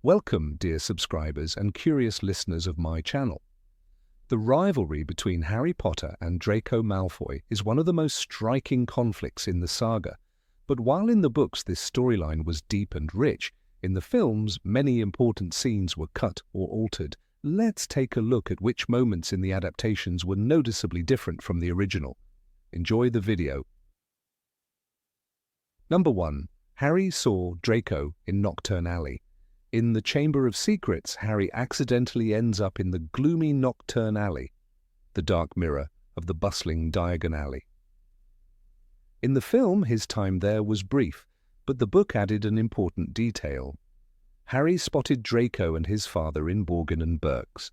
Welcome, dear subscribers and curious listeners of my channel. The rivalry between Harry Potter and Draco Malfoy is one of the most striking conflicts in the saga. But while in the books this storyline was deep and rich, in the films many important scenes were cut or altered. Let's take a look at which moments in the adaptations were noticeably different from the original. Enjoy the video. Number 1. Harry saw Draco in Knockturn Alley. In the Chamber of Secrets, Harry accidentally ends up in the gloomy Knockturn Alley, the dark mirror of the bustling Diagon Alley. In the film, his time there was brief, but the book added an important detail. Harry spotted Draco and his father in Borgin and Burke's.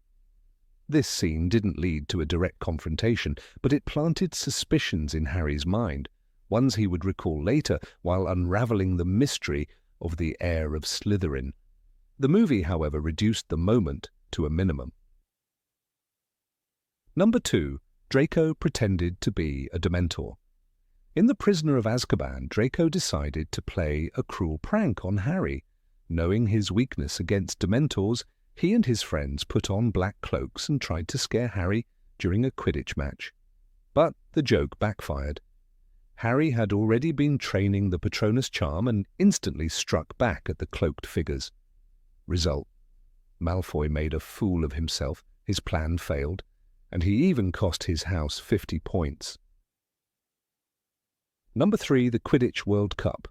This scene didn't lead to a direct confrontation, but it planted suspicions in Harry's mind, ones he would recall later while unraveling the mystery of the heir of Slytherin. The movie, however, reduced the moment to a minimum. Number 2. Draco pretended to be a Dementor. In The Prisoner of Azkaban, Draco decided to play a cruel prank on Harry. Knowing his weakness against Dementors, he and his friends put on black cloaks and tried to scare Harry during a Quidditch match. But the joke backfired. Harry had already been training the Patronus charm and instantly struck back at the cloaked figures. Result: Malfoy made a fool of himself, his plan failed, and he even cost his house 50 points. Number 3. The Quidditch World Cup.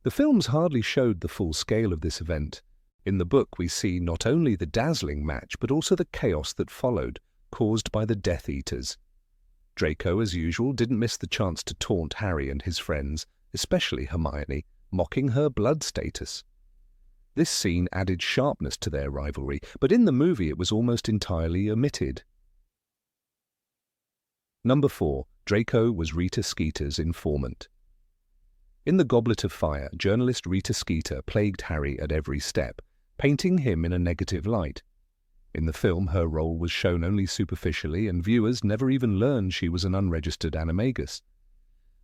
The films hardly showed the full scale of this event. In the book we see not only the dazzling match but also the chaos that followed, caused by the Death Eaters. Draco, as usual, didn't miss the chance to taunt Harry and his friends, especially Hermione, mocking her blood status. This scene added sharpness to their rivalry, but in the movie it was almost entirely omitted. Number 4. Draco was Rita Skeeter's informant. In The Goblet of Fire, journalist Rita Skeeter plagued Harry at every step, painting him in a negative light. In the film, her role was shown only superficially, and viewers never even learned she was an unregistered animagus.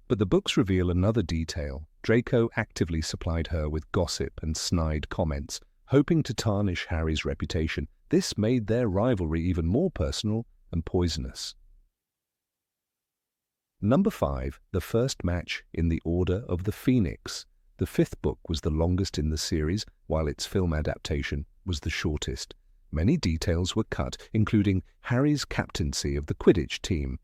But the books reveal another detail. Draco actively supplied her with gossip and snide comments, hoping to tarnish Harry's reputation. This made their rivalry even more personal and poisonous. Number 5. The first match in the Order of the Phoenix. The 5th book was the longest in the series, while its film adaptation was the shortest. Many details were cut, including Harry's captaincy of the Quidditch team.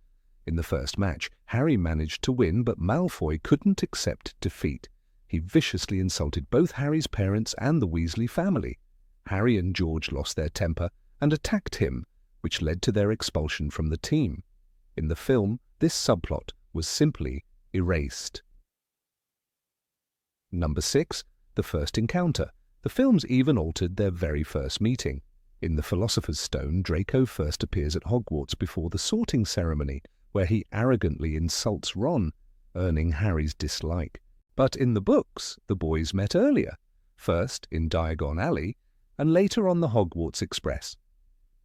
In the first match, Harry managed to win, but Malfoy couldn't accept defeat. He viciously insulted both Harry's parents and the Weasley family. Harry and George lost their temper and attacked him, which led to their expulsion from the team. In the film, this subplot was simply erased. Number 6. The first encounter. The films even altered their very first meeting. In The Philosopher's Stone, Draco first appears at Hogwarts before the sorting ceremony, where he arrogantly insults Ron, earning Harry's dislike. But in the books, the boys met earlier, first in Diagon Alley and later on the Hogwarts Express.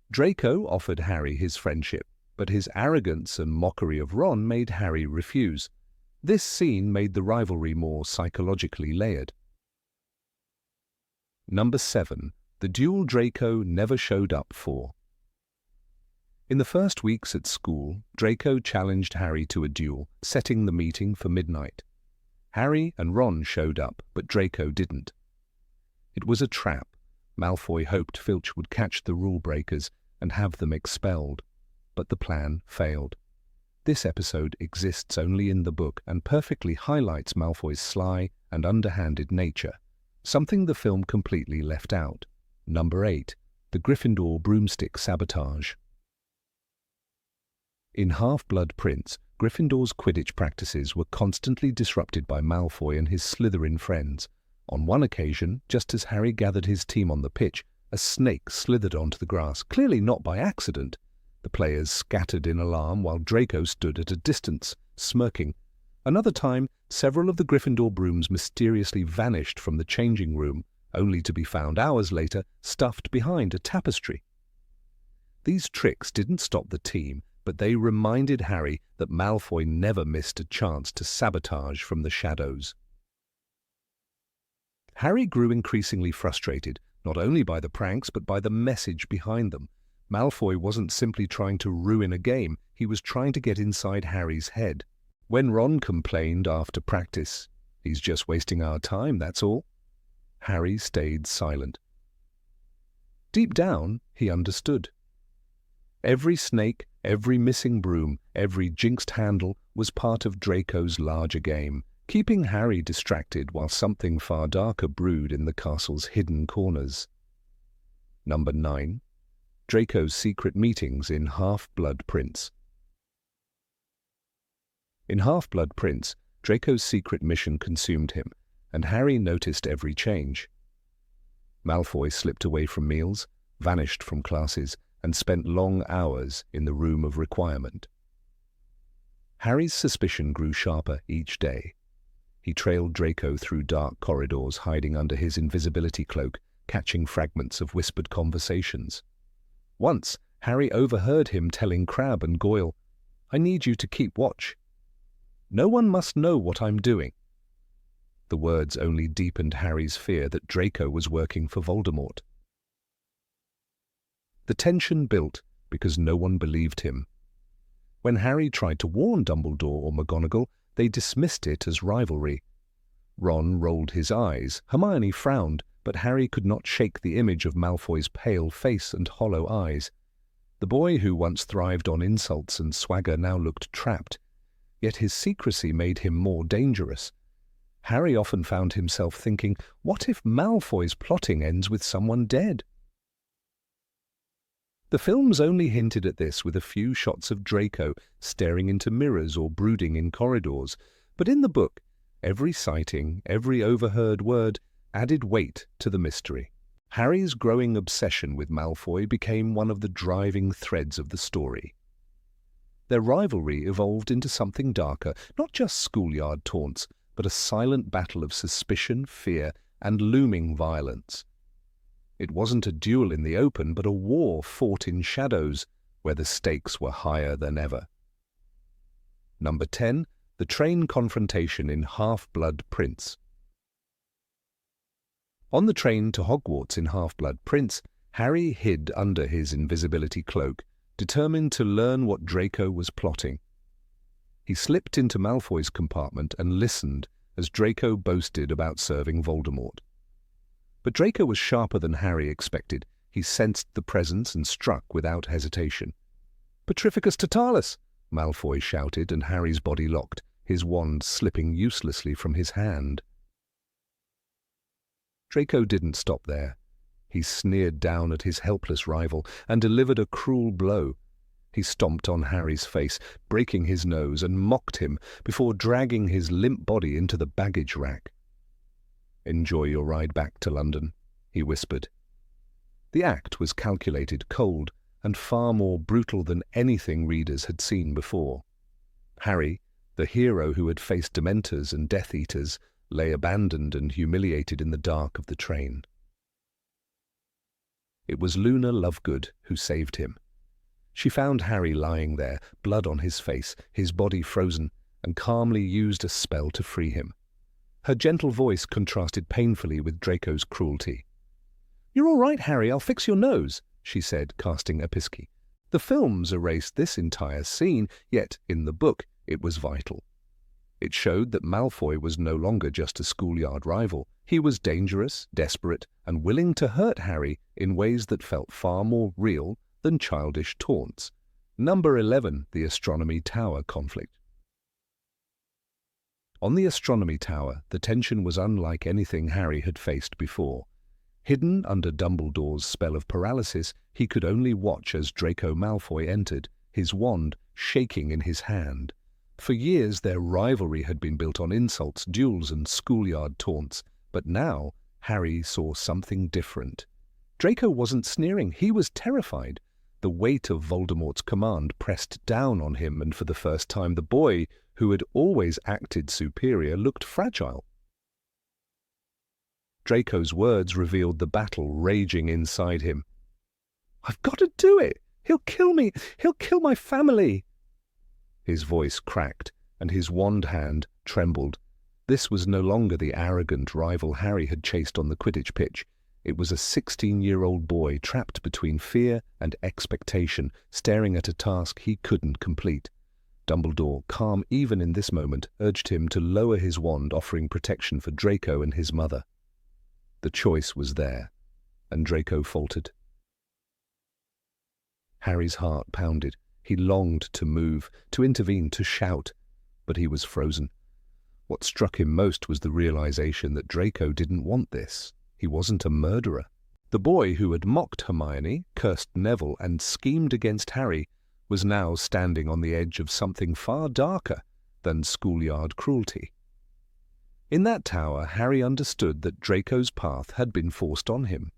Draco offered Harry his friendship, but his arrogance and mockery of Ron made Harry refuse. This scene made the rivalry more psychologically layered. Number 7. The duel Draco never showed up for. In the first weeks at school, Draco challenged Harry to a duel, setting the meeting for midnight. Harry and Ron showed up, but Draco didn't. It was a trap. Malfoy hoped Filch would catch the rule breakers and have them expelled, but the plan failed. This episode exists only in the book and perfectly highlights Malfoy's sly and underhanded nature, something the film completely left out. Number 8. The Gryffindor broomstick sabotage. In Half-Blood Prince, Gryffindor's Quidditch practices were constantly disrupted by Malfoy and his Slytherin friends. On one occasion, just as Harry gathered his team on the pitch, a snake slithered onto the grass, clearly not by accident. The players scattered in alarm while Draco stood at a distance, smirking. Another time, several of the Gryffindor brooms mysteriously vanished from the changing room, only to be found hours later stuffed behind a tapestry. These tricks didn't stop the team, but they reminded Harry that Malfoy never missed a chance to sabotage from the shadows. Harry grew increasingly frustrated, not only by the pranks but by the message behind them. Malfoy wasn't simply trying to ruin a game, he was trying to get inside Harry's head. When Ron complained after practice, "He's just wasting our time, that's all," Harry stayed silent. Deep down, he understood. Every snake, every missing broom, every jinxed handle was part of Draco's larger game, keeping Harry distracted while something far darker brewed in the castle's hidden corners. Number 9. Draco's secret meetings in Half-Blood Prince. In Half-Blood Prince, Draco's secret mission consumed him, and Harry noticed every change. Malfoy slipped away from meals, vanished from classes, and spent long hours in the room of requirement. Harry's suspicion grew sharper each day. He trailed Draco through dark corridors, hiding under his invisibility cloak, catching fragments of whispered conversations. Once, Harry overheard him telling Crabbe and Goyle, "I need you to keep watch. No one must know what I'm doing." The words only deepened Harry's fear that Draco was working for Voldemort. The tension built because no one believed him. When Harry tried to warn Dumbledore or McGonagall, they dismissed it as rivalry. Ron rolled his eyes, Hermione frowned, but Harry could not shake the image of Malfoy's pale face and hollow eyes. The boy who once thrived on insults and swagger now looked trapped, yet his secrecy made him more dangerous. Harry often found himself thinking, what if Malfoy's plotting ends with someone dead? The films only hinted at this with a few shots of Draco staring into mirrors or brooding in corridors, but in the book, every sighting, every overheard word added weight to the mystery. Harry's growing obsession with Malfoy became one of the driving threads of the story. Their rivalry evolved into something darker, not just schoolyard taunts, but a silent battle of suspicion, fear, and looming violence. It wasn't a duel in the open, but a war fought in shadows, where the stakes were higher than ever. Number 10. The train confrontation in Half-Blood Prince. On the train to Hogwarts in Half-Blood Prince, Harry hid under his invisibility cloak, determined to learn what Draco was plotting. He slipped into Malfoy's compartment and listened as Draco boasted about serving Voldemort. But Draco was sharper than Harry expected. He sensed the presence and struck without hesitation. "Petrificus totalis!" Malfoy shouted, and Harry's body locked, his wand slipping uselessly from his hand. Draco didn't stop there. He sneered down at his helpless rival and delivered a cruel blow. He stomped on Harry's face, breaking his nose, and mocked him before dragging his limp body into the baggage rack. "Enjoy your ride back to London," he whispered. The act was calculated, cold, and far more brutal than anything readers had seen before. Harry, the hero who had faced Dementors and Death Eaters, lay abandoned and humiliated in the dark of the train. It was Luna Lovegood who saved him. She found Harry lying there, blood on his face, his body frozen, and calmly used a spell to free him. Her gentle voice contrasted painfully with Draco's cruelty. "You're all right, Harry, I'll fix your nose," she said, casting a pisky. The films erased this entire scene, yet in the book it was vital. It showed that Malfoy was no longer just a schoolyard rival. He was dangerous, desperate, and willing to hurt Harry in ways that felt far more real than childish taunts. Number 11. The Astronomy Tower conflict. On the Astronomy Tower, the tension was unlike anything Harry had faced before. Hidden under Dumbledore's spell of paralysis, he could only watch as Draco Malfoy entered, his wand shaking in his hand. For years their rivalry had been built on insults, duels, and schoolyard taunts, but now Harry saw something different. Draco wasn't sneering, he was terrified. The weight of Voldemort's command pressed down on him, and for the first time the boy, who had always acted superior, looked fragile. Draco's words revealed the battle raging inside him. "I've got to do it! He'll kill me! He'll kill my family!" His voice cracked, and his wand hand trembled. This was no longer the arrogant rival Harry had chased on the Quidditch pitch. It was a 16-year-old boy trapped between fear and expectation, staring at a task he couldn't complete. Dumbledore, calm even in this moment, urged him to lower his wand, offering protection for Draco and his mother. The choice was there, and Draco faltered. Harry's heart pounded. He longed to move, to intervene, to shout, but he was frozen. What struck him most was the realization that Draco didn't want this. He wasn't a murderer. The boy who had mocked Hermione, cursed Neville, and schemed against Harry was now standing on the edge of something far darker than schoolyard cruelty. In that tower, Harry understood that Draco's path had been forced on him.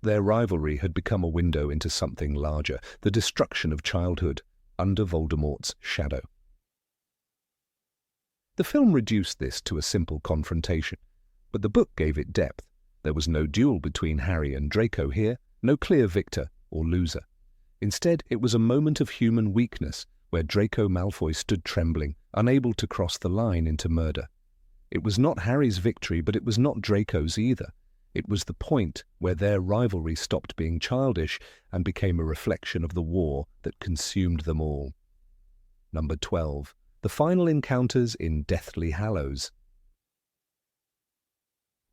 Their rivalry had become a window into something larger, the destruction of childhood under Voldemort's shadow. The film reduced this to a simple confrontation, but the book gave it depth. There was no duel between Harry and Draco here, no clear victor or loser. Instead, it was a moment of human weakness, where Draco Malfoy stood trembling, unable to cross the line into murder. It was not Harry's victory, but it was not Draco's either. It was the point where their rivalry stopped being childish and became a reflection of the war that consumed them all. Number 12. The final encounters in Deathly Hallows.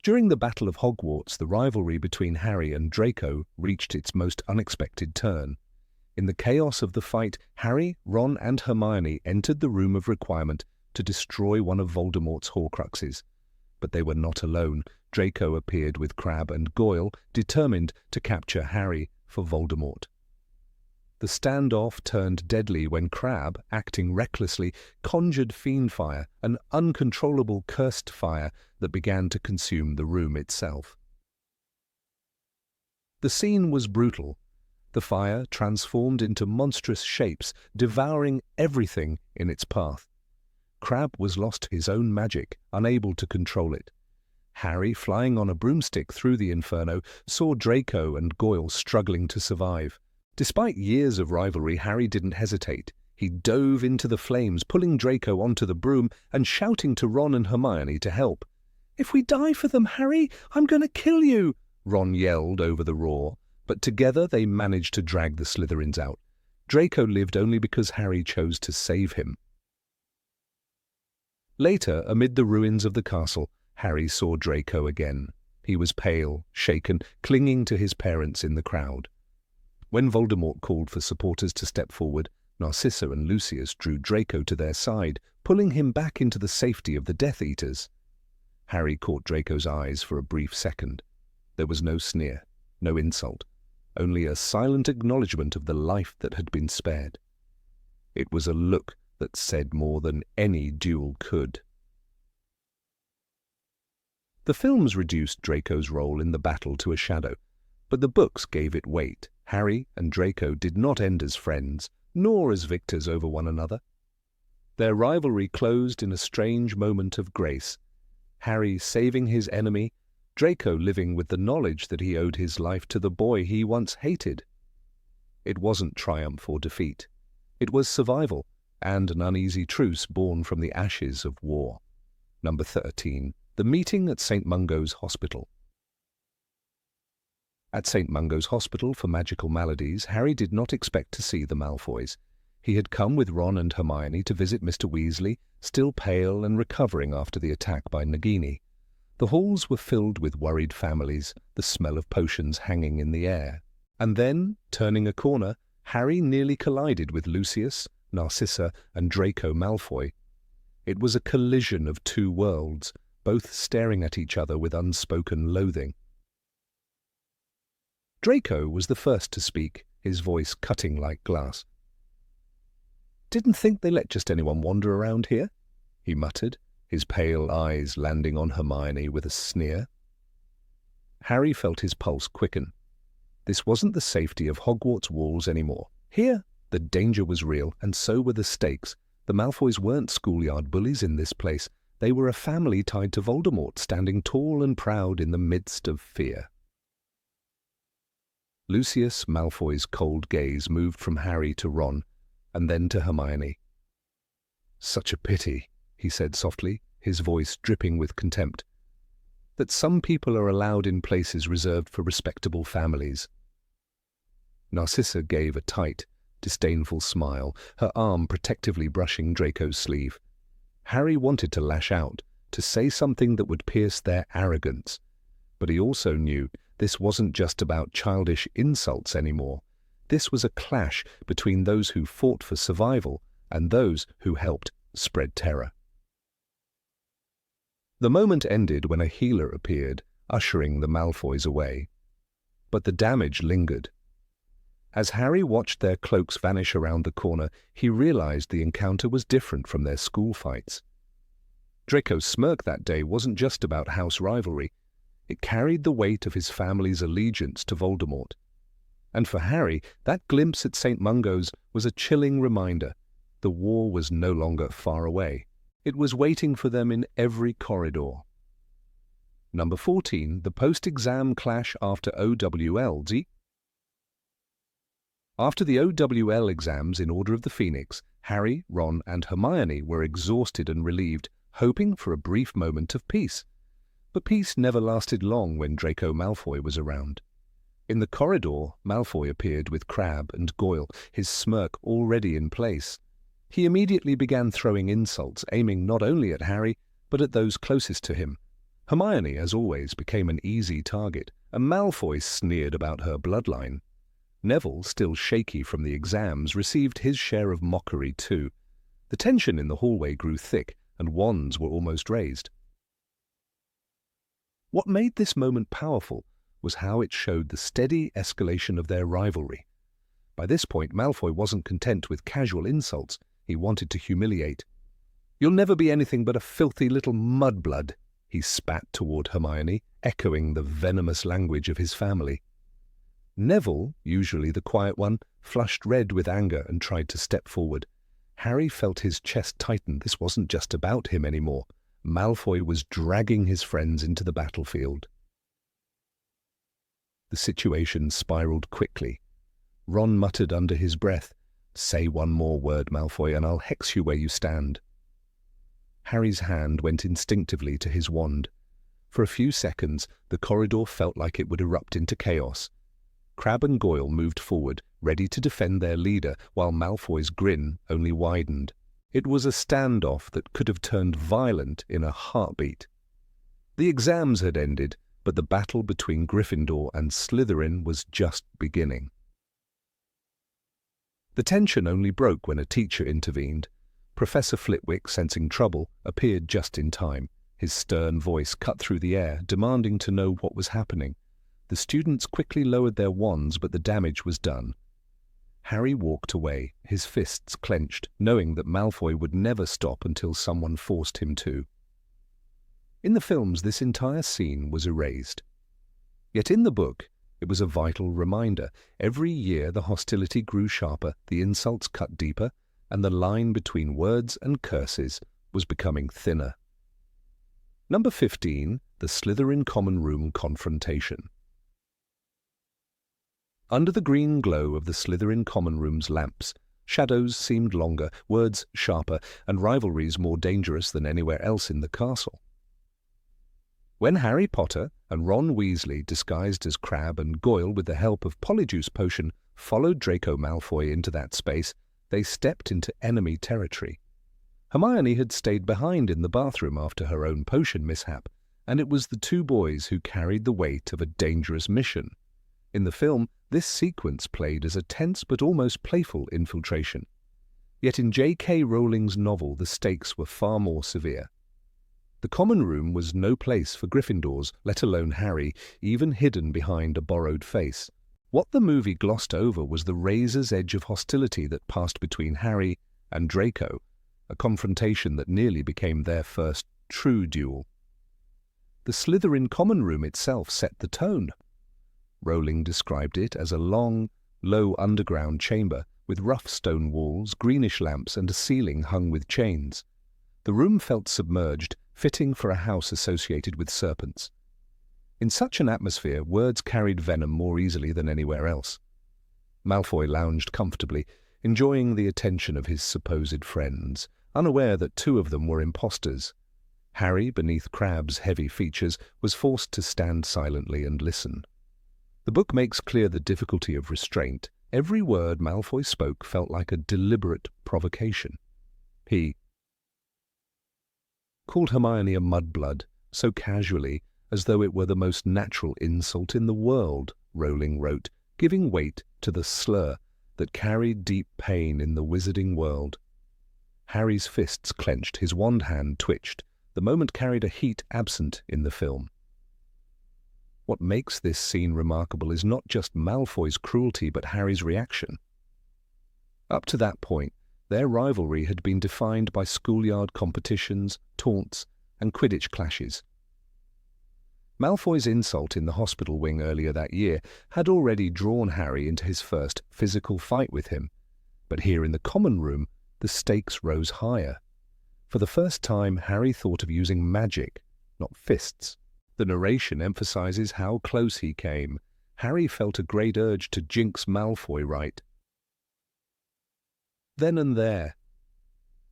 During the Battle of Hogwarts, the rivalry between Harry and Draco reached its most unexpected turn. In the chaos of the fight, Harry, Ron, and Hermione entered the Room of Requirement to destroy one of Voldemort's Horcruxes. But they were not alone. Draco appeared with Crabbe and Goyle, determined to capture Harry for Voldemort. The standoff turned deadly when Crabbe, acting recklessly, conjured fiendfire, an uncontrollable cursed fire that began to consume the room itself. The scene was brutal. The fire transformed into monstrous shapes, devouring everything in its path. Crabbe was lost to his own magic, unable to control it. Harry, flying on a broomstick through the inferno, saw Draco and Goyle struggling to survive. Despite years of rivalry, Harry didn't hesitate. He dove into the flames, pulling Draco onto the broom and shouting to Ron and Hermione to help. "If we die for them, Harry, I'm going to kill you!" Ron yelled over the roar, but together they managed to drag the Slytherins out. Draco lived only because Harry chose to save him. Later, amid the ruins of the castle, Harry saw Draco again. He was pale, shaken, clinging to his parents in the crowd. When Voldemort called for supporters to step forward, Narcissa and Lucius drew Draco to their side, pulling him back into the safety of the Death Eaters. Harry caught Draco's eyes for a brief second. There was no sneer, no insult, only a silent acknowledgement of the life that had been spared. It was a look that said more than any duel could. The films reduced Draco's role in the battle to a shadow, but the books gave it weight. Harry and Draco did not end as friends, nor as victors over one another. Their rivalry closed in a strange moment of grace. Harry saving his enemy, Draco living with the knowledge that he owed his life to the boy he once hated. It wasn't triumph or defeat. It was survival, and an uneasy truce born from the ashes of war. Number 13. The meeting at St. Mungo's Hospital. At St. Mungo's Hospital for Magical Maladies, Harry did not expect to see the Malfoys. He had come with Ron and Hermione to visit Mr. Weasley, still pale and recovering after the attack by Nagini. The halls were filled with worried families, the smell of potions hanging in the air. And then, turning a corner, Harry nearly collided with Lucius, Narcissa, and Draco Malfoy. It was a collision of two worlds, both staring at each other with unspoken loathing. Draco was the first to speak, his voice cutting like glass. "Didn't think they let just anyone wander around here," he muttered, his pale eyes landing on Hermione with a sneer. Harry felt his pulse quicken. This wasn't the safety of Hogwarts walls anymore. Here, the danger was real, and so were the stakes. The Malfoys weren't schoolyard bullies in this place. They were a family tied to Voldemort, standing tall and proud in the midst of fear. Lucius Malfoy's cold gaze moved from Harry to Ron, and then to Hermione. "Such a pity," he said softly, his voice dripping with contempt. that some people are allowed in places reserved for respectable families. Narcissa gave a tight, disdainful smile, her arm protectively brushing Draco's sleeve. Harry wanted to lash out, to say something that would pierce their arrogance. But he also knew this wasn't just about childish insults anymore. This was a clash between those who fought for survival and those who helped spread terror. The moment ended when a healer appeared, ushering the Malfoys away. But the damage lingered. As Harry watched their cloaks vanish around the corner, he realized the encounter was different from their school fights. Draco's smirk that day wasn't just about house rivalry. It carried the weight of his family's allegiance to Voldemort. And for Harry, that glimpse at St. Mungo's was a chilling reminder. The war was no longer far away. It was waiting for them in every corridor. Number 14, the post-exam clash after OWL. After the OWL exams in Order of the Phoenix, Harry, Ron, and Hermione were exhausted and relieved, hoping for a brief moment of peace. But peace never lasted long when Draco Malfoy was around. In the corridor, Malfoy appeared with Crabbe and Goyle, his smirk already in place. He immediately began throwing insults, aiming not only at Harry, but at those closest to him. Hermione, as always, became an easy target, and Malfoy sneered about her bloodline. Neville, still shaky from the exams, received his share of mockery too. The tension in the hallway grew thick, and wands were almost raised. What made this moment powerful was how it showed the steady escalation of their rivalry. By this point, Malfoy wasn't content with casual insults. He wanted to humiliate. "You'll never be anything but a filthy little mudblood," he spat toward Hermione, echoing the venomous language of his family. Neville, usually the quiet one, flushed red with anger and tried to step forward. Harry felt his chest tighten. This wasn't just about him anymore. Malfoy was dragging his friends into the battlefield. The situation spiraled quickly. Ron muttered under his breath, "Say one more word, Malfoy, and I'll hex you where you stand." Harry's hand went instinctively to his wand. For a few seconds, the corridor felt like it would erupt into chaos. Crabbe and Goyle moved forward, ready to defend their leader, while Malfoy's grin only widened. It was a standoff that could have turned violent in a heartbeat. The exams had ended, but the battle between Gryffindor and Slytherin was just beginning. The tension only broke when a teacher intervened. Professor Flitwick, sensing trouble, appeared just in time. His stern voice cut through the air, demanding to know what was happening. The students quickly lowered their wands, but the damage was done. Harry walked away, his fists clenched, knowing that Malfoy would never stop until someone forced him to. In the films, this entire scene was erased. Yet in the book, it was a vital reminder. Every year the hostility grew sharper, the insults cut deeper, and the line between words and curses was becoming thinner. Number 15, the Slytherin Common Room Confrontation. Under the green glow of the Slytherin Common Room's lamps, shadows seemed longer, words sharper, and rivalries more dangerous than anywhere else in the castle. When Harry Potter and Ron Weasley, disguised as Crabbe and Goyle with the help of Polyjuice Potion, followed Draco Malfoy into that space, they stepped into enemy territory. Hermione had stayed behind in the bathroom after her own potion mishap, and it was the two boys who carried the weight of a dangerous mission. In the film, this sequence played as a tense but almost playful infiltration. Yet in J.K. Rowling's novel, the stakes were far more severe. The common room was no place for Gryffindors, let alone Harry, even hidden behind a borrowed face. What the movie glossed over was the razor's edge of hostility that passed between Harry and Draco, a confrontation that nearly became their first true duel. The Slytherin common room itself set the tone. Rowling described it as a long, low underground chamber with rough stone walls, greenish lamps, and a ceiling hung with chains. The room felt submerged, fitting for a house associated with serpents. In such an atmosphere, words carried venom more easily than anywhere else. Malfoy lounged comfortably, enjoying the attention of his supposed friends, unaware that two of them were imposters. Harry, beneath Crabbe's heavy features, was forced to stand silently and listen. The book makes clear the difficulty of restraint. Every word Malfoy spoke felt like a deliberate provocation. He called Hermione a mudblood, so casually, as though it were the most natural insult in the world, Rowling wrote, giving weight to the slur that carried deep pain in the wizarding world. Harry's fists clenched, his wand hand twitched. The moment carried a heat absent in the film. What makes this scene remarkable is not just Malfoy's cruelty but Harry's reaction. Up to that point, their rivalry had been defined by schoolyard competitions, taunts, and Quidditch clashes. Malfoy's insult in the hospital wing earlier that year had already drawn Harry into his first physical fight with him, but here in the common room, the stakes rose higher. For the first time, Harry thought of using magic, not fists. The narration emphasizes how close he came. Harry felt a great urge to jinx Malfoy right then and there.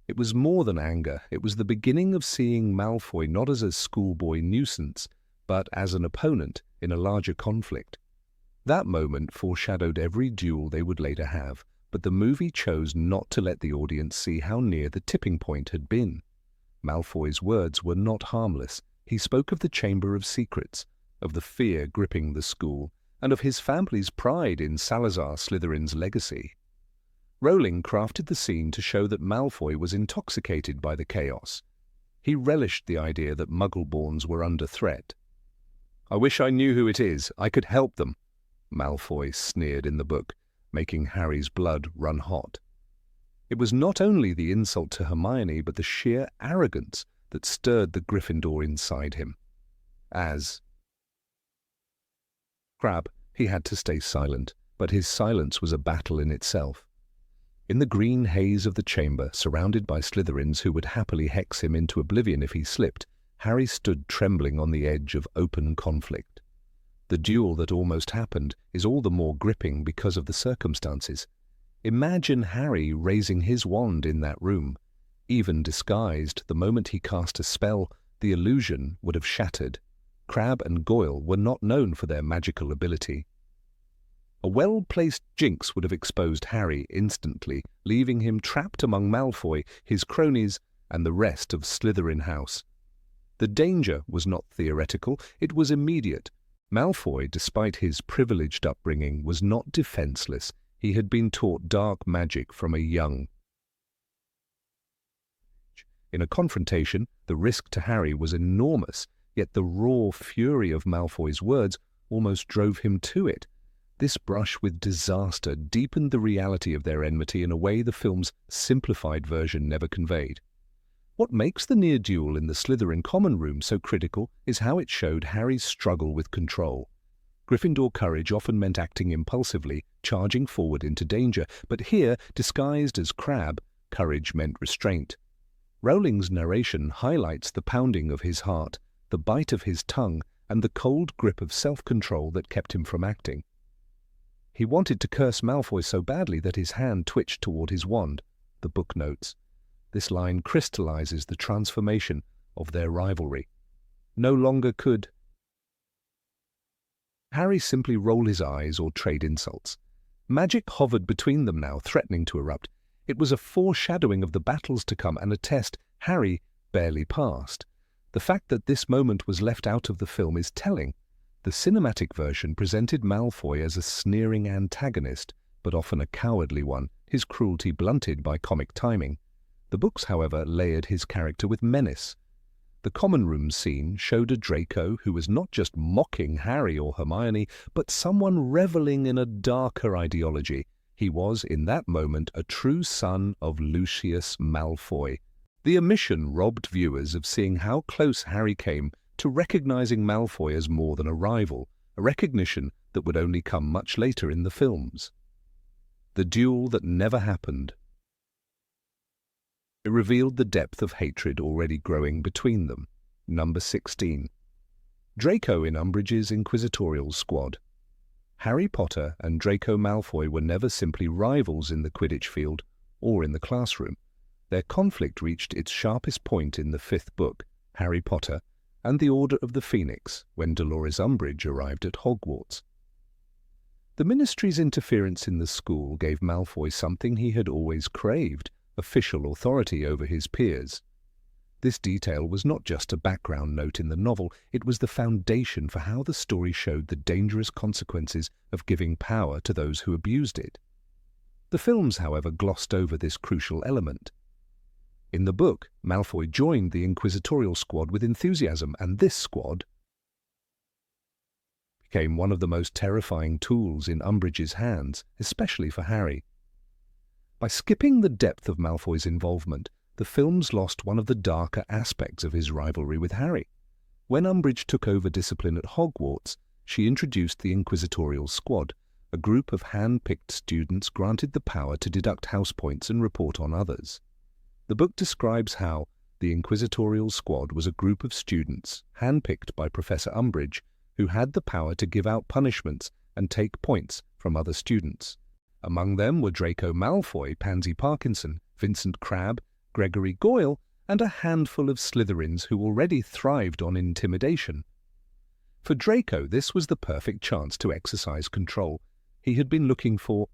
It was more than anger. It was the beginning of seeing Malfoy not as a schoolboy nuisance, but as an opponent in a larger conflict. That moment foreshadowed every duel they would later have, but the movie chose not to let the audience see how near the tipping point had been. Malfoy's words were not harmless. He spoke of the Chamber of Secrets, of the fear gripping the school, and of his family's pride in Salazar Slytherin's legacy. Rowling crafted the scene to show that Malfoy was intoxicated by the chaos. He relished the idea that Muggleborns were under threat. "I wish I knew who it is. I could help them," Malfoy sneered in the book, making Harry's blood run hot. It was not only the insult to Hermione, but the sheer arrogance that stirred the Gryffindor inside him. As Crabbe, he had to stay silent, but his silence was a battle in itself. In the green haze of the chamber, surrounded by Slytherins who would happily hex him into oblivion if he slipped, Harry stood trembling on the edge of open conflict. The duel that almost happened is all the more gripping because of the circumstances. Imagine Harry raising his wand in that room. Even disguised, the moment he cast a spell, the illusion would have shattered. Crabbe and Goyle were not known for their magical ability. A well-placed jinx would have exposed Harry instantly, leaving him trapped among Malfoy, his cronies, and the rest of Slytherin House. The danger was not theoretical, it was immediate. Malfoy, despite his privileged upbringing, was not defenseless. He had been taught dark magic from a young. In a confrontation, the risk to Harry was enormous, yet the raw fury of Malfoy's words almost drove him to it. This brush with disaster deepened the reality of their enmity in a way the film's simplified version never conveyed. What makes the near duel in the Slytherin common room so critical is how it showed Harry's struggle with control. Gryffindor courage often meant acting impulsively, charging forward into danger, but here, disguised as Crabbe, courage meant restraint. Rowling's narration highlights the pounding of his heart, the bite of his tongue, and the cold grip of self-control that kept him from acting. He wanted to curse Malfoy so badly that his hand twitched toward his wand, the book notes. This line crystallizes the transformation of their rivalry. No longer could Harry simply roll his eyes or trade insults. Magic hovered between them now, threatening to erupt. It was a foreshadowing of the battles to come and a test Harry barely passed. The fact that this moment was left out of the film is telling. The cinematic version presented Malfoy as a sneering antagonist, but often a cowardly one, his cruelty blunted by comic timing. The books, however, layered his character with menace. The common room scene showed a Draco who was not just mocking Harry or Hermione, but someone reveling in a darker ideology. He was, in that moment, a true son of Lucius Malfoy. The omission robbed viewers of seeing how close Harry came to recognizing Malfoy as more than a rival, a recognition that would only come much later in the films. The duel that never happened. It revealed the depth of hatred already growing between them. Number 16. Draco in Umbridge's Inquisitorial squad. Harry Potter and Draco Malfoy were never simply rivals in the Quidditch field or in the classroom. Their conflict reached its sharpest point in the fifth book, Harry Potter, and the Order of the Phoenix when Dolores Umbridge arrived at Hogwarts. The Ministry's interference in the school gave Malfoy something he had always craved: official authority over his peers. This detail was not just a background note in the novel, it was the foundation for how the story showed the dangerous consequences of giving power to those who abused it. The films, however, glossed over this crucial element. In the book, Malfoy joined the Inquisitorial squad with enthusiasm, and this squad became one of the most terrifying tools in Umbridge's hands, especially for Harry. By skipping the depth of Malfoy's involvement, the films lost one of the darker aspects of his rivalry with Harry. When Umbridge took over discipline at Hogwarts, she introduced the Inquisitorial squad, a group of hand-picked students granted the power to deduct house points and report on others. The book describes how the Inquisitorial squad was a group of students, hand-picked by Professor Umbridge, who had the power to give out punishments and take points from other students. Among them were Draco Malfoy, Pansy Parkinson, Vincent Crabbe, Gregory Goyle, and a handful of Slytherins who already thrived on intimidation. For Draco, this was the perfect chance to exercise control. He had been looking for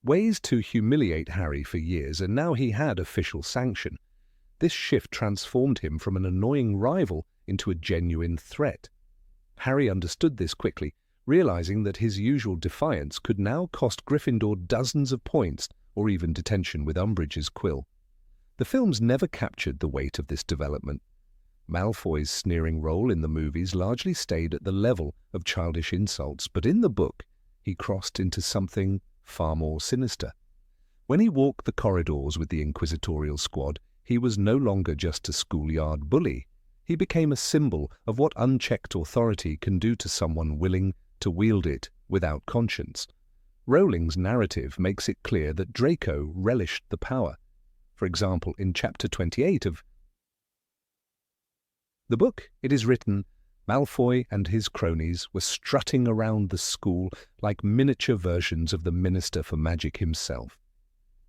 ways to humiliate Harry for years, and now he had official sanction. This shift transformed him from an annoying rival into a genuine threat. Harry understood this quickly, realizing that his usual defiance could now cost Gryffindor dozens of points or even detention with Umbridge's quill. The films never captured the weight of this development. Malfoy's sneering role in the movies largely stayed at the level of childish insults, but in the book, he crossed into something far more sinister. When he walked the corridors with the Inquisitorial squad, he was no longer just a schoolyard bully. He became a symbol of what unchecked authority can do to someone willing to wield it without conscience. Rowling's narrative makes it clear that Draco relished the power. For example, in Chapter 28 of the book, it is written, Malfoy and his cronies were strutting around the school like miniature versions of the Minister for Magic himself.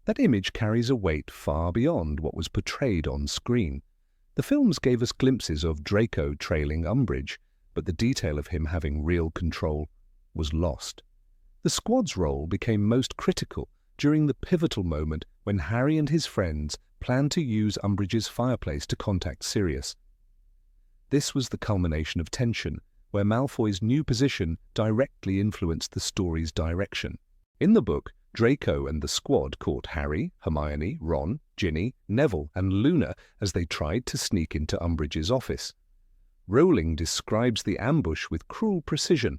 That image carries a weight far beyond what was portrayed on screen. The films gave us glimpses of Draco trailing Umbridge, but the detail of him having real control was lost. The squad's role became most critical during the pivotal moment when Harry and his friends planned to use Umbridge's fireplace to contact Sirius. This was the culmination of tension, where Malfoy's new position directly influenced the story's direction. In the book, Draco and the squad caught Harry, Hermione, Ron, Ginny, Neville, and Luna as they tried to sneak into Umbridge's office. Rowling describes the ambush with cruel precision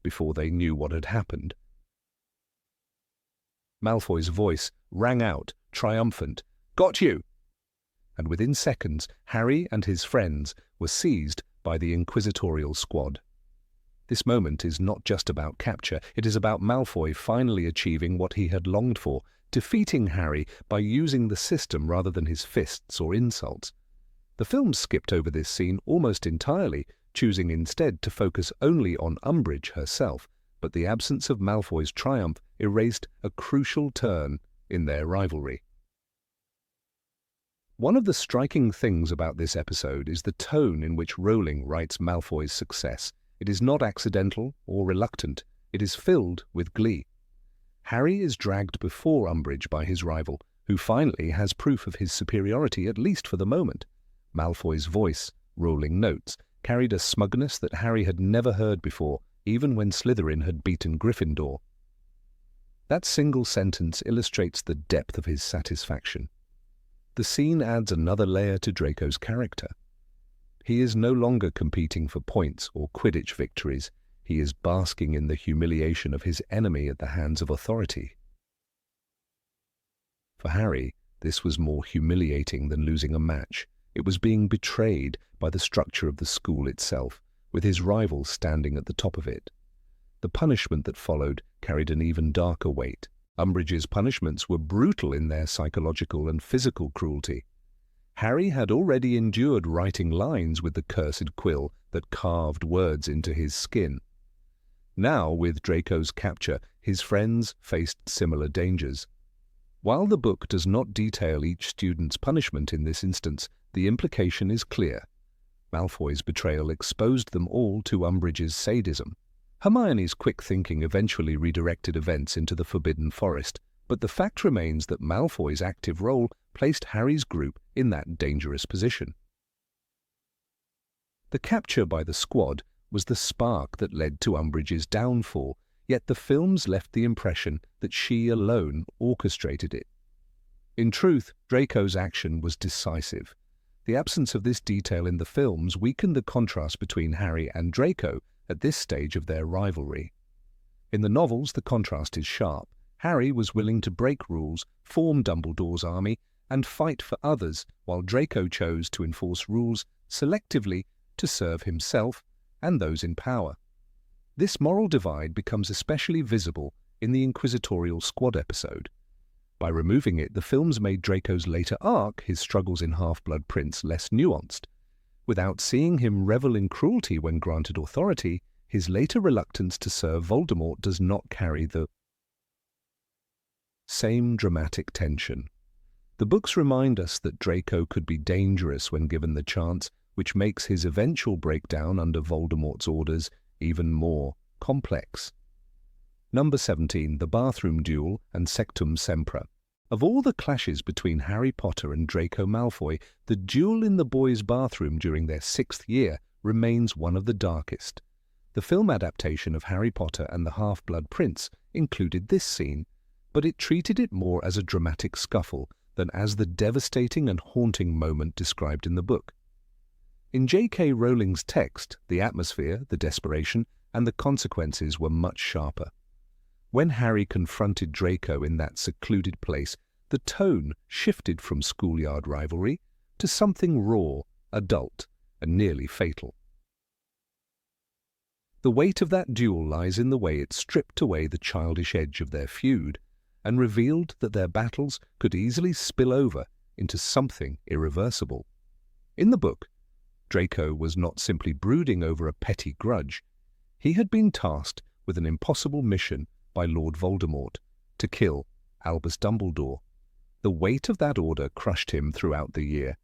before they knew what had happened. Malfoy's voice rang out, triumphant, "Got you!" And within seconds, Harry and his friends were seized by the Inquisitorial squad. This moment is not just about capture, it is about Malfoy finally achieving what he had longed for, defeating Harry by using the system rather than his fists or insults. The film skipped over this scene almost entirely, choosing instead to focus only on Umbridge herself, but the absence of Malfoy's triumph erased a crucial turn in their rivalry. One of the striking things about this episode is the tone in which Rowling writes Malfoy's success. It is not accidental or reluctant, it is filled with glee. Harry is dragged before Umbridge by his rival, who finally has proof of his superiority, at least for the moment. Malfoy's voice, Rowling notes, carried a smugness that Harry had never heard before, even when Slytherin had beaten Gryffindor. That single sentence illustrates the depth of his satisfaction. The scene adds another layer to Draco's character. He is no longer competing for points or Quidditch victories. He is basking in the humiliation of his enemy at the hands of authority. For Harry, this was more humiliating than losing a match. It was being betrayed by the structure of the school itself, with his rival standing at the top of it. The punishment that followed carried an even darker weight. Umbridge's punishments were brutal in their psychological and physical cruelty. Harry had already endured writing lines with the cursed quill that carved words into his skin. Now, with Draco's capture, his friends faced similar dangers. While the book does not detail each student's punishment in this instance, The implication is clear. Malfoy's betrayal exposed them all to Umbridge's sadism. Hermione's quick thinking eventually redirected events into the Forbidden Forest, but the fact remains that Malfoy's active role placed Harry's group in that dangerous position. The capture by the squad was the spark that led to Umbridge's downfall, yet the films left the impression that she alone orchestrated it. In truth, Draco's action was decisive. The absence of this detail in the films weakened the contrast between Harry and Draco at this stage of their rivalry. In the novels, the contrast is sharp. Harry was willing to break rules, form Dumbledore's army, and fight for others, while Draco chose to enforce rules selectively to serve himself and those in power. This moral divide becomes especially visible in the Inquisitorial squad episode. By removing it, the films made Draco's later arc, his struggles in Half-Blood Prince, less nuanced. Without seeing him revel in cruelty when granted authority, his later reluctance to serve Voldemort does not carry the same dramatic tension. The books remind us that Draco could be dangerous when given the chance, which makes his eventual breakdown under Voldemort's orders even more complex. Number 17, The Bathroom Duel and Sectum Sempra. Of all the clashes between Harry Potter and Draco Malfoy, the duel in the boys' bathroom during their 6th year remains one of the darkest. The film adaptation of Harry Potter and the Half-Blood Prince included this scene, but it treated it more as a dramatic scuffle than as the devastating and haunting moment described in the book. In J.K. Rowling's text, the atmosphere, the desperation, and the consequences were much sharper. When Harry confronted Draco in that secluded place, the tone shifted from schoolyard rivalry to something raw, adult, and nearly fatal. The weight of that duel lies in the way it stripped away the childish edge of their feud and revealed that their battles could easily spill over into something irreversible. In the book, Draco was not simply brooding over a petty grudge. He had been tasked with an impossible mission by Lord Voldemort to kill Albus Dumbledore. The weight of that order crushed him throughout the year,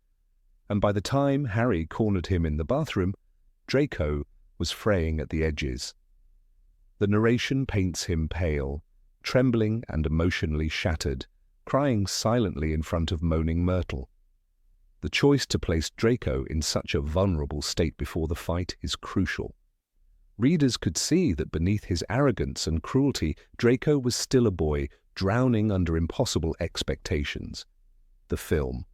and by the time Harry cornered him in the bathroom, Draco was fraying at the edges. The narration paints him pale, trembling and emotionally shattered, crying silently in front of moaning Myrtle. The choice to place Draco in such a vulnerable state before the fight is crucial. Readers could see that beneath his arrogance and cruelty, Draco was still a boy, drowning under impossible expectations. The film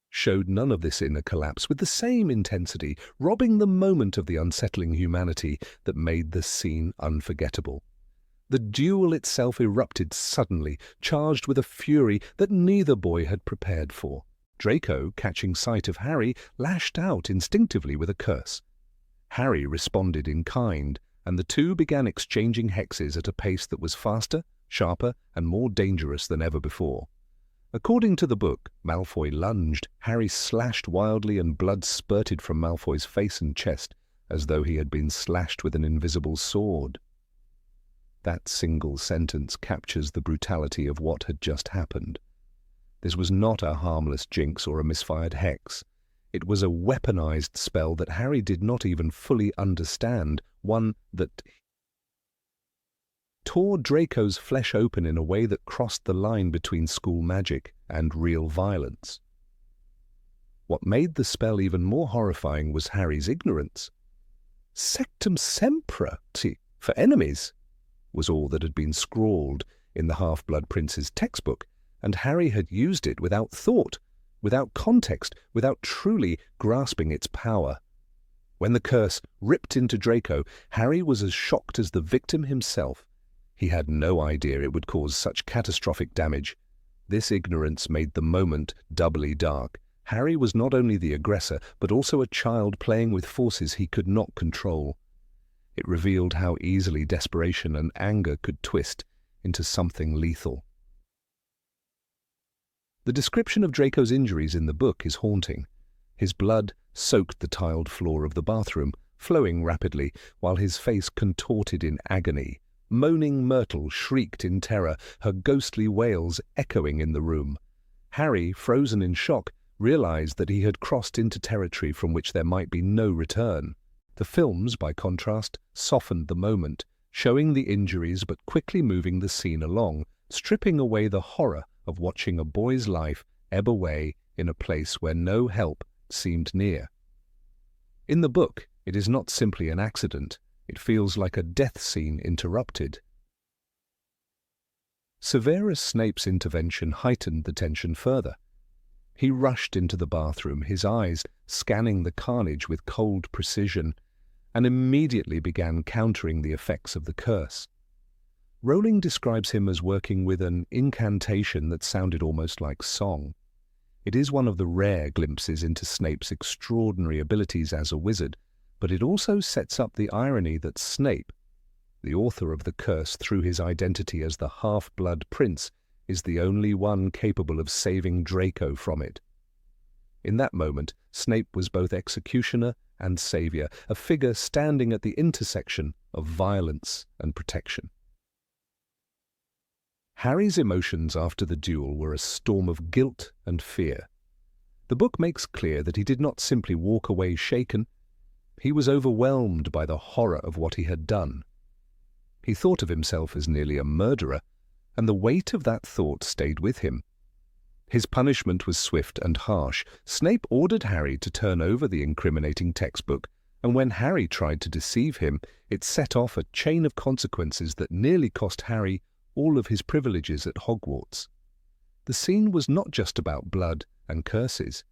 showed none of this inner collapse with the same intensity, robbing the moment of the unsettling humanity that made the scene unforgettable. The duel itself erupted suddenly, charged with a fury that neither boy had prepared for. Draco, catching sight of Harry, lashed out instinctively with a curse. Harry responded in kind, and the two began exchanging hexes at a pace that was faster, sharper, and more dangerous than ever before. According to the book, Malfoy lunged, Harry slashed wildly, and blood spurted from Malfoy's face and chest, as though he had been slashed with an invisible sword. That single sentence captures the brutality of what had just happened. This was not a harmless jinx or a misfired hex. It was a weaponized spell that Harry did not even fully understand, one that tore Draco's flesh open in a way that crossed the line between school magic and real violence. What made the spell even more horrifying was Harry's ignorance. Sectum Sempra, for enemies, was all that had been scrawled in the Half-Blood Prince's textbook, and Harry had used it without thought, without context, without truly grasping its power. When the curse ripped into Draco, Harry was as shocked as the victim himself. He had no idea it would cause such catastrophic damage. This ignorance made the moment doubly dark. Harry was not only the aggressor, but also a child playing with forces he could not control. It revealed how easily desperation and anger could twist into something lethal. The description of Draco's injuries in the book is haunting. His blood soaked the tiled floor of the bathroom, flowing rapidly, while his face contorted in agony. Moaning Myrtle shrieked in terror, her ghostly wails echoing in the room. Harry, frozen in shock, realized that he had crossed into territory from which there might be no return. The films, by contrast, softened the moment, showing the injuries but quickly moving the scene along, stripping away the horror of watching a boy's life ebb away in a place where no help seemed near. In the book, it is not simply an accident. It feels like a death scene interrupted. Severus Snape's intervention heightened the tension further. He rushed into the bathroom, his eyes scanning the carnage with cold precision, and immediately began countering the effects of the curse. Rowling describes him as working with an incantation that sounded almost like song. It is one of the rare glimpses into Snape's extraordinary abilities as a wizard, but it also sets up the irony that Snape, the author of the curse through his identity as the half-blood prince, is the only one capable of saving Draco from it. In that moment, Snape was both executioner and savior, a figure standing at the intersection of violence and protection. Harry's emotions after the duel were a storm of guilt and fear. The book makes clear that he did not simply walk away shaken. He was overwhelmed by the horror of what he had done. He thought of himself as nearly a murderer, and the weight of that thought stayed with him. His punishment was swift and harsh. Snape ordered Harry to turn over the incriminating textbook, and when Harry tried to deceive him, it set off a chain of consequences that nearly cost Harry all of his privileges at Hogwarts. The scene was not just about blood and curses.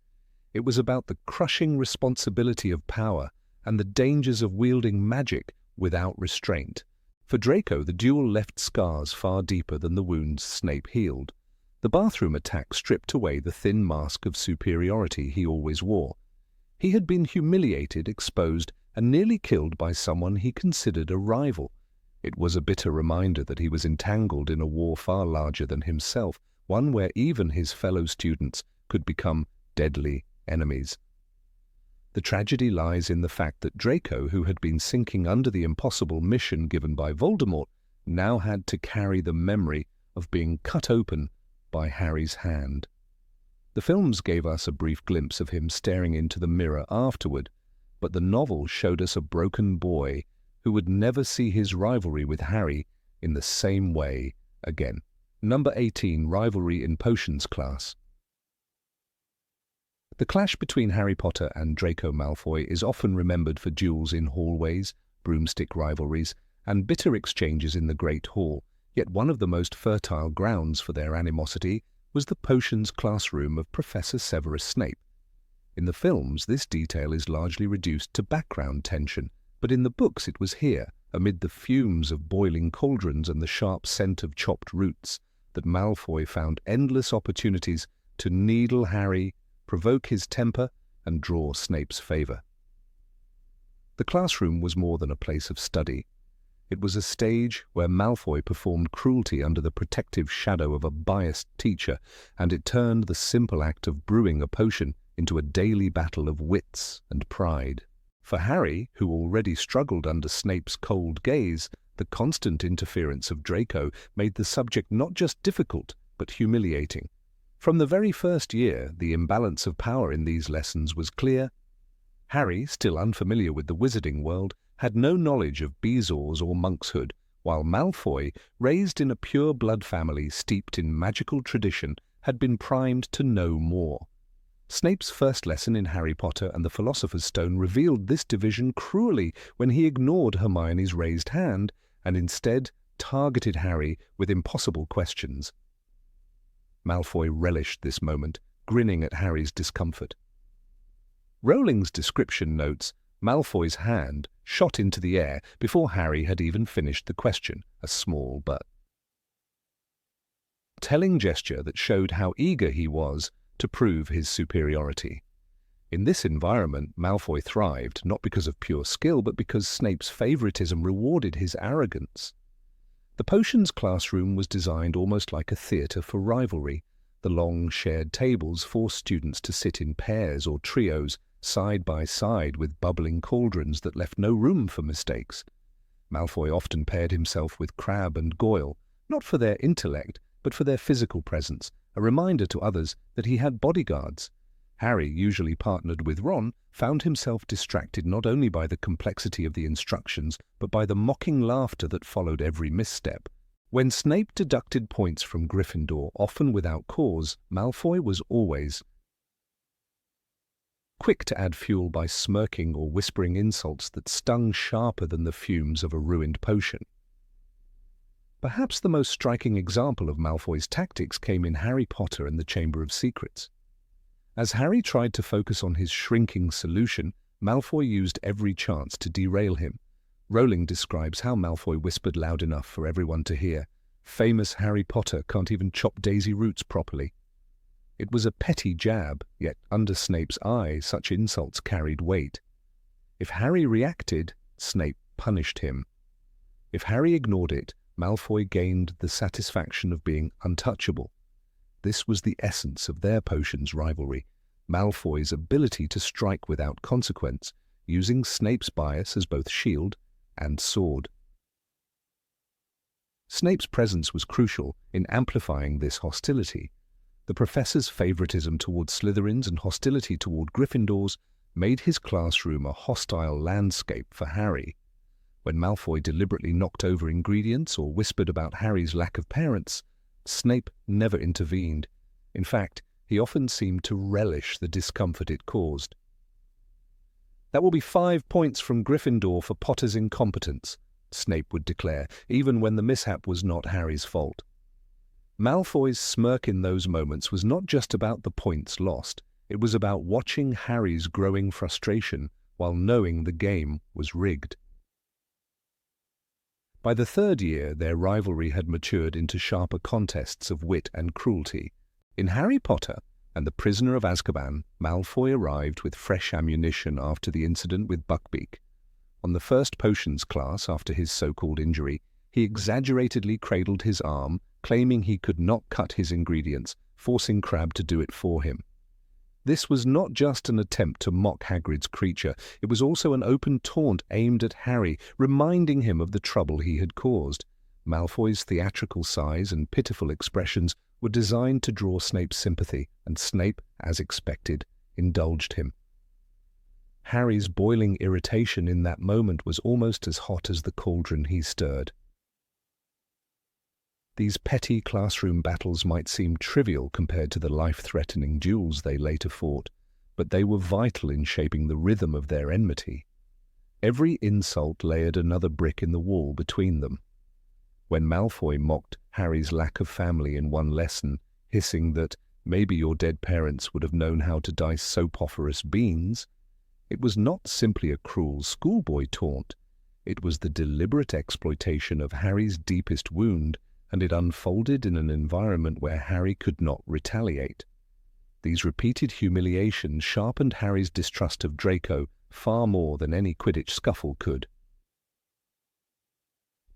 It was about the crushing responsibility of power and the dangers of wielding magic without restraint. For Draco, the duel left scars far deeper than the wounds Snape healed. The bathroom attack stripped away the thin mask of superiority he always wore. He had been humiliated, exposed, and nearly killed by someone he considered a rival. It was a bitter reminder that he was entangled in a war far larger than himself, one where even his fellow students could become deadly enemies. The tragedy lies in the fact that Draco, who had been sinking under the impossible mission given by Voldemort, now had to carry the memory of being cut open by Harry's hand. The films gave us a brief glimpse of him staring into the mirror afterward, but the novel showed us a broken boy who would never see his rivalry with Harry in the same way again. Number 18, Rivalry in Potions Class. The clash between Harry Potter and Draco Malfoy is often remembered for duels in hallways, broomstick rivalries, and bitter exchanges in the Great Hall, yet one of the most fertile grounds for their animosity was the potions classroom of Professor Severus Snape. In the films, this detail is largely reduced to background tension, but in the books it was here, amid the fumes of boiling cauldrons and the sharp scent of chopped roots, that Malfoy found endless opportunities to needle Harry, provoke his temper, and draw Snape's favor. The classroom was more than a place of study. It was a stage where Malfoy performed cruelty under the protective shadow of a biased teacher, and it turned the simple act of brewing a potion into a daily battle of wits and pride. For Harry, who already struggled under Snape's cold gaze, the constant interference of Draco made the subject not just difficult, but humiliating. From the very first year, the imbalance of power in these lessons was clear. Harry, still unfamiliar with the wizarding world, had no knowledge of bezoars or monkshood, while Malfoy, raised in a pure-blood family steeped in magical tradition, had been primed to know more. Snape's first lesson in Harry Potter and the Philosopher's Stone revealed this division cruelly when he ignored Hermione's raised hand and instead targeted Harry with impossible questions. Malfoy relished this moment, grinning at Harry's discomfort. Rowling's description notes, Malfoy's hand shot into the air before Harry had even finished the question, a small but telling gesture that showed how eager he was to prove his superiority. In this environment, Malfoy thrived, not because of pure skill, but because Snape's favoritism rewarded his arrogance. The potions classroom was designed almost like a theatre for rivalry. The long, shared tables forced students to sit in pairs or trios, side by side with bubbling cauldrons that left no room for mistakes. Malfoy often paired himself with Crabbe and Goyle, not for their intellect, but for their physical presence, a reminder to others that he had bodyguards. Harry, usually partnered with Ron, found himself distracted not only by the complexity of the instructions, but by the mocking laughter that followed every misstep. When Snape deducted points from Gryffindor, often without cause, Malfoy was always quick to add fuel by smirking or whispering insults that stung sharper than the fumes of a ruined potion. Perhaps the most striking example of Malfoy's tactics came in Harry Potter and the Chamber of Secrets. As Harry tried to focus on his shrinking solution, Malfoy used every chance to derail him. Rowling describes how Malfoy whispered loud enough for everyone to hear, "Famous Harry Potter can't even chop daisy roots properly." It was a petty jab, yet under Snape's eye such insults carried weight. If Harry reacted, Snape punished him. If Harry ignored it, Malfoy gained the satisfaction of being untouchable. This was the essence of their potions rivalry, Malfoy's ability to strike without consequence, using Snape's bias as both shield and sword. Snape's presence was crucial in amplifying this hostility. The professor's favoritism toward Slytherins and hostility toward Gryffindors made his classroom a hostile landscape for Harry. When Malfoy deliberately knocked over ingredients or whispered about Harry's lack of parents, Snape never intervened. In fact, he often seemed to relish the discomfort it caused. "That will be 5 points from Gryffindor for Potter's incompetence," Snape would declare, even when the mishap was not Harry's fault. Malfoy's smirk in those moments was not just about the points lost. It was about watching Harry's growing frustration while knowing the game was rigged. By the third year, their rivalry had matured into sharper contests of wit and cruelty. In Harry Potter and the Prisoner of Azkaban, Malfoy arrived with fresh ammunition after the incident with Buckbeak. On the first potions class after his so-called injury, he exaggeratedly cradled his arm, claiming he could not cut his ingredients, forcing Crabbe to do it for him. This was not just an attempt to mock Hagrid's creature, it was also an open taunt aimed at Harry, reminding him of the trouble he had caused. Malfoy's theatrical size and pitiful expressions were designed to draw Snape's sympathy, and Snape, as expected, indulged him. Harry's boiling irritation in that moment was almost as hot as the cauldron he stirred. These petty classroom battles might seem trivial compared to the life-threatening duels they later fought, but they were vital in shaping the rhythm of their enmity. Every insult layered another brick in the wall between them. When Malfoy mocked Harry's lack of family in one lesson, hissing that maybe your dead parents would have known how to dice soap-operous beans, it was not simply a cruel schoolboy taunt. It was the deliberate exploitation of Harry's deepest wound, and it unfolded in an environment where Harry could not retaliate. These repeated humiliations sharpened Harry's distrust of Draco far more than any Quidditch scuffle could.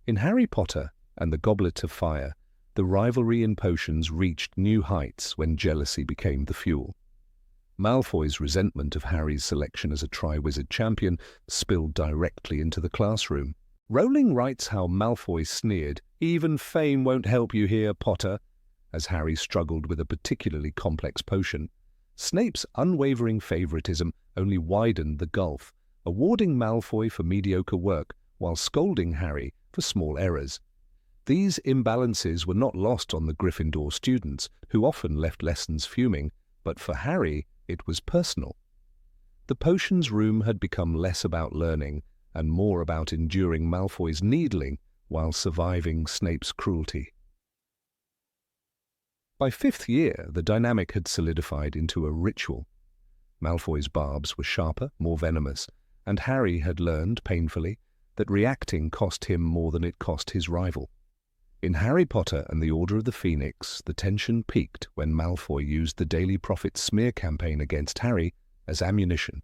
In Harry Potter and the Goblet of Fire, the rivalry in potions reached new heights when jealousy became the fuel. Malfoy's resentment of Harry's selection as a Triwizard champion spilled directly into the classroom. Rowling writes how Malfoy sneered, "Even fame won't help you here, Potter," as Harry struggled with a particularly complex potion. Snape's unwavering favoritism only widened the gulf, awarding Malfoy for mediocre work while scolding Harry for small errors. These imbalances were not lost on the Gryffindor students, who often left lessons fuming, but for Harry it was personal. The potions room had become less about learning and more about enduring Malfoy's needling while surviving Snape's cruelty. By fifth year, the dynamic had solidified into a ritual. Malfoy's barbs were sharper, more venomous, and Harry had learned, painfully, that reacting cost him more than it cost his rival. In Harry Potter and the Order of the Phoenix, the tension peaked when Malfoy used the Daily Prophet smear campaign against Harry as ammunition.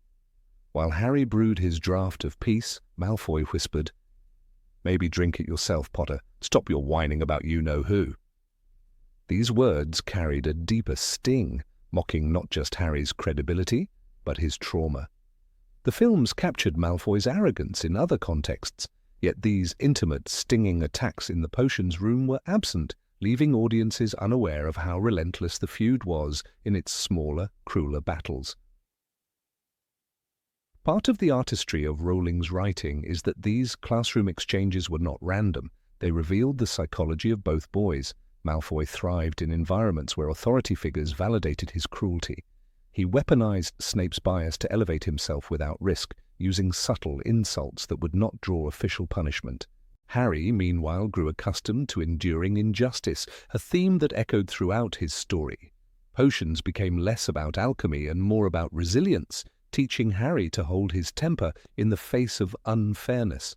While Harry brewed his draft of peace, Malfoy whispered, "Maybe drink it yourself, Potter. Stop your whining about you-know-who." These words carried a deeper sting, mocking not just Harry's credibility, but his trauma. The films captured Malfoy's arrogance in other contexts, yet these intimate, stinging attacks in the potions room were absent leaving audiences unaware of how relentless the feud was in its smaller, crueler battles. Part of the artistry of Rowling's writing is that these classroom exchanges were not random. They revealed the psychology of both boys. Malfoy thrived in environments where authority figures validated his cruelty. He weaponized Snape's bias to elevate himself without risk, using subtle insults that would not draw official punishment. Harry, meanwhile, grew accustomed to enduring injustice, a theme that echoed throughout his story. Potions became less about alchemy and more about resilience, teaching Harry to hold his temper in the face of unfairness.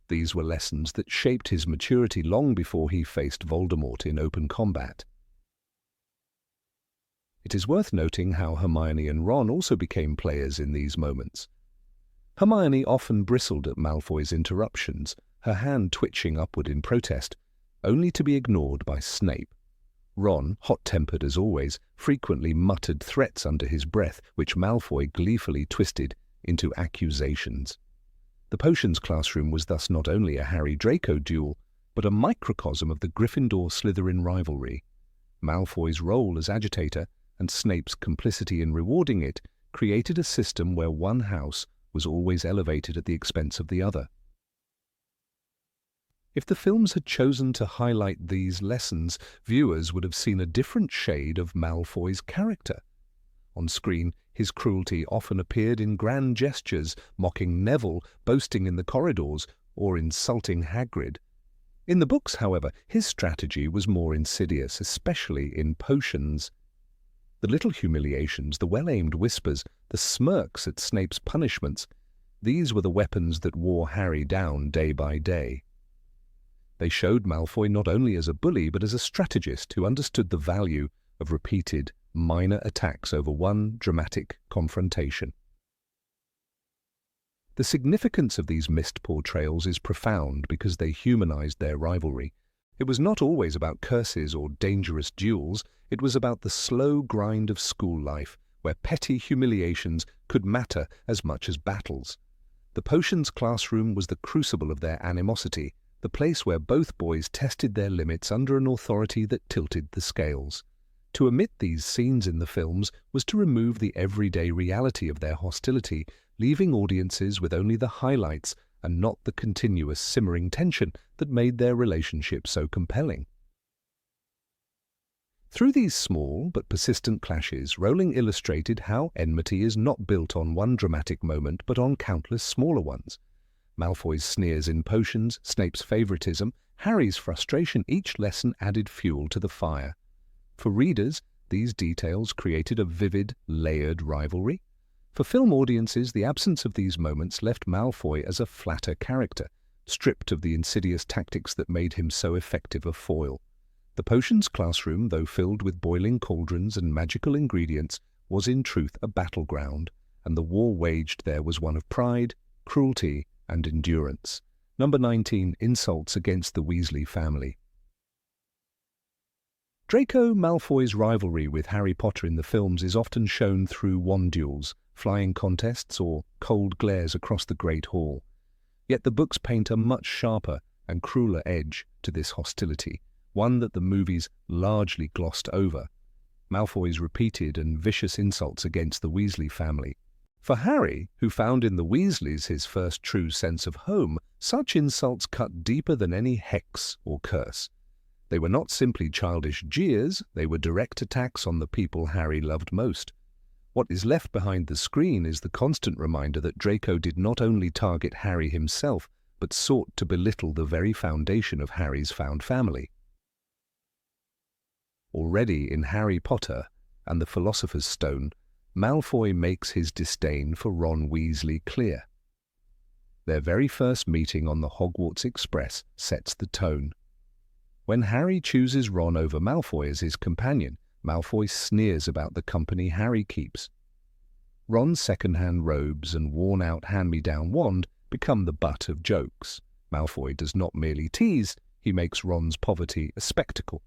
These were lessons that shaped his maturity long before he faced Voldemort in open combat. It is worth noting how Hermione and Ron also became players in these moments. Hermione often bristled at Malfoy's interruptions, her hand twitching upward in protest, only to be ignored by Snape. Ron, hot-tempered as always, frequently muttered threats under his breath, which Malfoy gleefully twisted into accusations. The potions classroom was thus not only a Harry-Draco duel, but a microcosm of the Gryffindor-Slytherin rivalry. Malfoy's role as agitator and Snape's complicity in rewarding it created a system where one house was always elevated at the expense of the other. If the films had chosen to highlight these lessons, viewers would have seen a different shade of Malfoy's character. On screen, his cruelty often appeared in grand gestures, mocking Neville, boasting in the corridors, or insulting Hagrid. In the books, however, his strategy was more insidious, especially in potions. The little humiliations, the well-aimed whispers, the smirks at Snape's punishments, these were the weapons that wore Harry down day by day. They showed Malfoy not only as a bully but as a strategist who understood the value of repeated, minor attacks over one dramatic confrontation. The significance of these missed portrayals is profound because they humanized their rivalry. It was not always about curses or dangerous duels, it was about the slow grind of school life, where petty humiliations could matter as much as battles. The potions classroom was the crucible of their animosity, the place where both boys tested their limits under an authority that tilted the scales. To omit these scenes in the films was to remove the everyday reality of their hostility, leaving audiences with only the highlights and not the continuous simmering tension that made their relationship so compelling. Through these small but persistent clashes, Rowling illustrated how enmity is not built on one dramatic moment but on countless smaller ones. Malfoy's sneers in potions, Snape's favoritism, Harry's frustration, each lesson added fuel to the fire. For readers, these details created a vivid, layered rivalry. For film audiences, the absence of these moments left Malfoy as a flatter character, stripped of the insidious tactics that made him so effective a foil. The potions classroom, though filled with boiling cauldrons and magical ingredients, was in truth a battleground, and the war waged there was one of pride, cruelty, and endurance. Number 19. Insults against the Weasley family. Draco Malfoy's rivalry with Harry Potter in the films is often shown through wand duels, flying contests, or cold glares across the Great Hall. Yet the books paint a much sharper and crueler edge to this hostility, one that the movies largely glossed over. Malfoy's repeated and vicious insults against the Weasley family. For Harry, who found in the Weasleys his first true sense of home, such insults cut deeper than any hex or curse. They were not simply childish jeers, they were direct attacks on the people Harry loved most. What is left behind the screen is the constant reminder that Draco did not only target Harry himself, but sought to belittle the very foundation of Harry's found family. Already in Harry Potter and the Philosopher's Stone, Malfoy makes his disdain for Ron Weasley clear. Their very first meeting on the Hogwarts Express sets the tone. When Harry chooses Ron over Malfoy as his companion, Malfoy sneers about the company Harry keeps. Ron's second-hand robes and worn-out hand-me-down wand become the butt of jokes. Malfoy does not merely tease, he makes Ron's poverty a spectacle.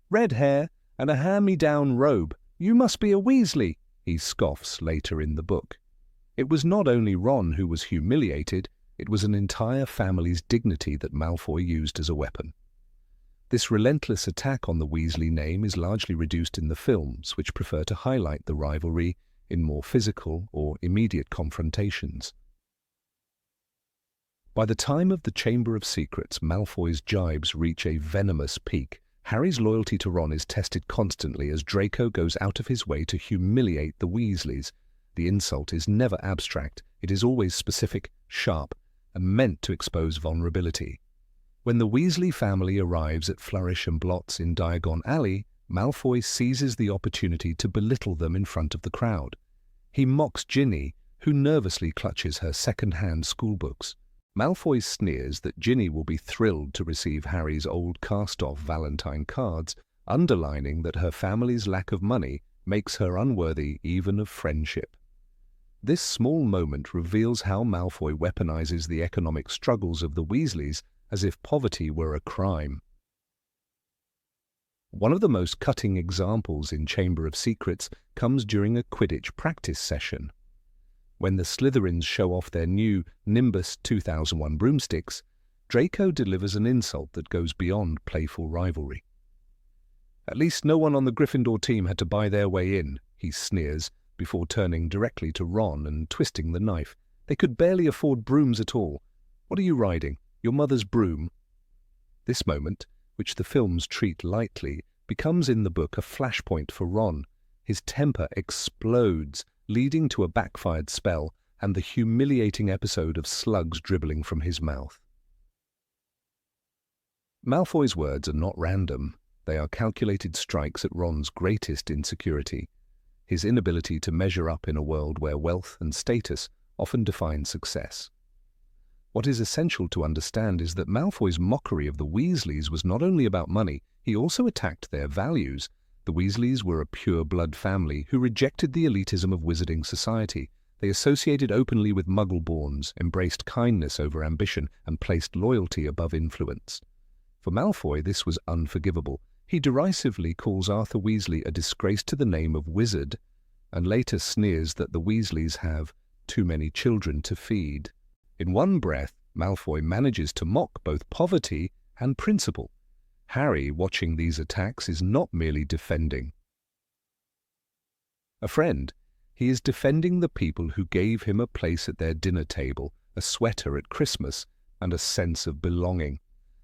"Red hair and a hand-me-down robe, you must be a Weasley," he scoffs later in the book. It was not only Ron who was humiliated, it was an entire family's dignity that Malfoy used as a weapon. This relentless attack on the Weasley name is largely reduced in the films, which prefer to highlight the rivalry in more physical or immediate confrontations. By the time of the Chamber of Secrets, Malfoy's jibes reach a venomous peak. Harry's loyalty to Ron is tested constantly as Draco goes out of his way to humiliate the Weasleys. The insult is never abstract, it is always specific, sharp, and meant to expose vulnerability. When the Weasley family arrives at Flourish and Blotts in Diagon Alley, Malfoy seizes the opportunity to belittle them in front of the crowd. He mocks Ginny, who nervously clutches her second-hand schoolbooks. Malfoy sneers that Ginny will be thrilled to receive Harry's old cast-off Valentine cards, underlining that her family's lack of money makes her unworthy even of friendship. This small moment reveals how Malfoy weaponizes the economic struggles of the Weasleys as if poverty were a crime. One of the most cutting examples in Chamber of Secrets comes during a Quidditch practice session. When the Slytherins show off their new Nimbus 2001 broomsticks, Draco delivers an insult that goes beyond playful rivalry. "At least no one on the Gryffindor team had to buy their way in," he sneers, before turning directly to Ron and twisting the knife. "They could barely afford brooms at all. What are you riding? Your mother's broom?" This moment, which the films treat lightly, becomes in the book a flashpoint for Ron. His temper explodes, leading to a backfired spell and the humiliating episode of slugs dribbling from his mouth. Malfoy's words are not random. They are calculated strikes at Ron's greatest insecurity, his inability to measure up in a world where wealth and status often define success. What is essential to understand is that Malfoy's mockery of the Weasleys was not only about money, he also attacked their values. The Weasleys were a pure-blood family who rejected the elitism of wizarding society. They associated openly with Muggle-borns, embraced kindness over ambition, and placed loyalty above influence. For Malfoy, this was unforgivable. He derisively calls Arthur Weasley a disgrace to the name of wizard, and later sneers that the Weasleys have too many children to feed. In one breath, Malfoy manages to mock both poverty and principle. Harry, watching these attacks, is not merely defending a friend. He is defending the people who gave him a place at their dinner table, a sweater at Christmas, and a sense of belonging.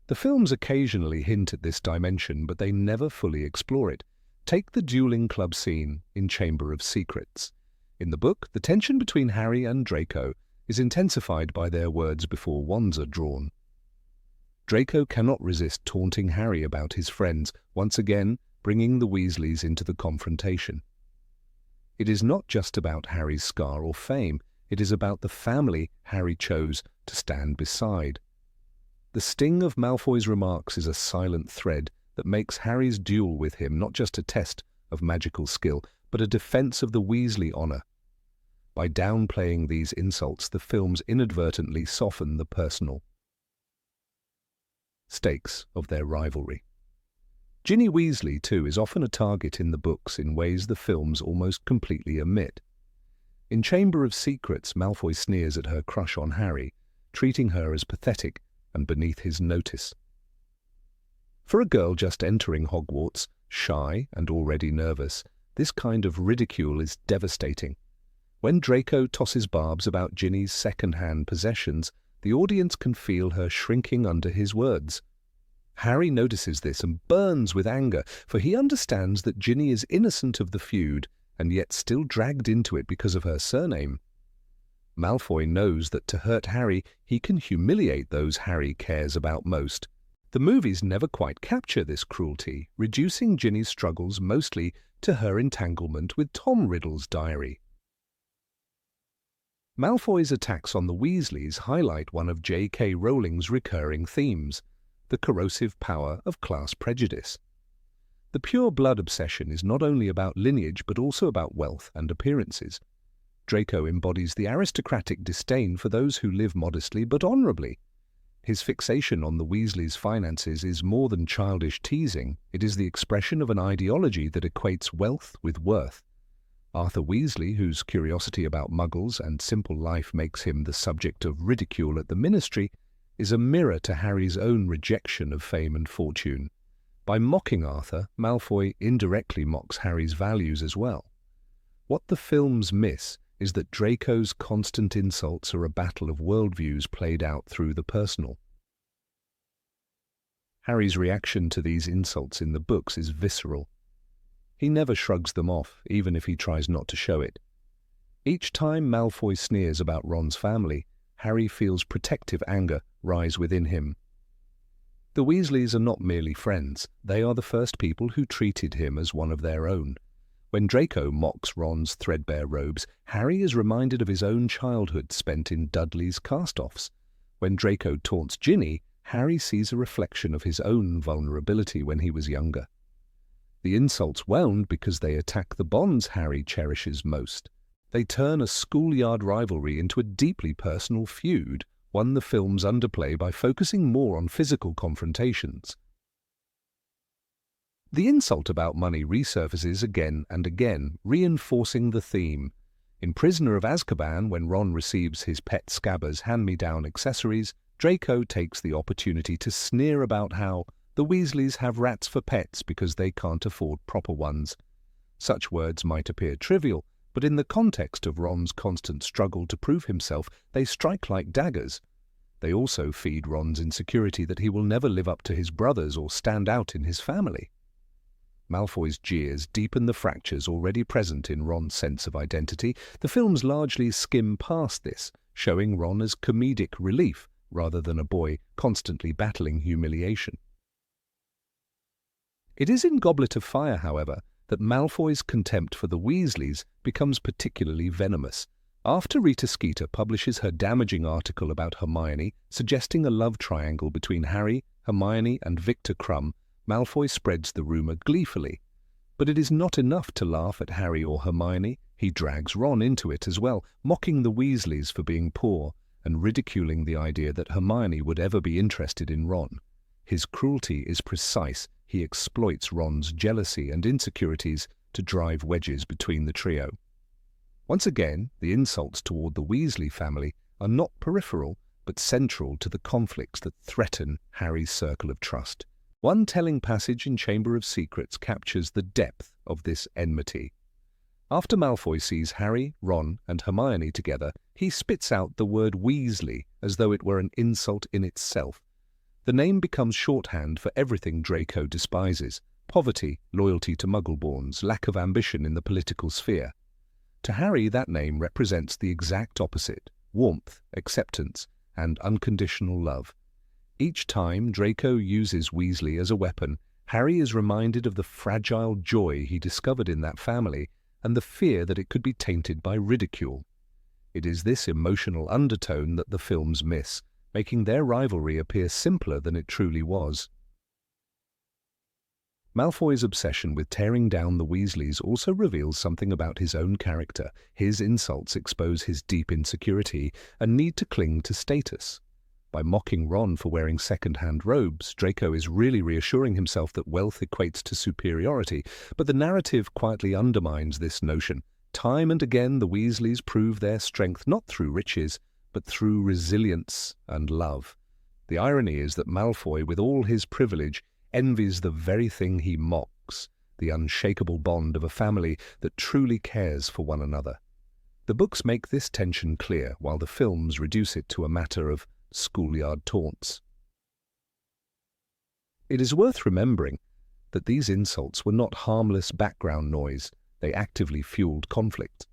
The films occasionally hint at this dimension, but they never fully explore it. Take the dueling club scene in Chamber of Secrets. In the book, the tension between Harry and Draco is intensified by their words before wands are drawn. Draco cannot resist taunting Harry about his friends, once again bringing the Weasleys into the confrontation. It is not just about Harry's scar or fame, it is about the family Harry chose to stand beside. The sting of Malfoy's remarks is a silent thread that makes Harry's duel with him not just a test of magical skill, but a defense of the Weasley honor. By downplaying these insults, the films inadvertently soften the personal stakes of their rivalry. Ginny Weasley, too, is often a target in the books in ways the films almost completely omit. In Chamber of Secrets, Malfoy sneers at her crush on Harry, treating her as pathetic and beneath his notice. For a girl just entering Hogwarts, shy and already nervous, this kind of ridicule is devastating. When Draco tosses barbs about Ginny's second-hand possessions, the audience can feel her shrinking under his words. Harry notices this and burns with anger, for he understands that Ginny is innocent of the feud and yet still dragged into it because of her surname. Malfoy knows that to hurt Harry, he can humiliate those Harry cares about most. The movies never quite capture this cruelty, reducing Ginny's struggles mostly to her entanglement with Tom Riddle's diary. Malfoy's attacks on the Weasleys highlight one of J.K. Rowling's recurring themes, the corrosive power of class prejudice. The pure blood obsession is not only about lineage but also about wealth and appearances. Draco embodies the aristocratic disdain for those who live modestly but honorably. His fixation on the Weasleys' finances is more than childish teasing, it is the expression of an ideology that equates wealth with worth. Arthur Weasley, whose curiosity about muggles and simple life makes him the subject of ridicule at the Ministry, is a mirror to Harry's own rejection of fame and fortune. By mocking Arthur, Malfoy indirectly mocks Harry's values as well. What the films miss is that Draco's constant insults are a battle of worldviews played out through the personal. Harry's reaction to these insults in the books is visceral. He never shrugs them off, even if he tries not to show it. Each time Malfoy sneers about Ron's family, Harry feels protective anger rise within him. The Weasleys are not merely friends, they are the first people who treated him as one of their own. When Draco mocks Ron's threadbare robes, Harry is reminded of his own childhood spent in Dudley's cast-offs. When Draco taunts Ginny, Harry sees a reflection of his own vulnerability when he was younger. The insults wound because they attack the bonds Harry cherishes most. They turn a schoolyard rivalry into a deeply personal feud, one the films underplay by focusing more on physical confrontations. The insult about money resurfaces again and again, reinforcing the theme. In Prisoner of Azkaban, when Ron receives his pet Scabbers' hand-me-down accessories, Draco takes the opportunity to sneer about how the Weasleys have rats for pets because they can't afford proper ones. Such words might appear trivial, but in the context of Ron's constant struggle to prove himself, they strike like daggers. They also feed Ron's insecurity that he will never live up to his brothers or stand out in his family. Malfoy's jeers deepen the fractures already present in Ron's sense of identity. The films largely skim past this, showing Ron as comedic relief rather than a boy constantly battling humiliation. It is in Goblet of Fire, however, that Malfoy's contempt for the Weasleys becomes particularly venomous. After Rita Skeeter publishes her damaging article about Hermione, suggesting a love triangle between Harry, Hermione and Victor Crumb, Malfoy spreads the rumour gleefully. But it is not enough to laugh at Harry or Hermione. He drags Ron into it as well, mocking the Weasleys for being poor and ridiculing the idea that Hermione would ever be interested in Ron. His cruelty is precise. He exploits Ron's jealousy and insecurities to drive wedges between the trio. Once again, the insults toward the Weasley family are not peripheral, but central to the conflicts that threaten Harry's circle of trust. One telling passage in Chamber of Secrets captures the depth of this enmity. After Malfoy sees Harry, Ron, and Hermione together, he spits out the word Weasley as though it were an insult in itself. The name becomes shorthand for everything Draco despises: poverty, loyalty to Muggleborns, lack of ambition in the political sphere. To Harry, that name represents the exact opposite: warmth, acceptance, and unconditional love. Each time Draco uses Weasley as a weapon, Harry is reminded of the fragile joy he discovered in that family and the fear that it could be tainted by ridicule. It is this emotional undertone that the films miss, making their rivalry appear simpler than it truly was. Malfoy's obsession with tearing down the Weasleys also reveals something about his own character. His insults expose his deep insecurity and need to cling to status. By mocking Ron for wearing second-hand robes, Draco is really reassuring himself that wealth equates to superiority, but the narrative quietly undermines this notion. Time and again the Weasleys prove their strength not through riches, but through resilience and love. The irony is that Malfoy, with all his privilege, envies the very thing he mocks, the unshakable bond of a family that truly cares for one another. The books make this tension clear, while the films reduce it to a matter of schoolyard taunts. It is worth remembering that these insults were not harmless background noise. They actively fueled conflict.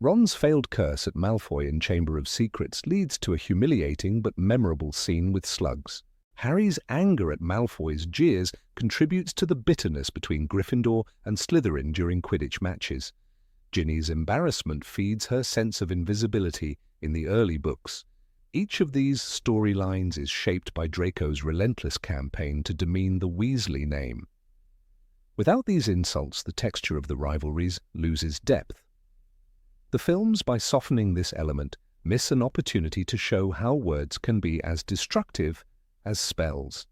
Ron's failed curse at Malfoy in Chamber of Secrets leads to a humiliating but memorable scene with slugs. Harry's anger at Malfoy's jeers contributes to the bitterness between Gryffindor and Slytherin during Quidditch matches. Ginny's embarrassment feeds her sense of invisibility in the early books. Each of these storylines is shaped by Draco's relentless campaign to demean the Weasley name. Without these insults, the texture of the rivalries loses depth. The films, by softening this element, miss an opportunity to show how words can be as destructive as spells.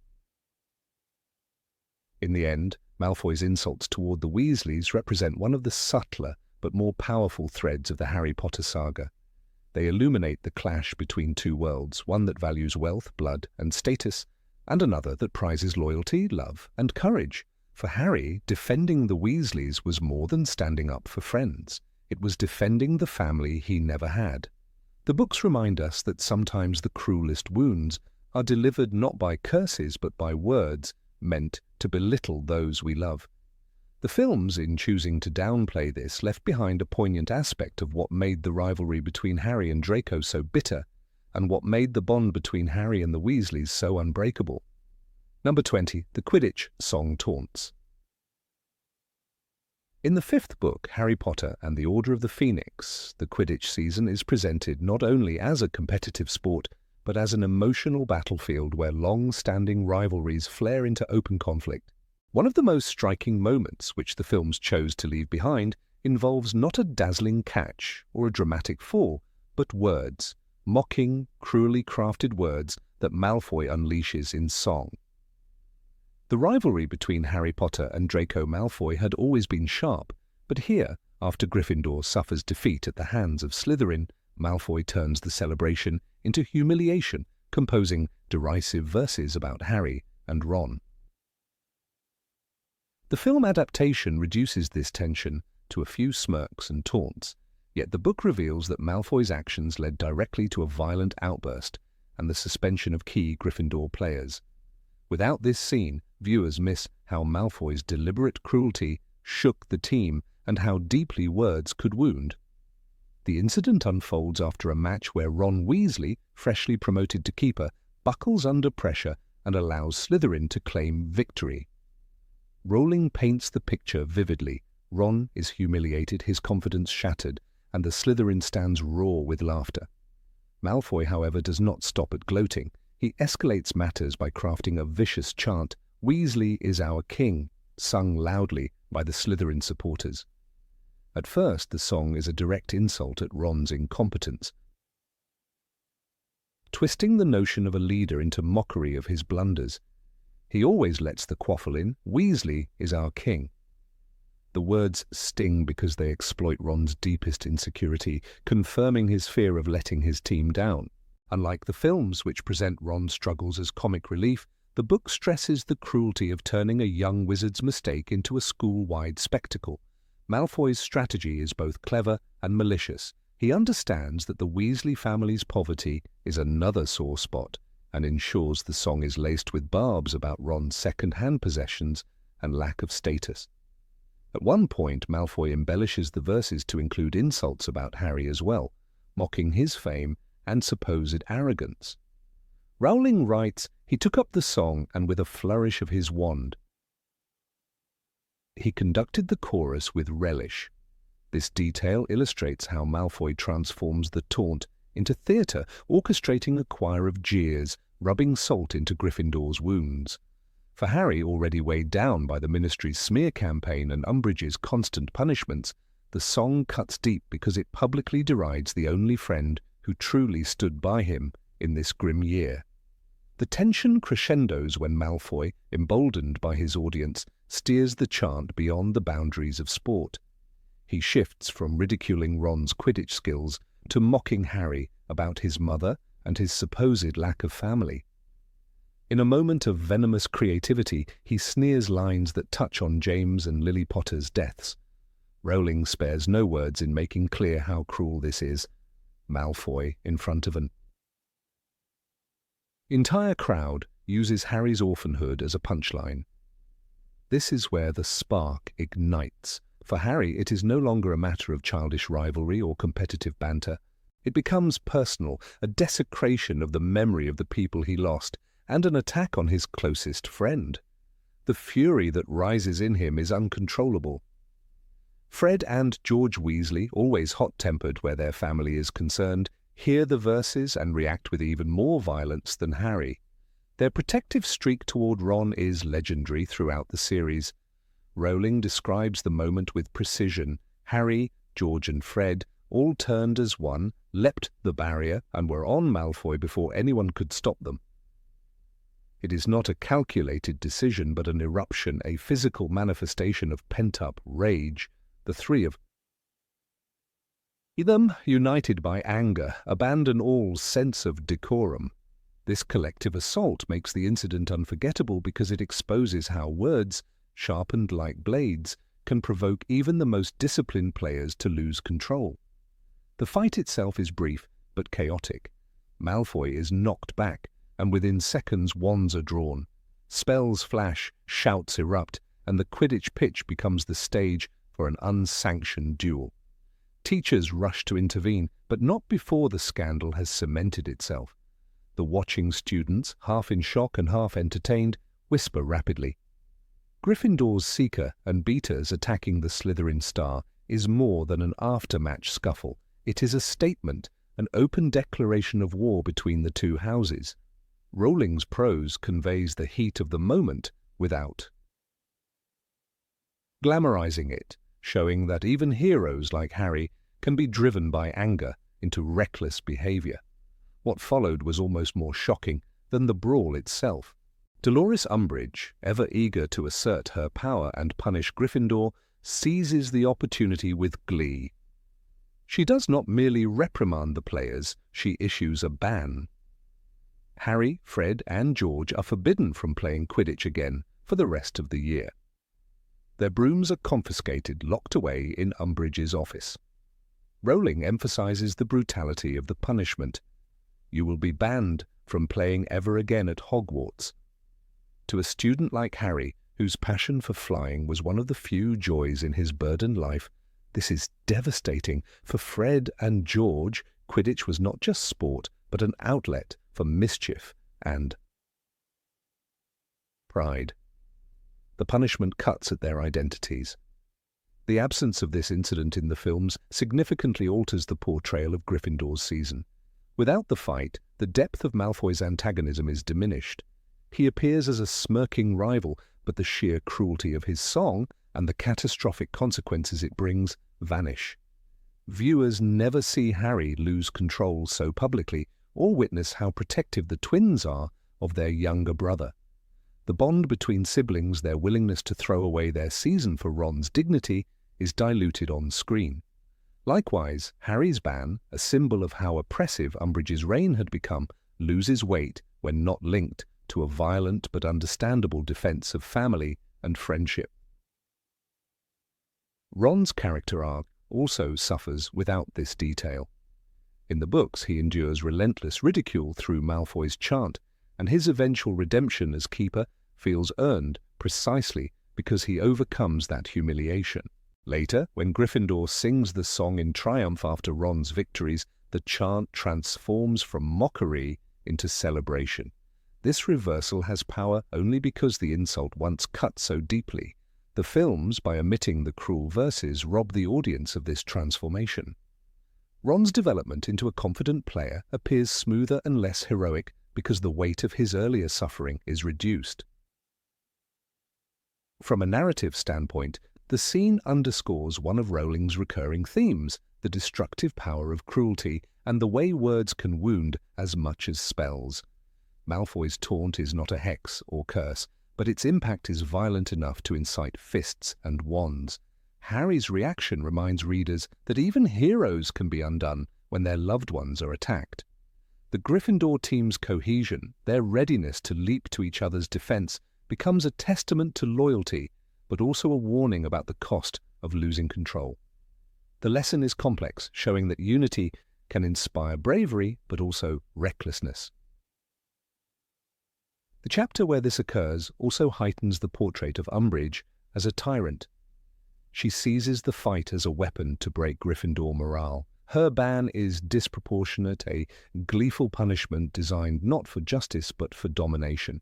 In the end, Malfoy's insults toward the Weasleys represent one of the subtler but more powerful threads of the Harry Potter saga. They illuminate the clash between two worlds, one that values wealth, blood, and status, and another that prizes loyalty, love, and courage. For Harry, defending the Weasleys was more than standing up for friends. It was defending the family he never had. The books remind us that sometimes the cruelest wounds are delivered not by curses but by words meant to belittle those we love. The films, in choosing to downplay this, left behind a poignant aspect of what made the rivalry between Harry and Draco so bitter, and what made the bond between Harry and the Weasleys so unbreakable. Number 20. The Quidditch Song Taunts. In the fifth book, Harry Potter and the Order of the Phoenix, the Quidditch season is presented not only as a competitive sport, but as an emotional battlefield where long-standing rivalries flare into open conflict. One of the most striking moments which the films chose to leave behind involves not a dazzling catch or a dramatic fall, but words, mocking, cruelly crafted words that Malfoy unleashes in song. The rivalry between Harry Potter and Draco Malfoy had always been sharp, but here, after Gryffindor suffers defeat at the hands of Slytherin, Malfoy turns the celebration into humiliation, composing derisive verses about Harry and Ron. The film adaptation reduces this tension to a few smirks and taunts, yet the book reveals that Malfoy's actions led directly to a violent outburst and the suspension of key Gryffindor players. Without this scene, viewers miss how Malfoy's deliberate cruelty shook the team and how deeply words could wound. The incident unfolds after a match where Ron Weasley, freshly promoted to keeper, buckles under pressure and allows Slytherin to claim victory. Rowling paints the picture vividly. Ron is humiliated, his confidence shattered, and the Slytherin stands raw with laughter. Malfoy, however, does not stop at gloating. He escalates matters by crafting a vicious chant, "Weasley is our king," sung loudly by the Slytherin supporters. At first, the song is a direct insult at Ron's incompetence, twisting the notion of a leader into mockery of his blunders. He always lets the quaffle in, "Weasley is our king." The words sting because they exploit Ron's deepest insecurity, confirming his fear of letting his team down. Unlike the films, which present Ron's struggles as comic relief, the book stresses the cruelty of turning a young wizard's mistake into a school-wide spectacle. Malfoy's strategy is both clever and malicious. He understands that the Weasley family's poverty is another sore spot, and ensures the song is laced with barbs about Ron's second-hand possessions and lack of status. At one point, Malfoy embellishes the verses to include insults about Harry as well, mocking his fame and supposed arrogance. Rowling writes, "He took up the song and with a flourish of his wand, he conducted the chorus with relish." This detail illustrates how Malfoy transforms the taunt into theatre, orchestrating a choir of jeers, rubbing salt into Gryffindor's wounds. For Harry, already weighed down by the Ministry's smear campaign and Umbridge's constant punishments, the song cuts deep because it publicly derides the only friend who truly stood by him in this grim year. The tension crescendos when Malfoy, emboldened by his audience, steers the chant beyond the boundaries of sport. He shifts from ridiculing Ron's Quidditch skills to mocking Harry about his mother and his supposed lack of family. In a moment of venomous creativity, he sneers lines that touch on James and Lily Potter's deaths. Rowling spares no words in making clear how cruel this is. Malfoy in front of an entire crowd uses Harry's orphanhood as a punchline. This is where the spark ignites. For Harry, it is no longer a matter of childish rivalry or competitive banter. It becomes personal, a desecration of the memory of the people he lost, and an attack on his closest friend. The fury that rises in him is uncontrollable. Fred and George Weasley, always hot-tempered where their family is concerned, hear the verses and react with even more violence than Harry. Their protective streak toward Ron is legendary throughout the series. Rowling describes the moment with precision. Harry, George and Fred all turned as one, leapt the barrier, and were on Malfoy before anyone could stop them. It is not a calculated decision, but an eruption, a physical manifestation of pent-up rage. The three of them, united by anger, abandon all sense of decorum. This collective assault makes the incident unforgettable because it exposes how words, sharpened like blades, can provoke even the most disciplined players to lose control. The fight itself is brief but chaotic. Malfoy is knocked back, and within seconds wands are drawn. Spells flash, shouts erupt, and the Quidditch pitch becomes the stage for an unsanctioned duel. Teachers rush to intervene, but not before the scandal has cemented itself. The watching students, half in shock and half entertained, whisper rapidly. Gryffindor's seeker and beaters attacking the Slytherin star is more than an after-match scuffle. It is a statement, an open declaration of war between the two houses. Rowling's prose conveys the heat of the moment without glamorizing it, showing that even heroes like Harry can be driven by anger into reckless behavior. What followed was almost more shocking than the brawl itself. Dolores Umbridge, ever eager to assert her power and punish Gryffindor, seizes the opportunity with glee. She does not merely reprimand the players, she issues a ban. Harry, Fred, and George are forbidden from playing Quidditch again for the rest of the year. Their brooms are confiscated, locked away in Umbridge's office. Rowling emphasizes the brutality of the punishment. You will be banned from playing ever again at Hogwarts. To a student like Harry, whose passion for flying was one of the few joys in his burdened life, this is devastating. For Fred and George, Quidditch was not just sport, but an outlet for mischief and pride. The punishment cuts at their identities. The absence of this incident in the films significantly alters the portrayal of Gryffindor's season. Without the fight, the depth of Malfoy's antagonism is diminished. He appears as a smirking rival, but the sheer cruelty of his song and the catastrophic consequences it brings vanish. Viewers never see Harry lose control so publicly or witness how protective the twins are of their younger brother. The bond between siblings, their willingness to throw away their season for Ron's dignity, is diluted on screen. Likewise, Harry's ban, a symbol of how oppressive Umbridge's reign had become, loses weight when not linked to a violent but understandable defense of family and friendship. Ron's character arc also suffers without this detail. In the books, he endures relentless ridicule through Malfoy's chant, and his eventual redemption as Keeper feels earned precisely because he overcomes that humiliation. Later, when Gryffindor sings the song in triumph after Ron's victories, the chant transforms from mockery into celebration. This reversal has power only because the insult once cut so deeply. The films, by omitting the cruel verses, rob the audience of this transformation. Ron's development into a confident player appears smoother and less heroic because the weight of his earlier suffering is reduced. From a narrative standpoint, the scene underscores one of Rowling's recurring themes, the destructive power of cruelty and the way words can wound as much as spells. Malfoy's taunt is not a hex or curse, but its impact is violent enough to incite fists and wands. Harry's reaction reminds readers that even heroes can be undone when their loved ones are attacked. The Gryffindor team's cohesion, their readiness to leap to each other's defense, becomes a testament to loyalty, but also a warning about the cost of losing control. The lesson is complex, showing that unity can inspire bravery, but also recklessness. The chapter where this occurs also heightens the portrait of Umbridge as a tyrant. She seizes the fight as a weapon to break Gryffindor morale. Her ban is disproportionate, a gleeful punishment designed not for justice but for domination.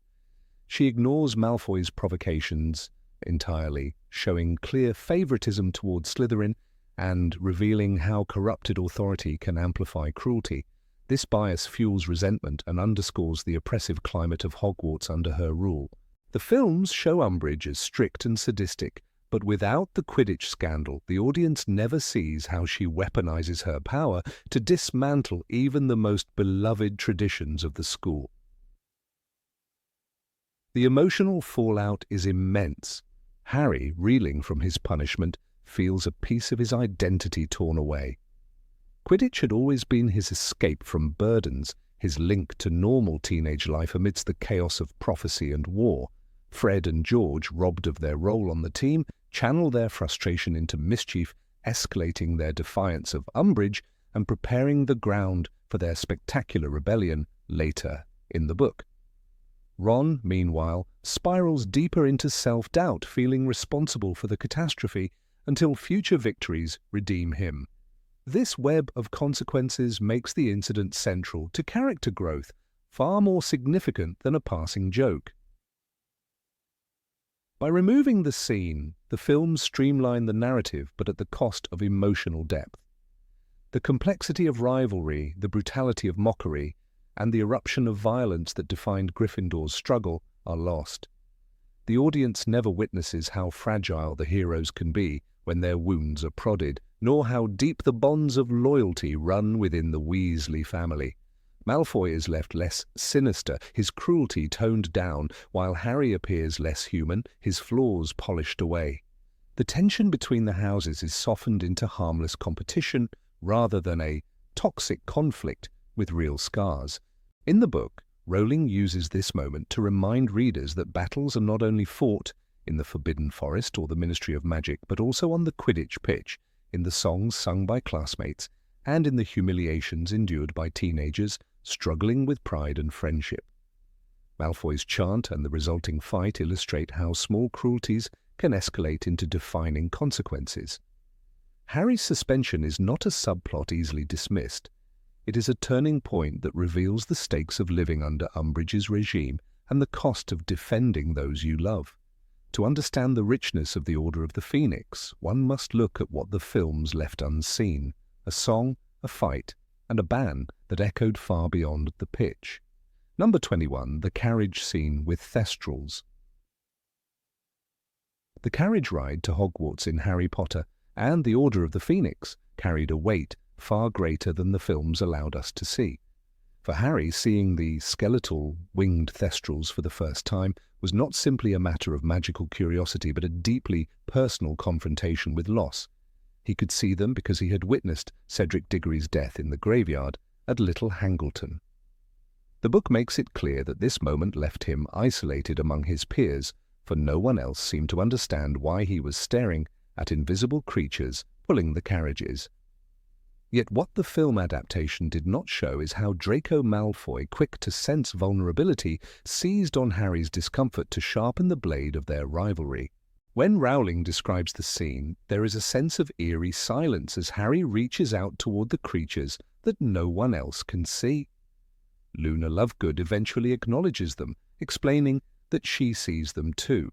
She ignores Malfoy's provocations entirely, showing clear favoritism towards Slytherin and revealing how corrupted authority can amplify cruelty. This bias fuels resentment and underscores the oppressive climate of Hogwarts under her rule. The films show Umbridge as strict and sadistic, but without the Quidditch scandal, the audience never sees how she weaponizes her power to dismantle even the most beloved traditions of the school. The emotional fallout is immense. Harry, reeling from his punishment, feels a piece of his identity torn away. Quidditch had always been his escape from burdens, his link to normal teenage life amidst the chaos of prophecy and war. Fred and George, robbed of their role on the team, channel their frustration into mischief, escalating their defiance of Umbridge and preparing the ground for their spectacular rebellion later in the book. Ron, meanwhile, spirals deeper into self-doubt, feeling responsible for the catastrophe until future victories redeem him. This web of consequences makes the incident central to character growth, far more significant than a passing joke. By removing the scene, the films streamline the narrative but at the cost of emotional depth. The complexity of rivalry, the brutality of mockery, and the eruption of violence that defined Gryffindor's struggle are lost. The audience never witnesses how fragile the heroes can be when their wounds are prodded, nor how deep the bonds of loyalty run within the Weasley family. Malfoy is left less sinister, his cruelty toned down, while Harry appears less human, his flaws polished away. The tension between the houses is softened into harmless competition rather than a toxic conflict with real scars. In the book, Rowling uses this moment to remind readers that battles are not only fought in the Forbidden Forest or the Ministry of Magic, but also on the Quidditch pitch, in the songs sung by classmates, and in the humiliations endured by teenagers struggling with pride and friendship. Malfoy's chant and the resulting fight illustrate how small cruelties can escalate into defining consequences. Harry's suspension is not a subplot easily dismissed. It is a turning point that reveals the stakes of living under Umbridge's regime and the cost of defending those you love. To understand the richness of the Order of the Phoenix, one must look at what the films left unseen: a song, a fight, and a ban that echoed far beyond the pitch. Number 21, the carriage scene with Thestrals. The carriage ride to Hogwarts in Harry Potter and the Order of the Phoenix carried a weight far greater than the films allowed us to see. For Harry, seeing the skeletal, winged Thestrals for the first time was not simply a matter of magical curiosity, but a deeply personal confrontation with loss. He could see them because he had witnessed Cedric Diggory's death in the graveyard at Little Hangleton. The book makes it clear that this moment left him isolated among his peers, for no one else seemed to understand why he was staring at invisible creatures pulling the carriages. Yet what the film adaptation did not show is how Draco Malfoy, quick to sense vulnerability, seized on Harry's discomfort to sharpen the blade of their rivalry. When Rowling describes the scene, there is a sense of eerie silence as Harry reaches out toward the creatures that no one else can see. Luna Lovegood eventually acknowledges them, explaining that she sees them too.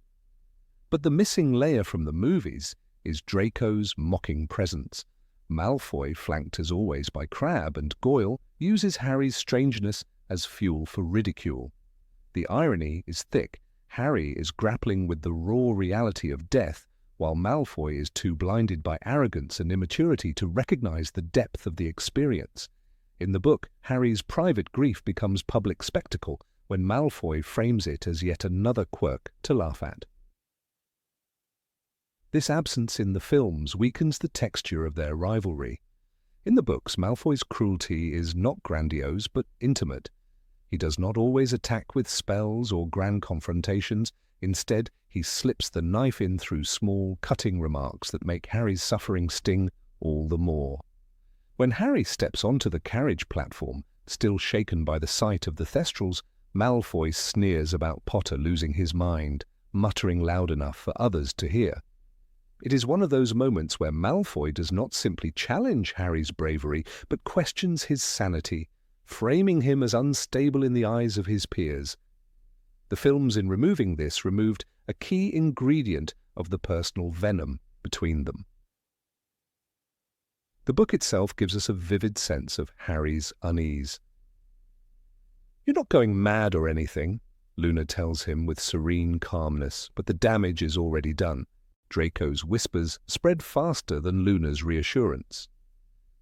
But the missing layer from the movies is Draco's mocking presence. Malfoy, flanked as always by Crabbe and Goyle, uses Harry's strangeness as fuel for ridicule. The irony is thick. Harry is grappling with the raw reality of death, while Malfoy is too blinded by arrogance and immaturity to recognize the depth of the experience. In the book, Harry's private grief becomes public spectacle when Malfoy frames it as yet another quirk to laugh at. This absence in the films weakens the texture of their rivalry. In the books, Malfoy's cruelty is not grandiose but intimate. He does not always attack with spells or grand confrontations. Instead, he slips the knife in through small, cutting remarks that make Harry's suffering sting all the more. When Harry steps onto the carriage platform, still shaken by the sight of the Thestrals, Malfoy sneers about Potter losing his mind, muttering loud enough for others to hear. It is one of those moments where Malfoy does not simply challenge Harry's bravery, but questions his sanity, framing him as unstable in the eyes of his peers. The films, in removing this, removed a key ingredient of the personal venom between them. The book itself gives us a vivid sense of Harry's unease. "You're not going mad or anything," Luna tells him with serene calmness, but the damage is already done. Draco's whispers spread faster than Luna's reassurance.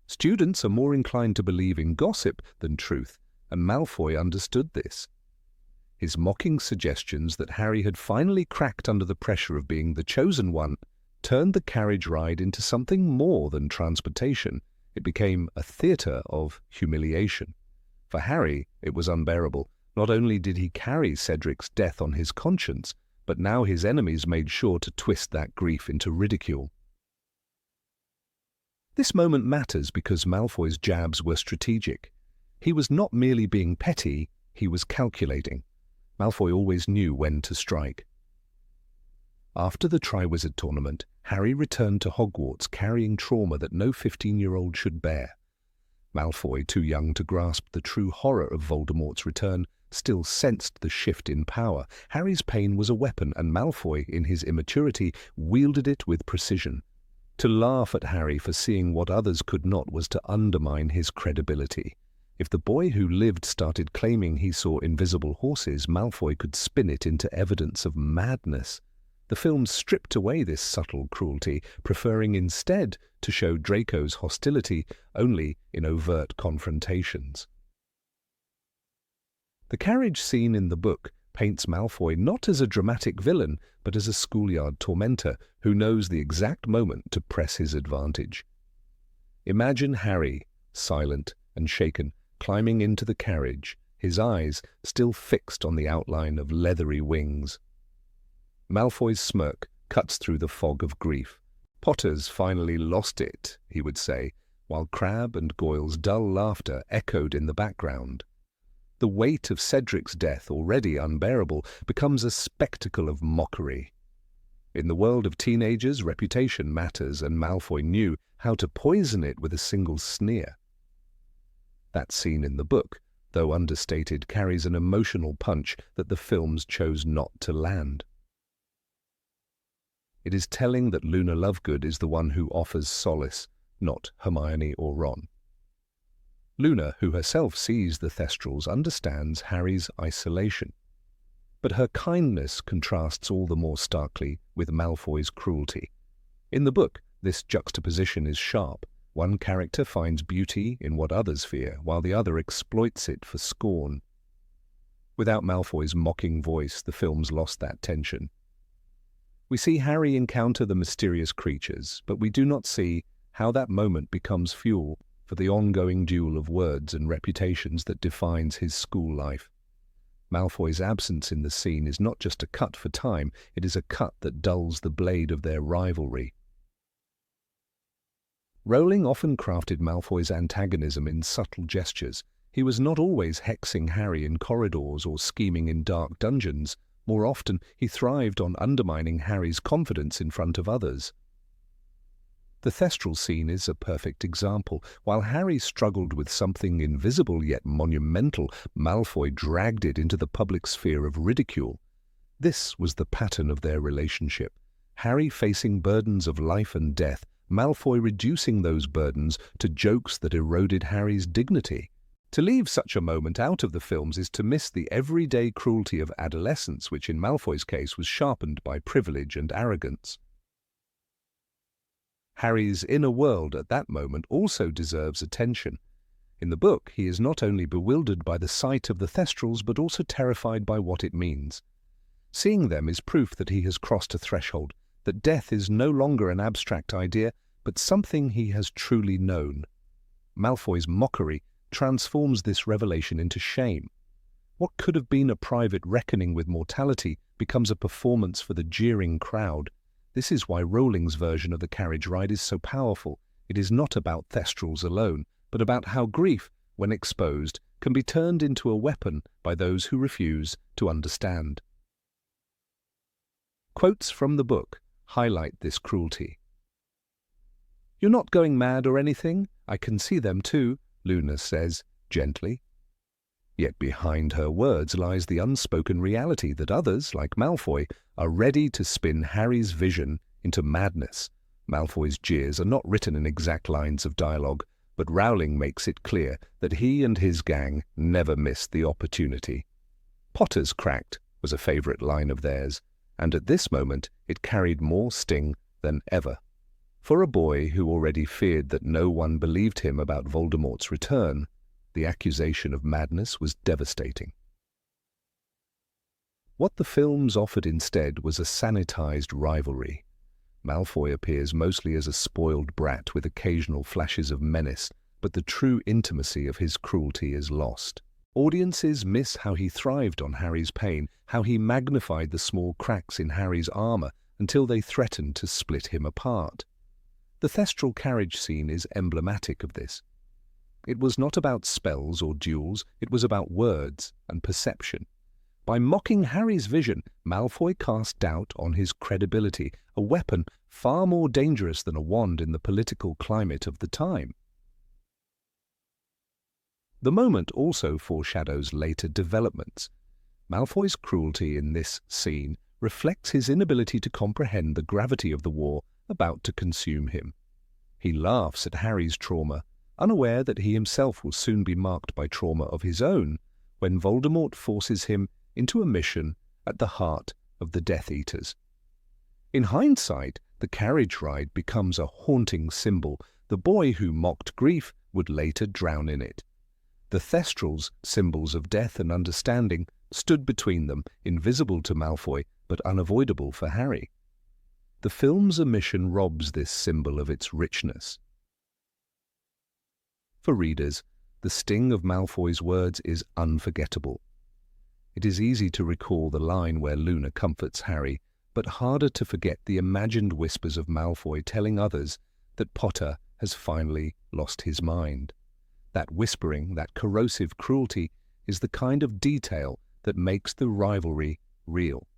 Students are more inclined to believe in gossip than truth, and Malfoy understood this. His mocking suggestions that Harry had finally cracked under the pressure of being the chosen one turned the carriage ride into something more than transportation. It became a theatre of humiliation. For Harry, it was unbearable. Not only did he carry Cedric's death on his conscience, but now his enemies made sure to twist that grief into ridicule. This moment matters because Malfoy's jabs were strategic. He was not merely being petty, he was calculating. Malfoy always knew when to strike. After the Triwizard Tournament, Harry returned to Hogwarts carrying trauma that no 15-year-old should bear. Malfoy, too young to grasp the true horror of Voldemort's return, still sensed the shift in power. Harry's pain was a weapon, and Malfoy, in his immaturity, wielded it with precision. To laugh at Harry for seeing what others could not was to undermine his credibility. If the boy who lived started claiming he saw invisible horses, Malfoy could spin it into evidence of madness. The film stripped away this subtle cruelty, preferring instead to show Draco's hostility only in overt confrontations. The carriage scene in the book paints Malfoy not as a dramatic villain, but as a schoolyard tormentor who knows the exact moment to press his advantage. Imagine Harry, silent and shaken, climbing into the carriage, his eyes still fixed on the outline of leathery wings. Malfoy's smirk cuts through the fog of grief. "Potter's finally lost it," he would say, while Crabbe and Goyle's dull laughter echoed in the background. The weight of Cedric's death, already unbearable, becomes a spectacle of mockery. In the world of teenagers, reputation matters, and Malfoy knew how to poison it with a single sneer. That scene in the book, though understated, carries an emotional punch that the films chose not to land. It is telling that Luna Lovegood is the one who offers solace, not Hermione or Ron. Luna, who herself sees the Thestrals, understands Harry's isolation. But her kindness contrasts all the more starkly with Malfoy's cruelty. In the book, this juxtaposition is sharp. One character finds beauty in what others fear, while the other exploits it for scorn. Without Malfoy's mocking voice, the films lost that tension. We see Harry encounter the mysterious creatures, but we do not see how that moment becomes fuel for the ongoing duel of words and reputations that defines his school life. Malfoy's absence in the scene is not just a cut for time, it is a cut that dulls the blade of their rivalry. Rowling often crafted Malfoy's antagonism in subtle gestures. He was not always hexing Harry in corridors or scheming in dark dungeons. More often, he thrived on undermining Harry's confidence in front of others. The Thestral scene is a perfect example. While Harry struggled with something invisible yet monumental, Malfoy dragged it into the public sphere of ridicule. This was the pattern of their relationship. Harry facing burdens of life and death, Malfoy reducing those burdens to jokes that eroded Harry's dignity. To leave such a moment out of the films is to miss the everyday cruelty of adolescence, which in Malfoy's case was sharpened by privilege and arrogance. Harry's inner world at that moment also deserves attention. In the book, he is not only bewildered by the sight of the Thestrals, but also terrified by what it means. Seeing them is proof that he has crossed a threshold, that death is no longer an abstract idea, but something he has truly known. Malfoy's mockery transforms this revelation into shame. What could have been a private reckoning with mortality becomes a performance for the jeering crowd. This is why Rowling's version of the carriage ride is so powerful. It is not about Thestrals alone, but about how grief, when exposed, can be turned into a weapon by those who refuse to understand. Quotes from the book highlight this cruelty. "You're not going mad or anything? I can see them too," Luna says gently. Yet behind her words lies the unspoken reality that others, like Malfoy, are ready to spin Harry's vision into madness. Malfoy's jeers are not written in exact lines of dialogue, but Rowling makes it clear that he and his gang never missed the opportunity. "Potter's cracked" was a favourite line of theirs, and at this moment it carried more sting than ever. For a boy who already feared that no one believed him about Voldemort's return, the accusation of madness was devastating. What the films offered instead was a sanitized rivalry. Malfoy appears mostly as a spoiled brat with occasional flashes of menace, but the true intimacy of his cruelty is lost. Audiences miss how he thrived on Harry's pain, how he magnified the small cracks in Harry's armor until they threatened to split him apart. The Thestral Carriage scene is emblematic of this. It was not about spells or duels, it was about words and perception. By mocking Harry's vision, Malfoy cast doubt on his credibility, a weapon far more dangerous than a wand in the political climate of the time. The moment also foreshadows later developments. Malfoy's cruelty in this scene reflects his inability to comprehend the gravity of the war about to consume him. He laughs at Harry's trauma, unaware that he himself will soon be marked by trauma of his own when Voldemort forces him into a mission at the heart of the Death Eaters. In hindsight, the carriage ride becomes a haunting symbol. The boy who mocked grief would later drown in it. The Thestrals, symbols of death and understanding, stood between them, invisible to Malfoy but unavoidable for Harry. The film's omission robs this symbol of its richness. For readers, the sting of Malfoy's words is unforgettable. It is easy to recall the line where Luna comforts Harry, but harder to forget the imagined whispers of Malfoy telling others that Potter has finally lost his mind. That whispering, that corrosive cruelty, is the kind of detail that makes the rivalry real.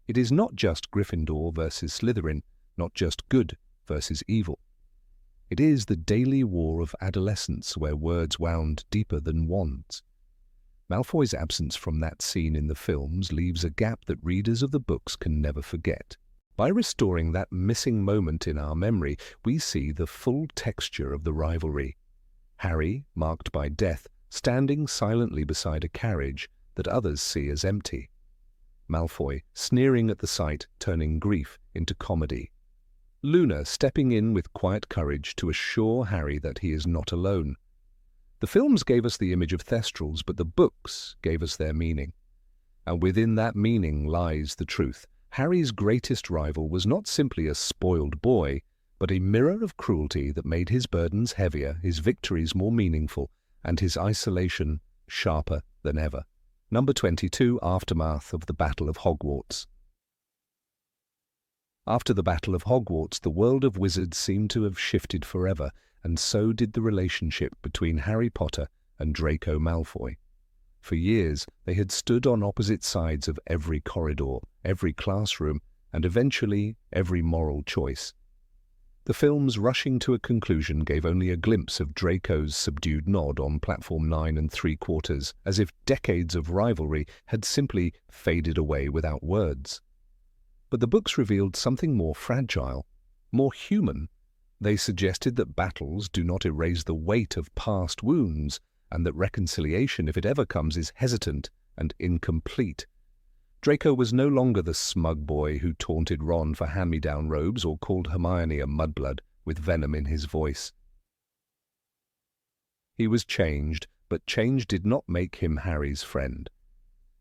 It is not just Gryffindor versus Slytherin, not just good versus evil. It is the daily war of adolescence where words wound deeper than wands. Malfoy's absence from that scene in the films leaves a gap that readers of the books can never forget. By restoring that missing moment in our memory, we see the full texture of the rivalry. Harry, marked by death, standing silently beside a carriage that others see as empty. Malfoy, sneering at the sight, turning grief into comedy. Luna stepping in with quiet courage to assure Harry that he is not alone. The films gave us the image of Thestrals, but the books gave us their meaning. And within that meaning lies the truth. Harry's greatest rival was not simply a spoiled boy, but a mirror of cruelty that made his burdens heavier, his victories more meaningful, and his isolation sharper than ever. Number 22, Aftermath of the Battle of Hogwarts. After the Battle of Hogwarts, the world of wizards seemed to have shifted forever, and so did the relationship between Harry Potter and Draco Malfoy. For years, they had stood on opposite sides of every corridor, every classroom, and eventually every moral choice. The films rushing to a conclusion gave only a glimpse of Draco's subdued nod on platform 9 3/4, as if decades of rivalry had simply faded away without words. But the books revealed something more fragile, more human. They suggested that battles do not erase the weight of past wounds, and that reconciliation, if it ever comes, is hesitant and incomplete. Draco was no longer the smug boy who taunted Ron for hand-me-down robes or called Hermione a mudblood with venom in his voice. He was changed, but change did not make him Harry's friend.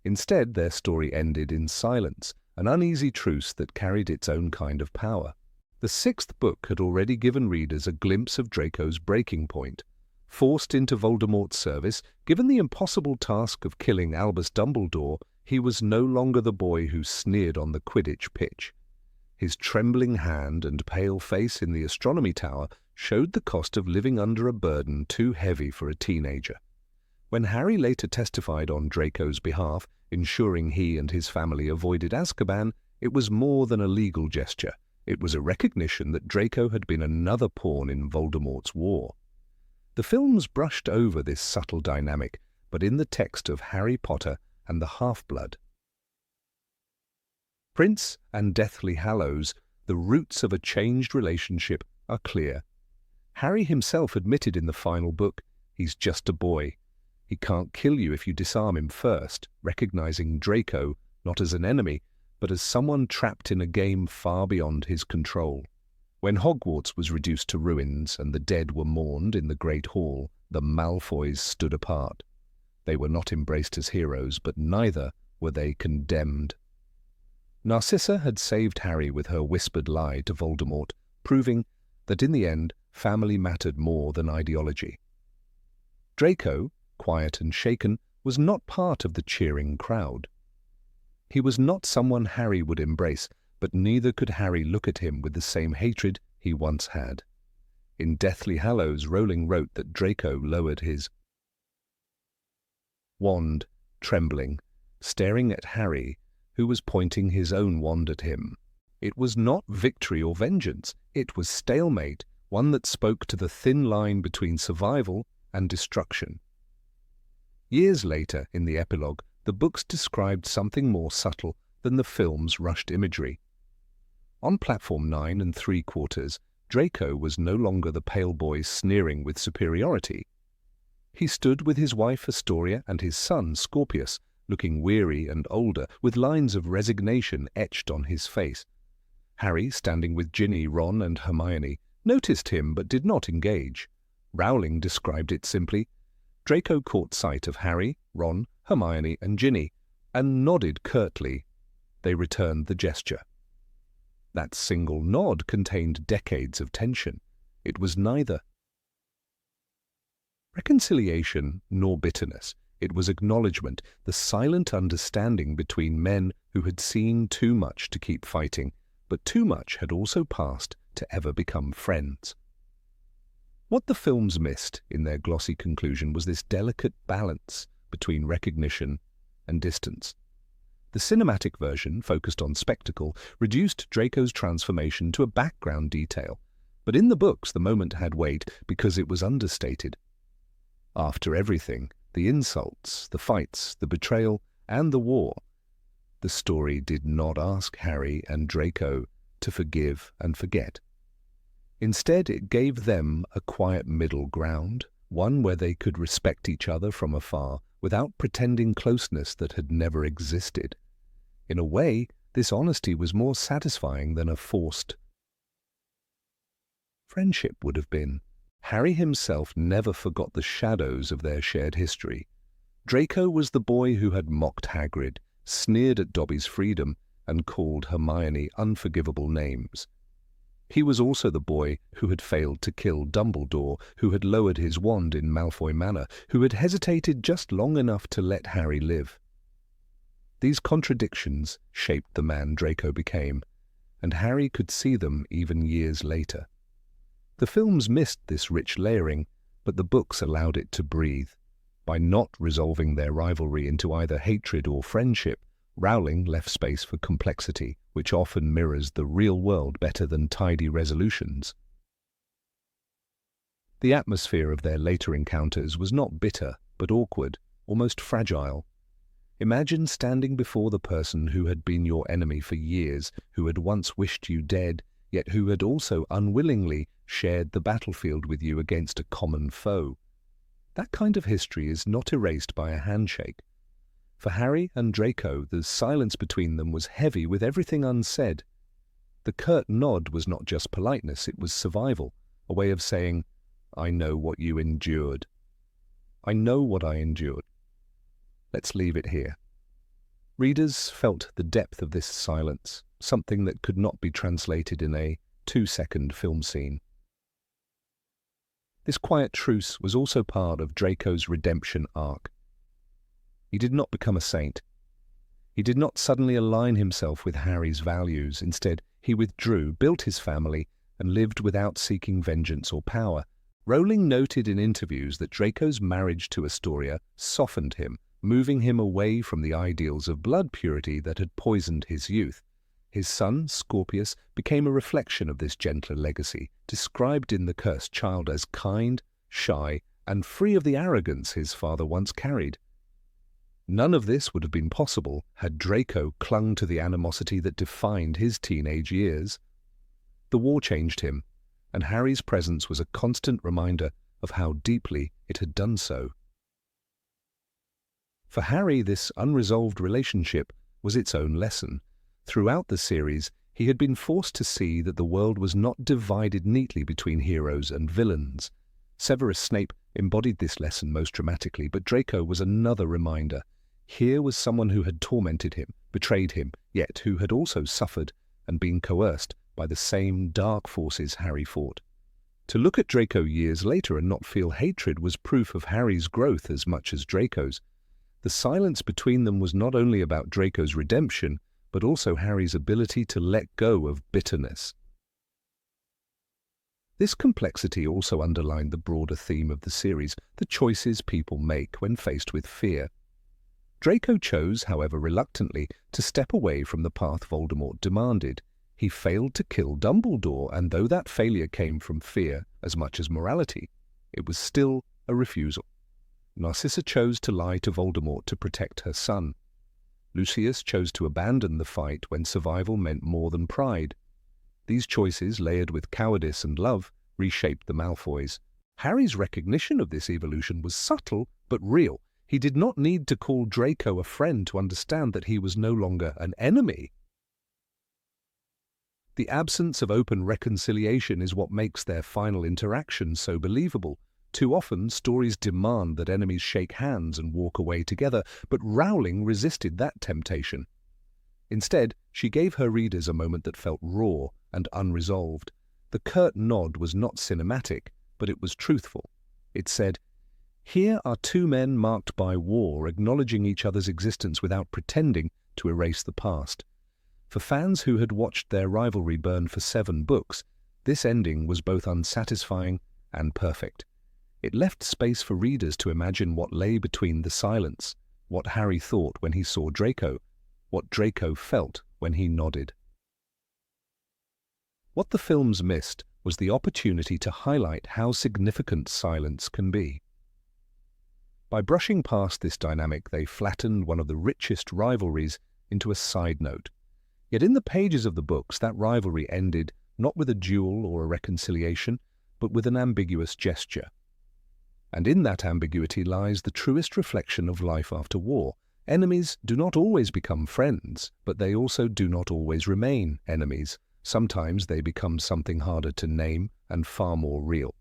Instead, their story ended in silence, an uneasy truce that carried its own kind of power. The sixth book had already given readers a glimpse of Draco's breaking point. Forced into Voldemort's service, given the impossible task of killing Albus Dumbledore, he was no longer the boy who sneered on the Quidditch pitch. His trembling hand and pale face in the Astronomy Tower showed the cost of living under a burden too heavy for a teenager. When Harry later testified on Draco's behalf, ensuring he and his family avoided Azkaban, it was more than a legal gesture. It was a recognition that Draco had been another pawn in Voldemort's war. The films brushed over this subtle dynamic, but in the text of Harry Potter and the Half-Blood, Prince and Deathly Hallows, the roots of a changed relationship are clear. Harry himself admitted in the final book, he's just a boy. He can't kill you if you disarm him first, recognizing Draco not as an enemy, but as someone trapped in a game far beyond his control. When Hogwarts was reduced to ruins and the dead were mourned in the Great Hall, the Malfoys stood apart. They were not embraced as heroes, but neither were they condemned. Narcissa had saved Harry with her whispered lie to Voldemort, proving that in the end, family mattered more than ideology. Draco, quiet and shaken, was not part of the cheering crowd. He was not someone Harry would embrace, but neither could Harry look at him with the same hatred he once had. In Deathly Hallows, Rowling wrote that Draco lowered his wand, trembling, staring at Harry, who was pointing his own wand at him. It was not victory or vengeance, it was stalemate, one that spoke to the thin line between survival and destruction. Years later, in the epilogue, the books described something more subtle than the film's rushed imagery. On platform 9 3/4, Draco was no longer the pale boy sneering with superiority. He stood with his wife Astoria and his son Scorpius, looking weary and older, with lines of resignation etched on his face. Harry, standing with Ginny, Ron and Hermione, noticed him but did not engage. Rowling described it simply. Draco caught sight of Harry, Ron, Hermione and Ginny, and nodded curtly. They returned the gesture. That single nod contained decades of tension. It was neither reconciliation nor bitterness. It was acknowledgement, the silent understanding between men who had seen too much to keep fighting, but too much had also passed to ever become friends. What the films missed in their glossy conclusion was this delicate balance between recognition and distance. The cinematic version, focused on spectacle, reduced Draco's transformation to a background detail, but in the books the moment had weight because it was understated. After everything, the insults, the fights, the betrayal, and the war, the story did not ask Harry and Draco to forgive and forget. Instead, it gave them a quiet middle ground, one where they could respect each other from afar without pretending closeness that had never existed. In a way, this honesty was more satisfying than a forced friendship would have been. Harry himself never forgot the shadows of their shared history. Draco was the boy who had mocked Hagrid, sneered at Dobby's freedom, and called Hermione unforgivable names. He was also the boy who had failed to kill Dumbledore, who had lowered his wand in Malfoy Manor, who had hesitated just long enough to let Harry live. These contradictions shaped the man Draco became, and Harry could see them even years later. The films missed this rich layering, but the books allowed it to breathe. By not resolving their rivalry into either hatred or friendship, Rowling left space for complexity, which often mirrors the real world better than tidy resolutions. The atmosphere of their later encounters was not bitter, but awkward, almost fragile. Imagine standing before the person who had been your enemy for years, who had once wished you dead, yet who had also unwillingly shared the battlefield with you against a common foe. That kind of history is not erased by a handshake. For Harry and Draco, the silence between them was heavy with everything unsaid. The curt nod was not just politeness, it was survival, a way of saying, "I know what you endured. I know what I endured. Let's leave it here." Readers felt the depth of this silence, something that could not be translated in a 2-second film scene. This quiet truce was also part of Draco's redemption arc. He did not become a saint. He did not suddenly align himself with Harry's values. Instead, he withdrew, built his family, and lived without seeking vengeance or power. Rowling noted in interviews that Draco's marriage to Astoria softened him, moving him away from the ideals of blood purity that had poisoned his youth. His son, Scorpius, became a reflection of this gentler legacy, described in The Cursed Child as kind, shy, and free of the arrogance his father once carried. None of this would have been possible had Draco clung to the animosity that defined his teenage years. The war changed him, and Harry's presence was a constant reminder of how deeply it had done so. For Harry, this unresolved relationship was its own lesson. Throughout the series, he had been forced to see that the world was not divided neatly between heroes and villains. Severus Snape embodied this lesson most dramatically, but Draco was another reminder. Here was someone who had tormented him, betrayed him, yet who had also suffered and been coerced by the same dark forces Harry fought. To look at Draco years later and not feel hatred was proof of Harry's growth as much as Draco's. The silence between them was not only about Draco's redemption, but also Harry's ability to let go of bitterness. This complexity also underlined the broader theme of the series, the choices people make when faced with fear. Draco chose, however reluctantly, to step away from the path Voldemort demanded. He failed to kill Dumbledore, and though that failure came from fear as much as morality, it was still a refusal. Narcissa chose to lie to Voldemort to protect her son. Lucius chose to abandon the fight when survival meant more than pride. These choices, layered with cowardice and love, reshaped the Malfoys. Harry's recognition of this evolution was subtle but real. He did not need to call Draco a friend to understand that he was no longer an enemy. The absence of open reconciliation is what makes their final interaction so believable. Too often, stories demand that enemies shake hands and walk away together, but Rowling resisted that temptation. Instead, she gave her readers a moment that felt raw and unresolved. The curt nod was not cinematic, but it was truthful. It said, "Here are two men marked by war, acknowledging each other's existence without pretending to erase the past." For fans who had watched their rivalry burn for 7 books, this ending was both unsatisfying and perfect. It left space for readers to imagine what lay between the silence, what Harry thought when he saw Draco, what Draco felt when he nodded. What the films missed was the opportunity to highlight how significant silence can be. By brushing past this dynamic, they flattened one of the richest rivalries into a side note. Yet in the pages of the books, that rivalry ended not with a duel or a reconciliation, but with an ambiguous gesture. And in that ambiguity lies the truest reflection of life after war. Enemies do not always become friends, but they also do not always remain enemies. Sometimes they become something harder to name and far more real.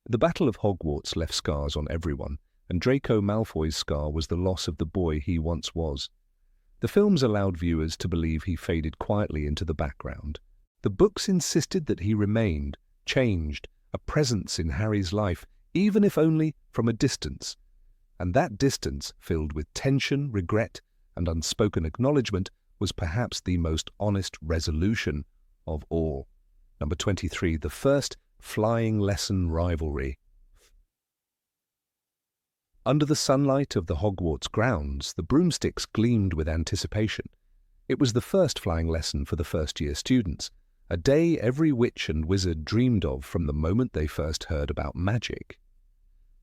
The Battle of Hogwarts left scars on everyone, and Draco Malfoy's scar was the loss of the boy he once was. The films allowed viewers to believe he faded quietly into the background. The books insisted that he remained, changed, a presence in Harry's life, even if only from a distance. And that distance, filled with tension, regret, and unspoken acknowledgement, was perhaps the most honest resolution of all. Number 23, the first flying lesson rivalry. Under the sunlight of the Hogwarts grounds, the broomsticks gleamed with anticipation. It was the first flying lesson for the first-year students, a day every witch and wizard dreamed of from the moment they first heard about magic.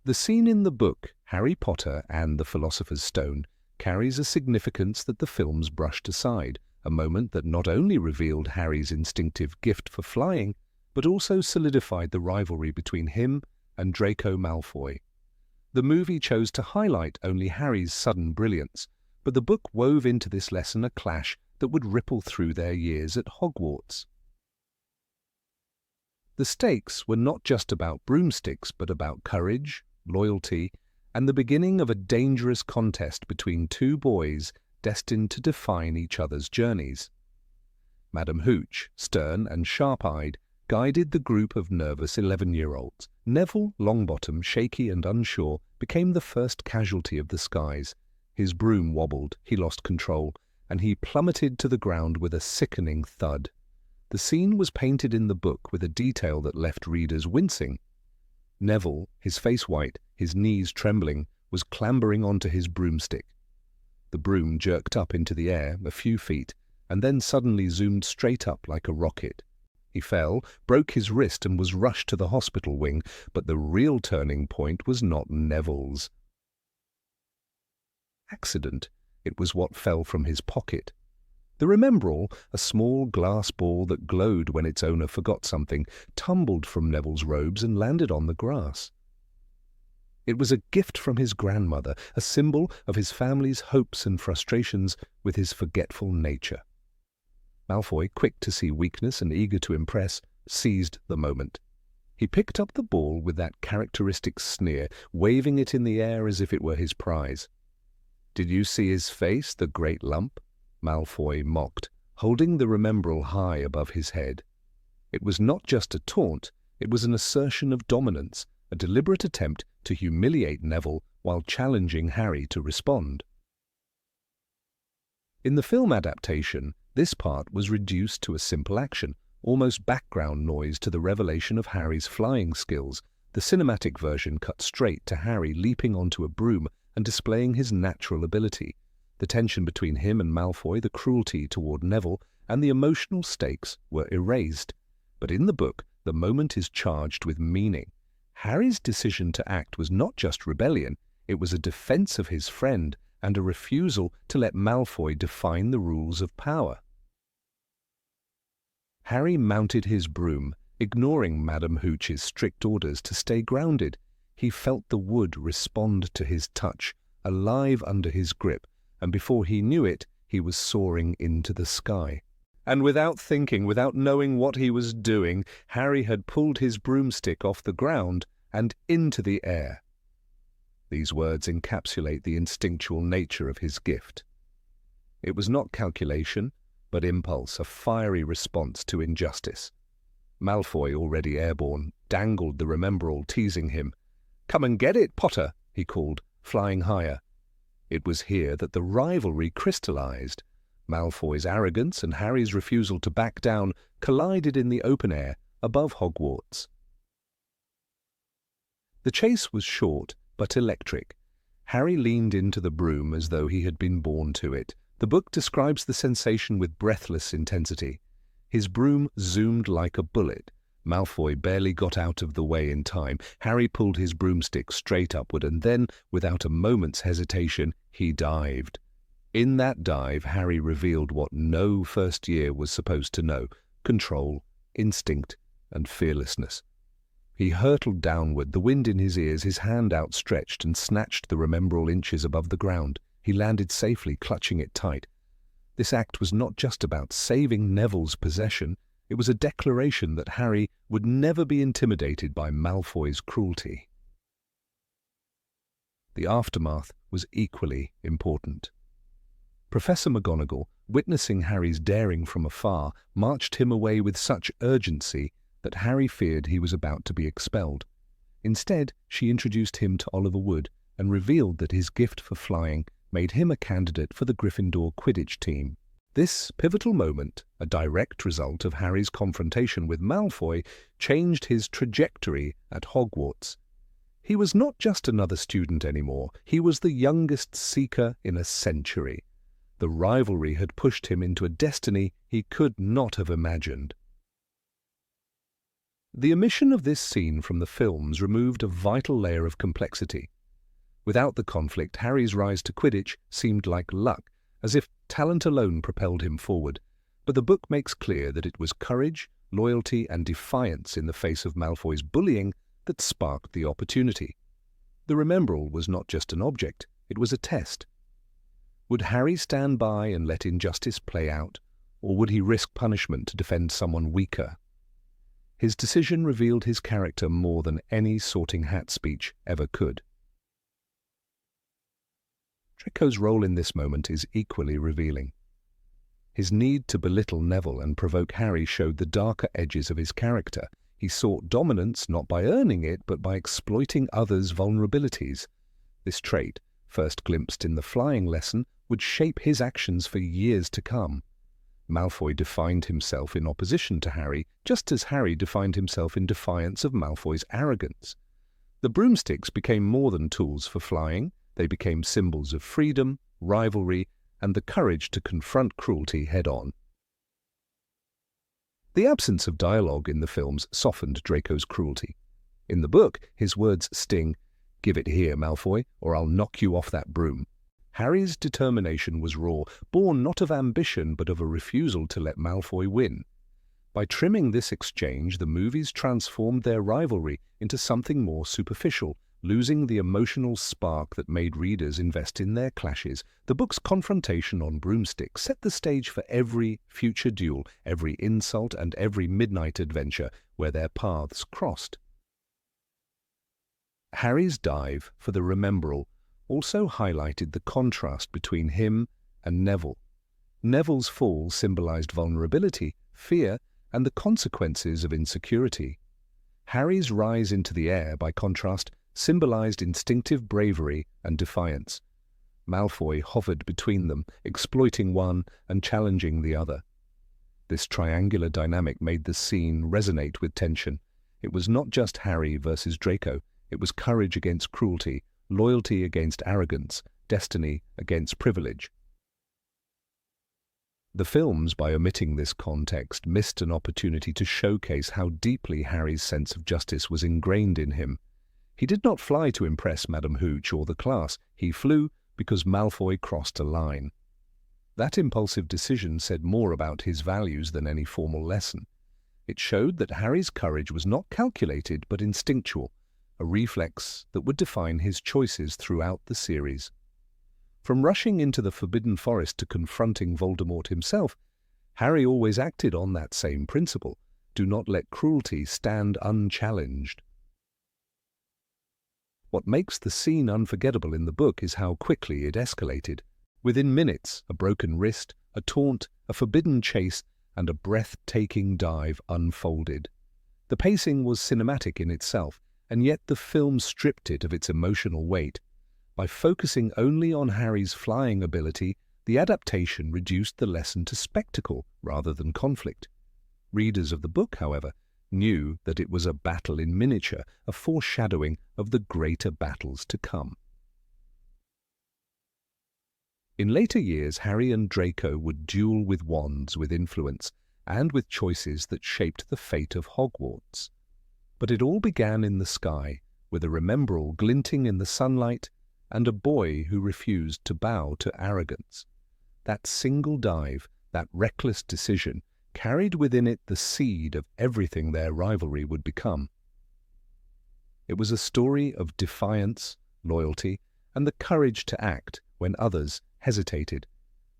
The scene in the book, Harry Potter and the Philosopher's Stone, carries a significance that the films brushed aside, a moment that not only revealed Harry's instinctive gift for flying, but also solidified the rivalry between him and Draco Malfoy. The movie chose to highlight only Harry's sudden brilliance, but the book wove into this lesson a clash that would ripple through their years at Hogwarts. The stakes were not just about broomsticks, but about courage, loyalty, and the beginning of a dangerous contest between two boys destined to define each other's journeys. Madam Hooch, stern and sharp-eyed, guided the group of nervous 11-year-olds. Neville Longbottom, shaky and unsure, became the first casualty of the skies. His broom wobbled, he lost control, and he plummeted to the ground with a sickening thud. The scene was painted in the book with a detail that left readers wincing. Neville, his face white, his knees trembling, was clambering onto his broomstick. The broom jerked up into the air a few feet, and then suddenly zoomed straight up like a rocket. He fell, broke his wrist, and was rushed to the hospital wing, but the real turning point was not Neville's accident. It was what fell from his pocket. The Remembrall, a small glass ball that glowed when its owner forgot something, tumbled from Neville's robes and landed on the grass. It was a gift from his grandmother, a symbol of his family's hopes and frustrations with his forgetful nature. Malfoy, quick to see weakness and eager to impress, seized the moment. He picked up the ball with that characteristic sneer, waving it in the air as if it were his prize. "Did you see his face, the great lump?" Malfoy mocked, holding the Remembrall high above his head. It was not just a taunt, it was an assertion of dominance, a deliberate attempt to humiliate Neville while challenging Harry to respond. In the film adaptation, this part was reduced to a simple action, almost background noise to the revelation of Harry's flying skills. The cinematic version cut straight to Harry leaping onto a broom and displaying his natural ability. The tension between him and Malfoy, the cruelty toward Neville, and the emotional stakes were erased. But in the book, the moment is charged with meaning. Harry's decision to act was not just rebellion, it was a defense of his friend and a refusal to let Malfoy define the rules of power. Harry mounted his broom, ignoring Madame Hooch's strict orders to stay grounded. He felt the wood respond to his touch, alive under his grip, and before he knew it, he was soaring into the sky. And without thinking, without knowing what he was doing, Harry had pulled his broomstick off the ground and into the air. These words encapsulate the instinctual nature of his gift. It was not calculation, but impulse, a fiery response to injustice. Malfoy, already airborne, dangled the Remembrall, teasing him. "Come and get it, Potter," he called, flying higher. It was here that the rivalry crystallized. Malfoy's arrogance and Harry's refusal to back down collided in the open air above Hogwarts. The chase was short but electric. Harry leaned into the broom as though he had been born to it. The book describes the sensation with breathless intensity. His broom zoomed like a bullet. Malfoy barely got out of the way in time. Harry pulled his broomstick straight upward, and then, without a moment's hesitation, he dived. In that dive, Harry revealed what no first year was supposed to know: control, instinct, and fearlessness. He hurtled downward, the wind in his ears, his hand outstretched, and snatched the Remembrall inches above the ground. He landed safely, clutching it tight. This act was not just about saving Neville's possession. It was a declaration that Harry would never be intimidated by Malfoy's cruelty. The aftermath was equally important. Professor McGonagall, witnessing Harry's daring from afar, marched him away with such urgency that Harry feared he was about to be expelled. Instead, she introduced him to Oliver Wood and revealed that his gift for flying made him a candidate for the Gryffindor Quidditch team. This pivotal moment, a direct result of Harry's confrontation with Malfoy, changed his trajectory at Hogwarts. He was not just another student anymore, he was the youngest seeker in a century. The rivalry had pushed him into a destiny he could not have imagined. The omission of this scene from the films removed a vital layer of complexity. Without the conflict, Harry's rise to Quidditch seemed like luck, as if talent alone propelled him forward. But the book makes clear that it was courage, loyalty, and defiance in the face of Malfoy's bullying that sparked the opportunity. The Remembrall was not just an object, it was a test. Would Harry stand by and let injustice play out, or would he risk punishment to defend someone weaker? His decision revealed his character more than any sorting hat speech ever could. Draco's role in this moment is equally revealing. His need to belittle Neville and provoke Harry showed the darker edges of his character. He sought dominance not by earning it, but by exploiting others' vulnerabilities. This trait, first glimpsed in the flying lesson, would shape his actions for years to come. Malfoy defined himself in opposition to Harry, just as Harry defined himself in defiance of Malfoy's arrogance. The broomsticks became more than tools for flying. They became symbols of freedom, rivalry, and the courage to confront cruelty head-on. The absence of dialogue in the films softened Draco's cruelty. In the book, his words sting, "Give it here, Malfoy, or I'll knock you off that broom." Harry's determination was raw, born not of ambition but of a refusal to let Malfoy win. By trimming this exchange, the movies transformed their rivalry into something more superficial, losing the emotional spark that made readers invest in their clashes. The book's confrontation on broomsticks set the stage for every future duel, every insult, and every midnight adventure where their paths crossed. Harry's dive for the Remembrall also highlighted the contrast between him and Neville. Neville's fall symbolized vulnerability, fear, and the consequences of insecurity. Harry's rise into the air, by contrast, symbolized instinctive bravery and defiance. Malfoy hovered between them, exploiting one and challenging the other. This triangular dynamic made the scene resonate with tension. It was not just Harry versus Draco, it was courage against cruelty, loyalty against arrogance, destiny against privilege. The films, by omitting this context, missed an opportunity to showcase how deeply Harry's sense of justice was ingrained in him. He did not fly to impress Madame Hooch or the class. He flew because Malfoy crossed a line. That impulsive decision said more about his values than any formal lesson. It showed that Harry's courage was not calculated but instinctual, a reflex that would define his choices throughout the series. From rushing into the Forbidden Forest to confronting Voldemort himself, Harry always acted on that same principle: do not let cruelty stand unchallenged. What makes the scene unforgettable in the book is how quickly it escalated. Within minutes, a broken wrist, a taunt, a forbidden chase, and a breathtaking dive unfolded. The pacing was cinematic in itself, and yet the film stripped it of its emotional weight. By focusing only on Harry's flying ability, the adaptation reduced the lesson to spectacle rather than conflict. Readers of the book, however, knew that it was a battle in miniature, a foreshadowing of the greater battles to come. In later years, Harry and Draco would duel with wands, with influence, and with choices that shaped the fate of Hogwarts. But it all began in the sky, with a remembrall glinting in the sunlight and a boy who refused to bow to arrogance. That single dive, that reckless decision, carried within it the seed of everything their rivalry would become. It was a story of defiance, loyalty, and the courage to act when others hesitated.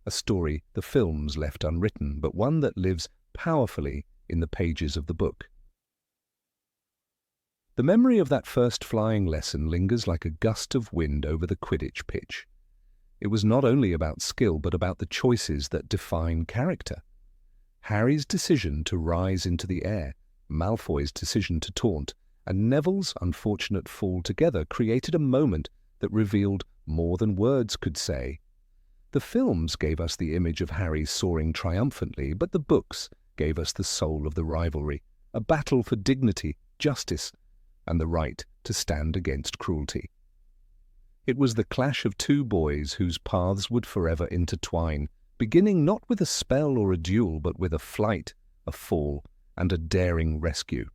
A story the films left unwritten, but one that lives powerfully in the pages of the book. The memory of that first flying lesson lingers like a gust of wind over the Quidditch pitch. It was not only about skill, but about the choices that define character. Harry's decision to rise into the air, Malfoy's decision to taunt, and Neville's unfortunate fall together created a moment that revealed more than words could say. The films gave us the image of Harry soaring triumphantly, but the books gave us the soul of the rivalry, a battle for dignity, justice, and the right to stand against cruelty. It was the clash of two boys whose paths would forever intertwine, beginning not with a spell or a duel, but with a flight, a fall, and a daring rescue.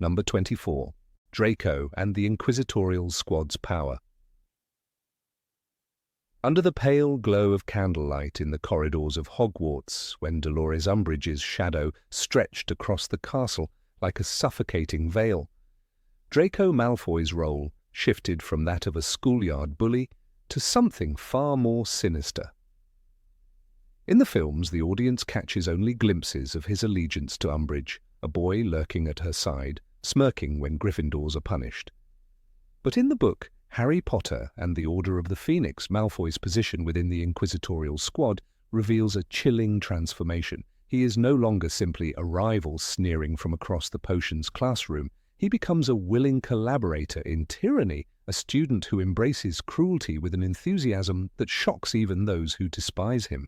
Number 24. Draco and the Inquisitorial Squad's Power. Under the pale glow of candlelight in the corridors of Hogwarts, when Dolores Umbridge's shadow stretched across the castle like a suffocating veil, Draco Malfoy's role shifted from that of a schoolyard bully to something far more sinister. In the films, the audience catches only glimpses of his allegiance to Umbridge, a boy lurking at her side, smirking when Gryffindors are punished. But in the book, Harry Potter and the Order of the Phoenix, Malfoy's position within the Inquisitorial Squad, reveals a chilling transformation. He is no longer simply a rival sneering from across the potions classroom. He becomes a willing collaborator in tyranny, a student who embraces cruelty with an enthusiasm that shocks even those who despise him.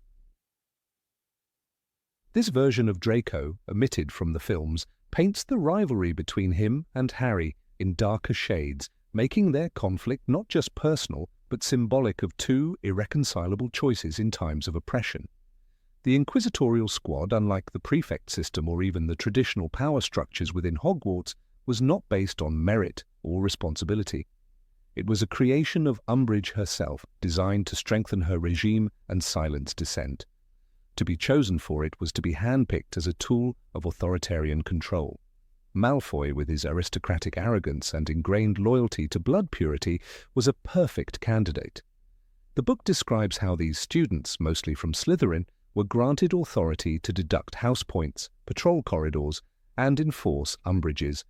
This version of Draco, omitted from the films, paints the rivalry between him and Harry in darker shades, making their conflict not just personal, but symbolic of two irreconcilable choices in times of oppression. The Inquisitorial Squad, unlike the prefect system or even the traditional power structures within Hogwarts, was not based on merit or responsibility. It was a creation of Umbridge herself, designed to strengthen her regime and silence dissent. To be chosen for it was to be handpicked as a tool of authoritarian control. Malfoy, with his aristocratic arrogance and ingrained loyalty to blood purity, was a perfect candidate. The book describes how these students, mostly from Slytherin, were granted authority to deduct house points, patrol corridors, and enforce Umbridge's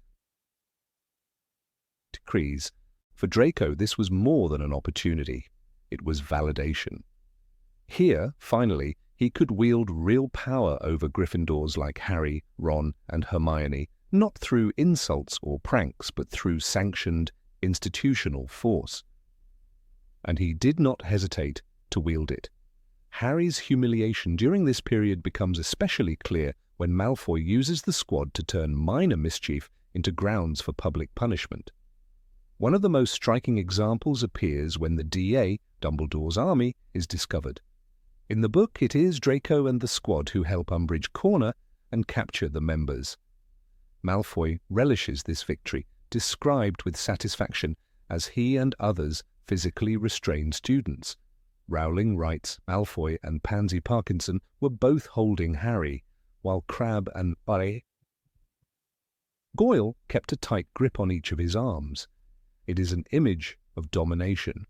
decrees. For Draco, this was more than an opportunity. It was validation. Here, finally, He could wield real power over Gryffindors like Harry, Ron, and Hermione, not through insults or pranks, but through sanctioned, institutional force. And he did not hesitate to wield it. Harry's humiliation during this period becomes especially clear when Malfoy uses the squad to turn minor mischief into grounds for public punishment. One of the most striking examples appears when the DA, Dumbledore's army, is discovered. In the book, it is Draco and the squad who help Umbridge corner and capture the members. Malfoy relishes this victory, described with satisfaction as he and others physically restrain students. Rowling writes Malfoy and Pansy Parkinson were both holding Harry, while Crabbe and Goyle kept a tight grip on each of his arms. It is an image of domination.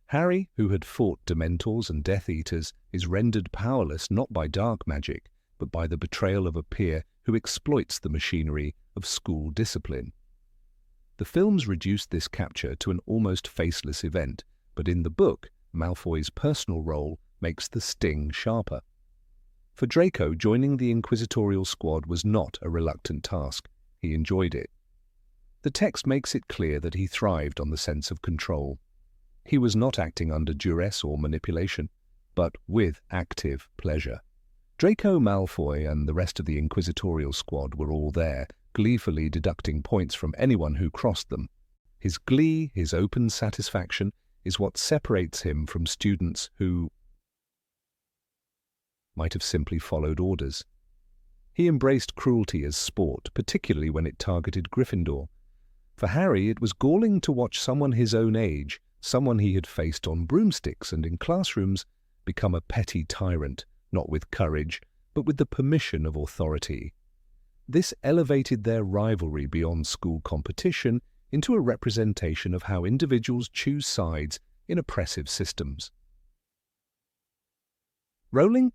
Harry, who had fought Dementors and Death Eaters, is rendered powerless not by dark magic, but by the betrayal of a peer who exploits the machinery of school discipline. The films reduced this capture to an almost faceless event, but in the book, Malfoy's personal role makes the sting sharper. For Draco, joining the Inquisitorial squad was not a reluctant task. He enjoyed it. The text makes it clear that he thrived on the sense of control. He was not acting under duress or manipulation, but with active pleasure. Draco Malfoy and the rest of the Inquisitorial squad were all there, gleefully deducting points from anyone who crossed them. His glee, his open satisfaction, is what separates him from students who might have simply followed orders. He embraced cruelty as sport, particularly when it targeted Gryffindor. For Harry, it was galling to watch someone his own age, someone he had faced on broomsticks and in classrooms, become a petty tyrant, not with courage, but with the permission of authority. This elevated their rivalry beyond school competition into a representation of how individuals choose sides in oppressive systems. Rowling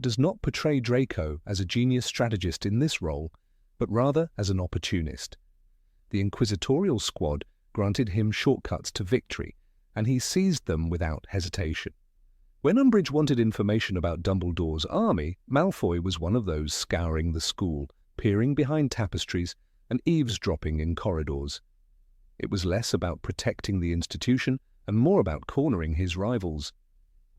does not portray Draco as a genius strategist in this role, but rather as an opportunist. The Inquisitorial squad granted him shortcuts to victory, and he seized them without hesitation. When Umbridge wanted information about Dumbledore's army, Malfoy was one of those scouring the school, peering behind tapestries and eavesdropping in corridors. It was less about protecting the institution and more about cornering his rivals.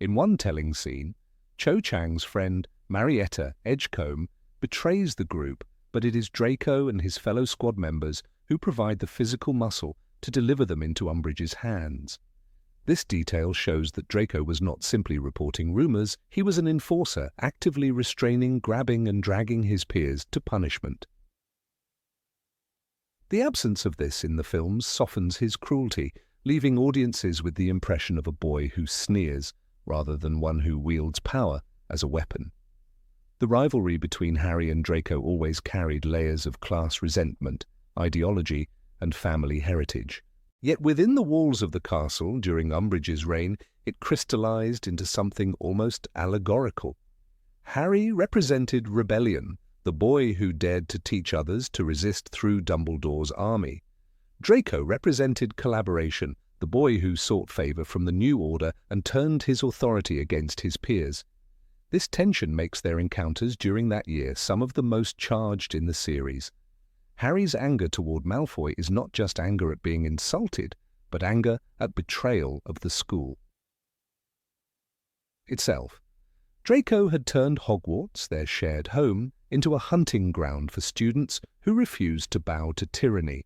In one telling scene, Cho Chang's friend Marietta Edgecombe betrays the group, but it is Draco and his fellow squad members who provide the physical muscle to deliver them into Umbridge's hands. This detail shows that Draco was not simply reporting rumors, he was an enforcer, actively restraining, grabbing and dragging his peers to punishment. The absence of this in the films softens his cruelty, leaving audiences with the impression of a boy who sneers, rather than one who wields power as a weapon. The rivalry between Harry and Draco always carried layers of class resentment, ideology, and family heritage. Yet within the walls of the castle during Umbridge's reign, it crystallized into something almost allegorical. Harry represented rebellion, the boy who dared to teach others to resist through Dumbledore's army. Draco represented collaboration, the boy who sought favor from the new order and turned his authority against his peers. This tension makes their encounters during that year some of the most charged in the series. Harry's anger toward Malfoy is not just anger at being insulted, but anger at betrayal of the school itself. Draco had turned Hogwarts, their shared home, into a hunting ground for students who refused to bow to tyranny.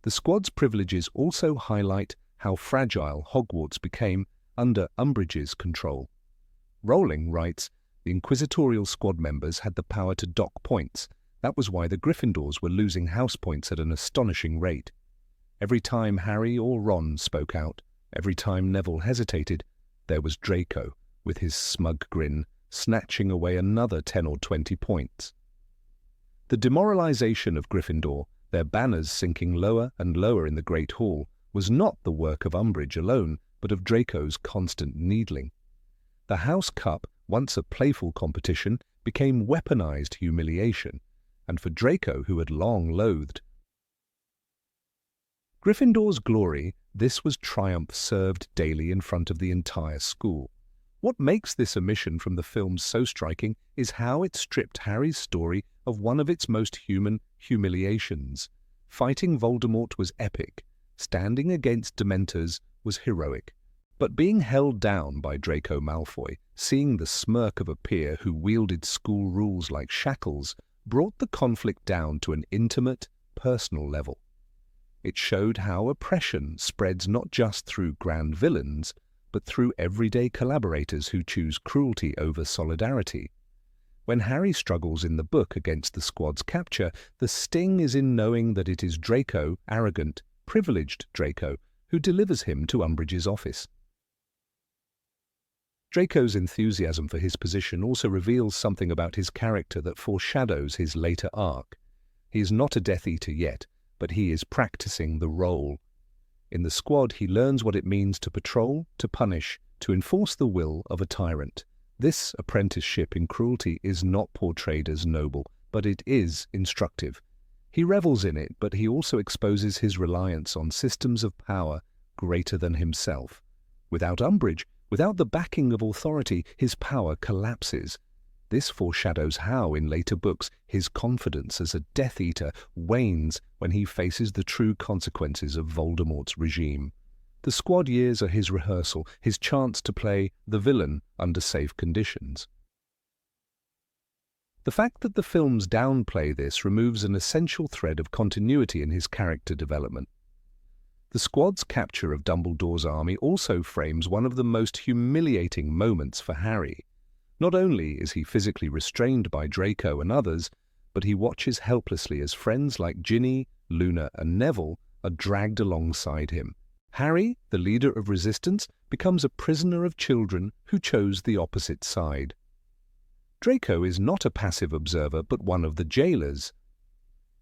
The squad's privileges also highlight how fragile Hogwarts became under Umbridge's control. Rowling writes, the Inquisitorial squad members had the power to dock points. That was why the Gryffindors were losing house points at an astonishing rate. Every time Harry or Ron spoke out, every time Neville hesitated, there was Draco, with his smug grin, snatching away another 10 or 20 points. The demoralization of Gryffindor, their banners sinking lower and lower in the Great Hall, was not the work of Umbridge alone, but of Draco's constant needling. The House Cup, once a playful competition, became weaponized humiliation, and for Draco, who had long loathed Gryffindor's glory, this was triumph served daily in front of the entire school. What makes this omission from the film so striking is how it stripped Harry's story of one of its most human humiliations. Fighting Voldemort was epic. Standing against Dementors was heroic. But being held down by Draco Malfoy, seeing the smirk of a peer who wielded school rules like shackles, brought the conflict down to an intimate, personal level. It showed how oppression spreads not just through grand villains, but through everyday collaborators who choose cruelty over solidarity. When Harry struggles in the book against the squad's capture, the sting is in knowing that it is Draco, arrogant, privileged Draco, who delivers him to Umbridge's office. Draco's enthusiasm for his position also reveals something about his character that foreshadows his later arc. He is not a Death Eater yet, but he is practicing the role. In the squad, he learns what it means to patrol, to punish, to enforce the will of a tyrant. This apprenticeship in cruelty is not portrayed as noble, but it is instructive. He revels in it, but he also exposes his reliance on systems of power greater than himself. Without Umbridge, without the backing of authority, his power collapses. This foreshadows how, in later books, his confidence as a Death Eater wanes when he faces the true consequences of Voldemort's regime. The squad years are his rehearsal, his chance to play the villain under safe conditions. The fact that the films downplay this removes an essential thread of continuity in his character development. The squad's capture of Dumbledore's army also frames one of the most humiliating moments for Harry. Not only is he physically restrained by Draco and others, but he watches helplessly as friends like Ginny, Luna, and Neville are dragged alongside him. Harry, the leader of resistance, becomes a prisoner of children who chose the opposite side. Draco is not a passive observer, but one of the jailers.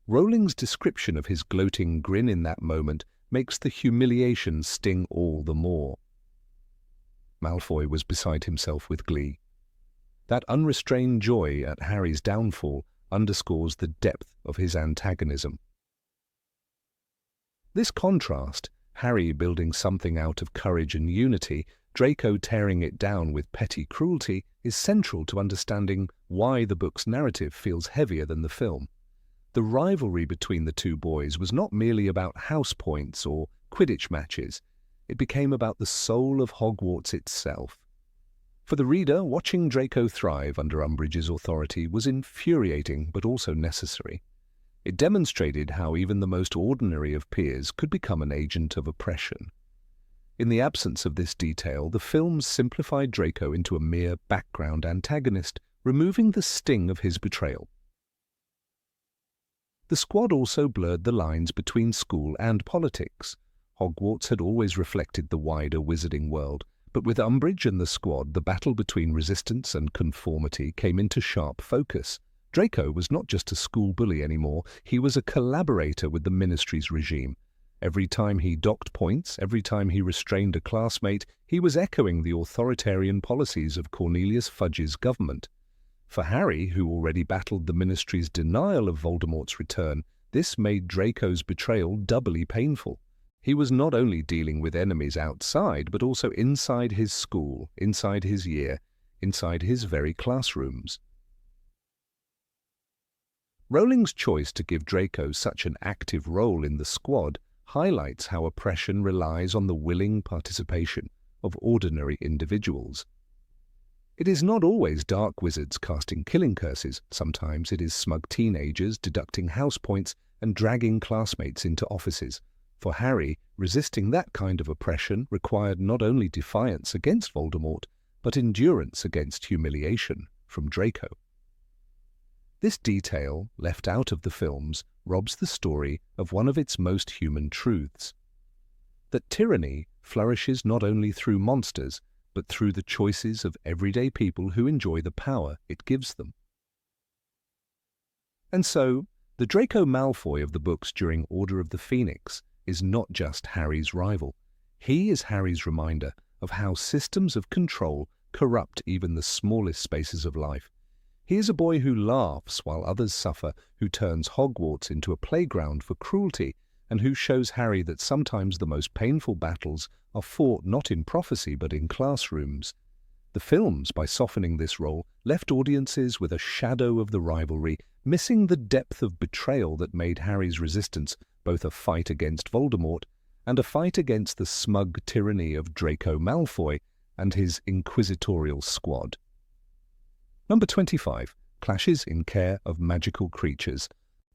Rowling's description of his gloating grin in that moment makes the humiliation sting all the more. Malfoy was beside himself with glee. That unrestrained joy at Harry's downfall underscores the depth of his antagonism. This contrast, Harry building something out of courage and unity, Draco tearing it down with petty cruelty, is central to understanding why the book's narrative feels heavier than the film. The rivalry between the two boys was not merely about house points or Quidditch matches. It became about the soul of Hogwarts itself. For the reader, watching Draco thrive under Umbridge's authority was infuriating but also necessary. It demonstrated how even the most ordinary of peers could become an agent of oppression. In the absence of this detail, the films simplified Draco into a mere background antagonist, removing the sting of his betrayal. The squad also blurred the lines between school and politics. Hogwarts had always reflected the wider wizarding world, but with Umbridge and the squad, the battle between resistance and conformity came into sharp focus. Draco was not just a school bully anymore, he was a collaborator with the Ministry's regime. Every time he docked points, every time he restrained a classmate, he was echoing the authoritarian policies of Cornelius Fudge's government. For Harry, who already battled the Ministry's denial of Voldemort's return, this made Draco's betrayal doubly painful. He was not only dealing with enemies outside, but also inside his school, inside his year, inside his very classrooms. Rowling's choice to give Draco such an active role in the squad highlights how oppression relies on the willing participation of ordinary individuals. It is not always dark wizards casting killing curses. Sometimes it is smug teenagers deducting house points and dragging classmates into offices. For Harry, resisting that kind of oppression required not only defiance against Voldemort, but endurance against humiliation from Draco. This detail, left out of the films, robs the story of one of its most human truths: that tyranny flourishes not only through monsters, but through the choices of everyday people who enjoy the power it gives them. And so, the Draco Malfoy of the books during Order of the Phoenix is not just Harry's rival. He is Harry's reminder of how systems of control corrupt even the smallest spaces of life. He is a boy who laughs while others suffer, who turns Hogwarts into a playground for cruelty, and who shows Harry that sometimes the most painful battles are fought not in prophecy but in classrooms. The films, by softening this role, left audiences with a shadow of the rivalry, missing the depth of betrayal that made Harry's resistance both a fight against Voldemort and a fight against the smug tyranny of Draco Malfoy and his Inquisitorial squad. Number 25. Clashes in Care of Magical Creatures.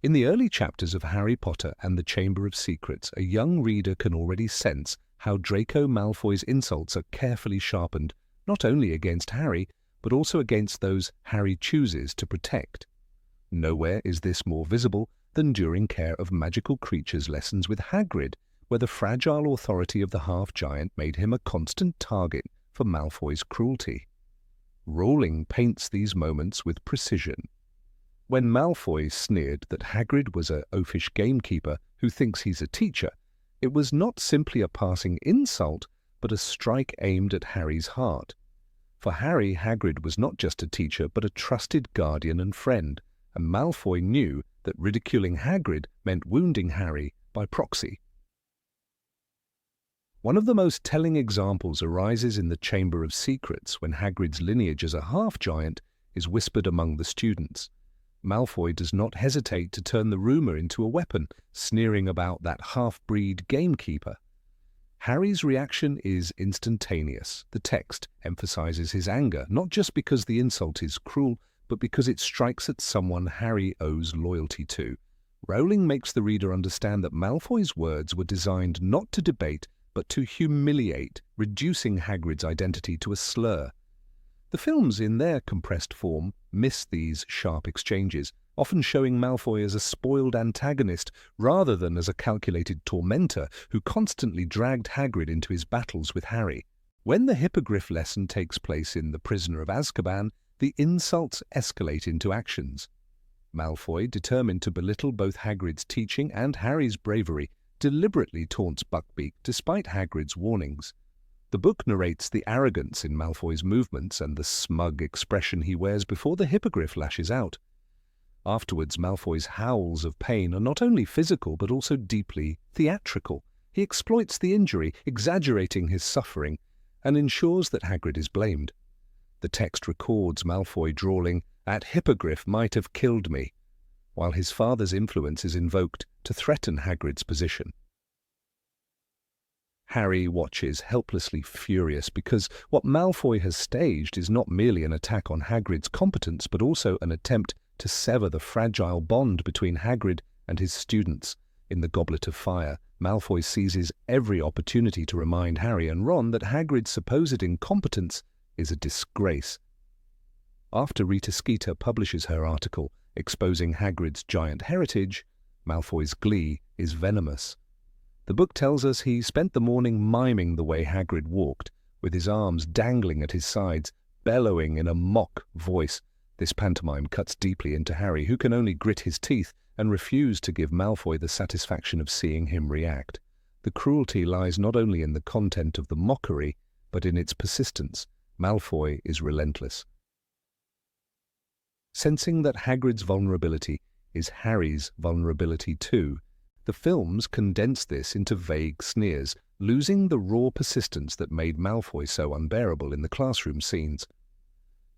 In the early chapters of Harry Potter and the Chamber of Secrets, a young reader can already sense how Draco Malfoy's insults are carefully sharpened, not only against Harry, but also against those Harry chooses to protect. Nowhere is this more visible than during Care of Magical Creatures lessons with Hagrid, where the fragile authority of the half-giant made him a constant target for Malfoy's cruelty. Rowling paints these moments with precision. When Malfoy sneered that Hagrid was a oafish gamekeeper who thinks he's a teacher, it was not simply a passing insult, but a strike aimed at Harry's heart. For Harry, Hagrid was not just a teacher, but a trusted guardian and friend, and Malfoy knew that ridiculing Hagrid meant wounding Harry by proxy. One of the most telling examples arises in the Chamber of Secrets when Hagrid's lineage as a half-giant is whispered among the students. Malfoy does not hesitate to turn the rumour into a weapon, sneering about that half-breed gamekeeper. Harry's reaction is instantaneous. The text emphasizes his anger, not just because the insult is cruel, but because it strikes at someone Harry owes loyalty to. Rowling makes the reader understand that Malfoy's words were designed not to debate, but to humiliate, reducing Hagrid's identity to a slur. The films, in their compressed form, miss these sharp exchanges, often showing Malfoy as a spoiled antagonist rather than as a calculated tormentor who constantly dragged Hagrid into his battles with Harry. When the Hippogriff lesson takes place in The Prisoner of Azkaban, the insults escalate into actions. Malfoy, determined to belittle both Hagrid's teaching and Harry's bravery, deliberately taunts Buckbeak despite Hagrid's warnings. The book narrates the arrogance in Malfoy's movements and the smug expression he wears before the Hippogriff lashes out. Afterwards, Malfoy's howls of pain are not only physical but also deeply theatrical. He exploits the injury, exaggerating his suffering, and ensures that Hagrid is blamed. The text records Malfoy drawling, "That Hippogriff might have killed me," while his father's influence is invoked to threaten Hagrid's position. Harry watches helplessly furious because what Malfoy has staged is not merely an attack on Hagrid's competence but also an attempt to sever the fragile bond between Hagrid and his students. In the Goblet of Fire, Malfoy seizes every opportunity to remind Harry and Ron that Hagrid's supposed incompetence is a disgrace. After Rita Skeeter publishes her article exposing Hagrid's giant heritage, Malfoy's glee is venomous. The book tells us he spent the morning miming the way Hagrid walked, with his arms dangling at his sides, bellowing in a mock voice. This pantomime cuts deeply into Harry, who can only grit his teeth and refuse to give Malfoy the satisfaction of seeing him react. The cruelty lies not only in the content of the mockery, but in its persistence. Malfoy is relentless. Sensing that Hagrid's vulnerability is Harry's vulnerability too, the films condense this into vague sneers, losing the raw persistence that made Malfoy so unbearable in the classroom scenes.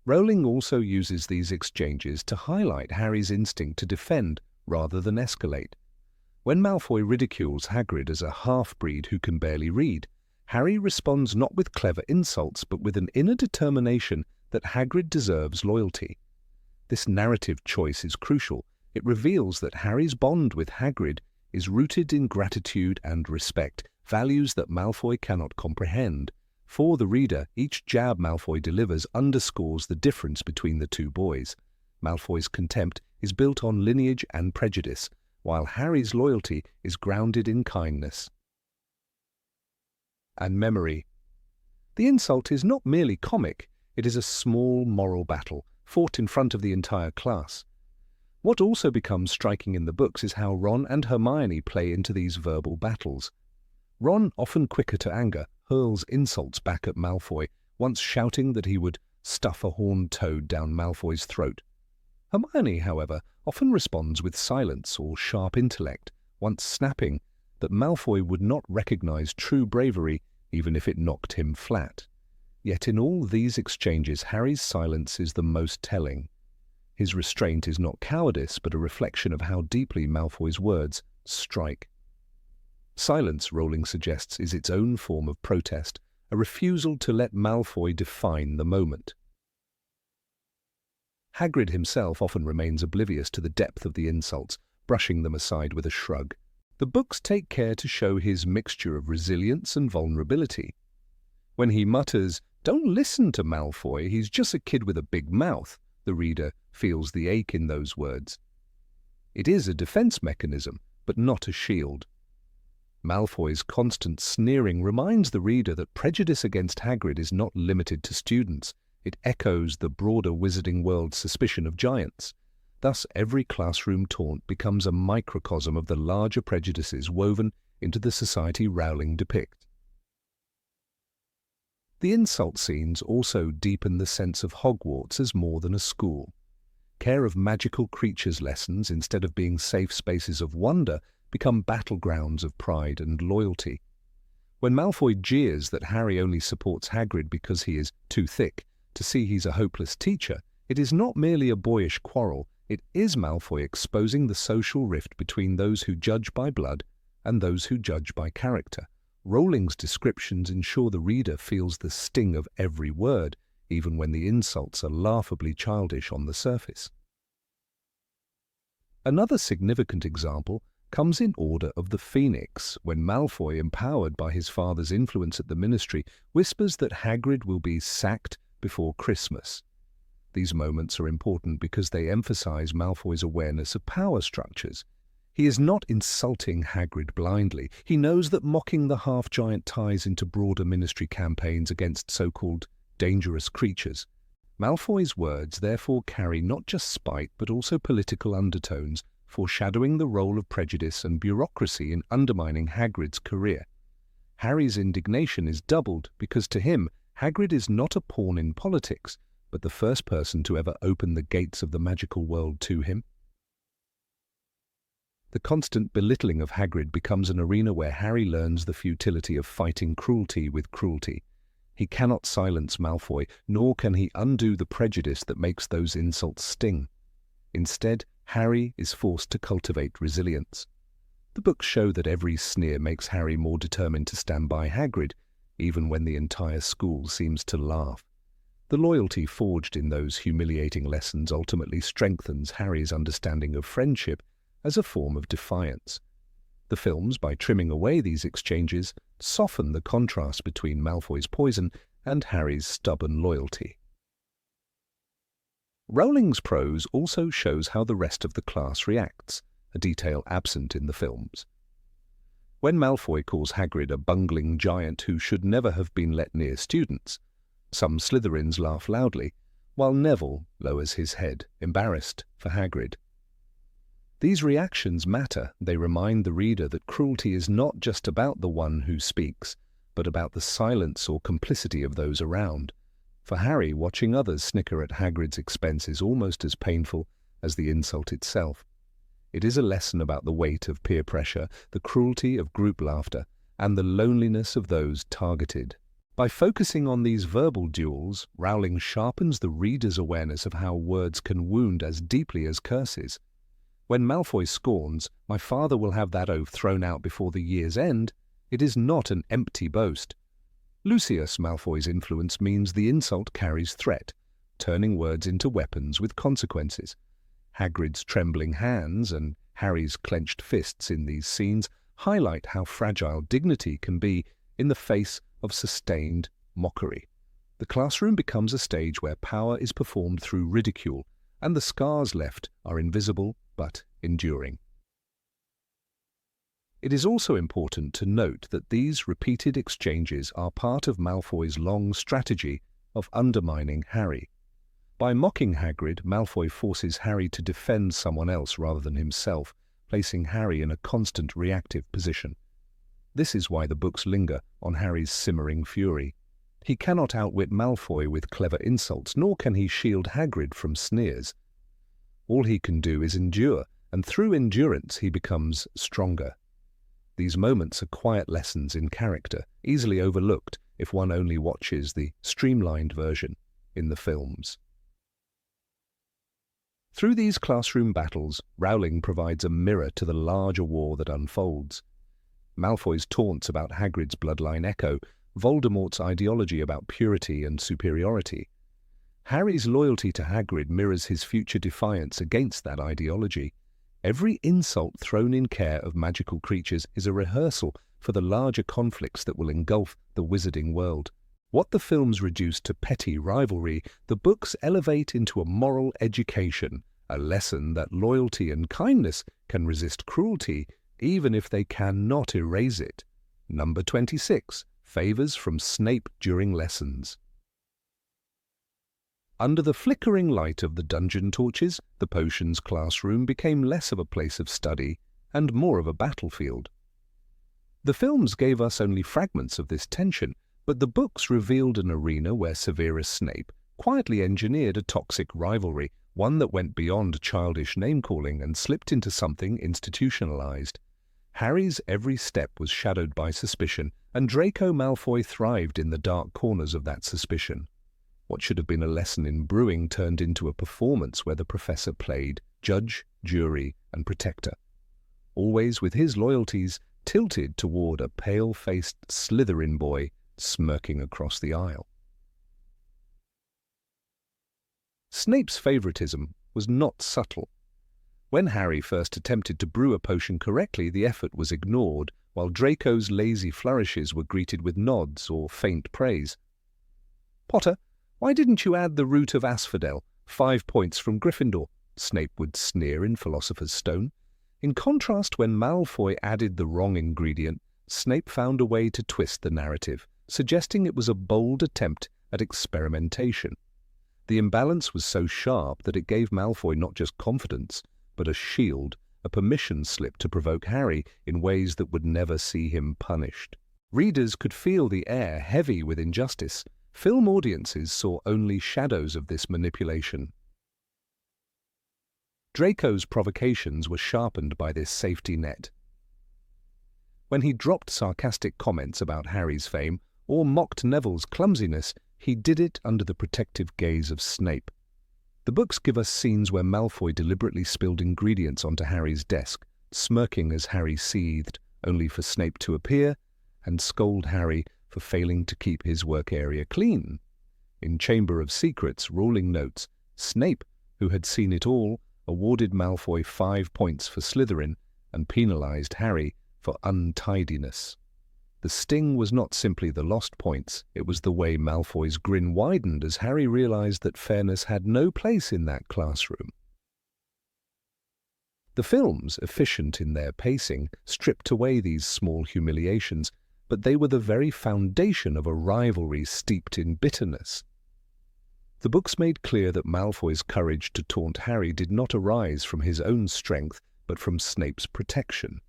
Rowling also uses these exchanges to highlight Harry's instinct to defend rather than escalate. When Malfoy ridicules Hagrid as a half-breed who can barely read, Harry responds not with clever insults but with an inner determination that Hagrid deserves loyalty. This narrative choice is crucial. It reveals that Harry's bond with Hagrid is rooted in gratitude and respect, values that Malfoy cannot comprehend. For the reader, each jab Malfoy delivers underscores the difference between the two boys. Malfoy's contempt is built on lineage and prejudice, while Harry's loyalty is grounded in kindness and memory. The insult is not merely comic, it is a small moral battle, fought in front of the entire class. What also becomes striking in the books is how Ron and Hermione play into these verbal battles. Ron, often quicker to anger, hurls insults back at Malfoy, once shouting that he would stuff a horned toad down Malfoy's throat. Hermione, however, often responds with silence or sharp intellect, once snapping that Malfoy would not recognize true bravery even if it knocked him flat. Yet in all these exchanges, Harry's silence is the most telling. His restraint is not cowardice, but a reflection of how deeply Malfoy's words strike. Silence, Rowling suggests, is its own form of protest, a refusal to let Malfoy define the moment. Hagrid himself often remains oblivious to the depth of the insults, brushing them aside with a shrug. The books take care to show his mixture of resilience and vulnerability. When he mutters, "Don't listen to Malfoy, he's just a kid with a big mouth," the reader feels the ache in those words. It is a defense mechanism, but not a shield. Malfoy's constant sneering reminds the reader that prejudice against Hagrid is not limited to students. It echoes the broader wizarding world's suspicion of giants. Thus, every classroom taunt becomes a microcosm of the larger prejudices woven into the society Rowling depicts. The insult scenes also deepen the sense of Hogwarts as more than a school. Care of magical creatures lessons, instead of being safe spaces of wonder, become battlegrounds of pride and loyalty. When Malfoy jeers that Harry only supports Hagrid because he is too thick to see he's a hopeless teacher, it is not merely a boyish quarrel, it is Malfoy exposing the social rift between those who judge by blood and those who judge by character. Rowling's descriptions ensure the reader feels the sting of every word, even when the insults are laughably childish on the surface. Another significant example comes in Order of the Phoenix, when Malfoy, empowered by his father's influence at the Ministry, whispers that Hagrid will be sacked before Christmas. These moments are important because they emphasize Malfoy's awareness of power structures. He is not insulting Hagrid blindly. He knows that mocking the half-giant ties into broader Ministry campaigns against so-called dangerous creatures. Malfoy's words therefore carry not just spite but also political undertones, foreshadowing the role of prejudice and bureaucracy in undermining Hagrid's career. Harry's indignation is doubled because to him, Hagrid is not a pawn in politics, but the first person to ever open the gates of the magical world to him. The constant belittling of Hagrid becomes an arena where Harry learns the futility of fighting cruelty with cruelty. He cannot silence Malfoy, nor can he undo the prejudice that makes those insults sting. Instead, Harry is forced to cultivate resilience. The books show that every sneer makes Harry more determined to stand by Hagrid, even when the entire school seems to laugh. The loyalty forged in those humiliating lessons ultimately strengthens Harry's understanding of friendship as a form of defiance. The films, by trimming away these exchanges, soften the contrast between Malfoy's poison and Harry's stubborn loyalty. Rowling's prose also shows how the rest of the class reacts, a detail absent in the films. When Malfoy calls Hagrid a bungling giant who should never have been let near students, some Slytherins laugh loudly, while Neville lowers his head, embarrassed for Hagrid. These reactions matter. They remind the reader that cruelty is not just about the one who speaks, but about the silence or complicity of those around. For Harry, watching others snicker at Hagrid's expense is almost as painful as the insult itself. It is a lesson about the weight of peer pressure, the cruelty of group laughter, and the loneliness of those targeted. By focusing on these verbal duels, Rowling sharpens the reader's awareness of how words can wound as deeply as curses. When Malfoy scorns, "My father will have that oath thrown out before the year's end," it is not an empty boast. Lucius Malfoy's influence means the insult carries threat, turning words into weapons with consequences. Hagrid's trembling hands and Harry's clenched fists in these scenes highlight how fragile dignity can be in the face of sustained mockery. The classroom becomes a stage where power is performed through ridicule, and the scars left are invisible but enduring. It is also important to note that these repeated exchanges are part of Malfoy's long strategy of undermining Harry. By mocking Hagrid, Malfoy forces Harry to defend someone else rather than himself, placing Harry in a constant reactive position. This is why the books linger on Harry's simmering fury. He cannot outwit Malfoy with clever insults, nor can he shield Hagrid from sneers. All he can do is endure, and through endurance he becomes stronger. These moments are quiet lessons in character, easily overlooked if one only watches the streamlined version in the films. Through these classroom battles, Rowling provides a mirror to the larger war that unfolds. Malfoy's taunts about Hagrid's bloodline echo Voldemort's ideology about purity and superiority. Harry's loyalty to Hagrid mirrors his future defiance against that ideology. Every insult thrown in care of magical creatures is a rehearsal for the larger conflicts that will engulf the wizarding world. What the films reduce to petty rivalry, the books elevate into a moral education, a lesson that loyalty and kindness can resist cruelty, even if they cannot erase it. Number 26. Favors from Snape during lessons. Under the flickering light of the dungeon torches, the potions classroom became less of a place of study and more of a battlefield. The films gave us only fragments of this tension, but the books revealed an arena where Severus Snape quietly engineered a toxic rivalry, one that went beyond childish name-calling and slipped into something institutionalized. Harry's every step was shadowed by suspicion, and Draco Malfoy thrived in the dark corners of that suspicion. What should have been a lesson in brewing turned into a performance where the professor played judge, jury, and protector, always with his loyalties tilted toward a pale-faced Slytherin boy smirking across the aisle. Snape's favoritism was not subtle. When Harry first attempted to brew a potion correctly, the effort was ignored, while Draco's lazy flourishes were greeted with nods or faint praise. "Potter, why didn't you add the root of asphodel, 5 points from Gryffindor?" Snape would sneer in Philosopher's Stone. In contrast, when Malfoy added the wrong ingredient, Snape found a way to twist the narrative, suggesting it was a bold attempt at experimentation. The imbalance was so sharp that it gave Malfoy not just confidence, but a shield, a permission slip to provoke Harry in ways that would never see him punished. Readers could feel the air heavy with injustice. Film audiences saw only shadows of this manipulation. Draco's provocations were sharpened by this safety net. When he dropped sarcastic comments about Harry's fame or mocked Neville's clumsiness, he did it under the protective gaze of Snape. The books give us scenes where Malfoy deliberately spilled ingredients onto Harry's desk, smirking as Harry seethed, only for Snape to appear and scold Harry for failing to keep his work area clean. In Chamber of Secrets, Rowling notes, Snape, who had seen it all, awarded Malfoy 5 points for Slytherin and penalized Harry for untidiness. The sting was not simply the lost points, it was the way Malfoy's grin widened as Harry realized that fairness had no place in that classroom. The films, efficient in their pacing, stripped away these small humiliations, but they were the very foundation of a rivalry steeped in bitterness. The books made clear that Malfoy's courage to taunt Harry did not arise from his own strength, but from Snape's protection.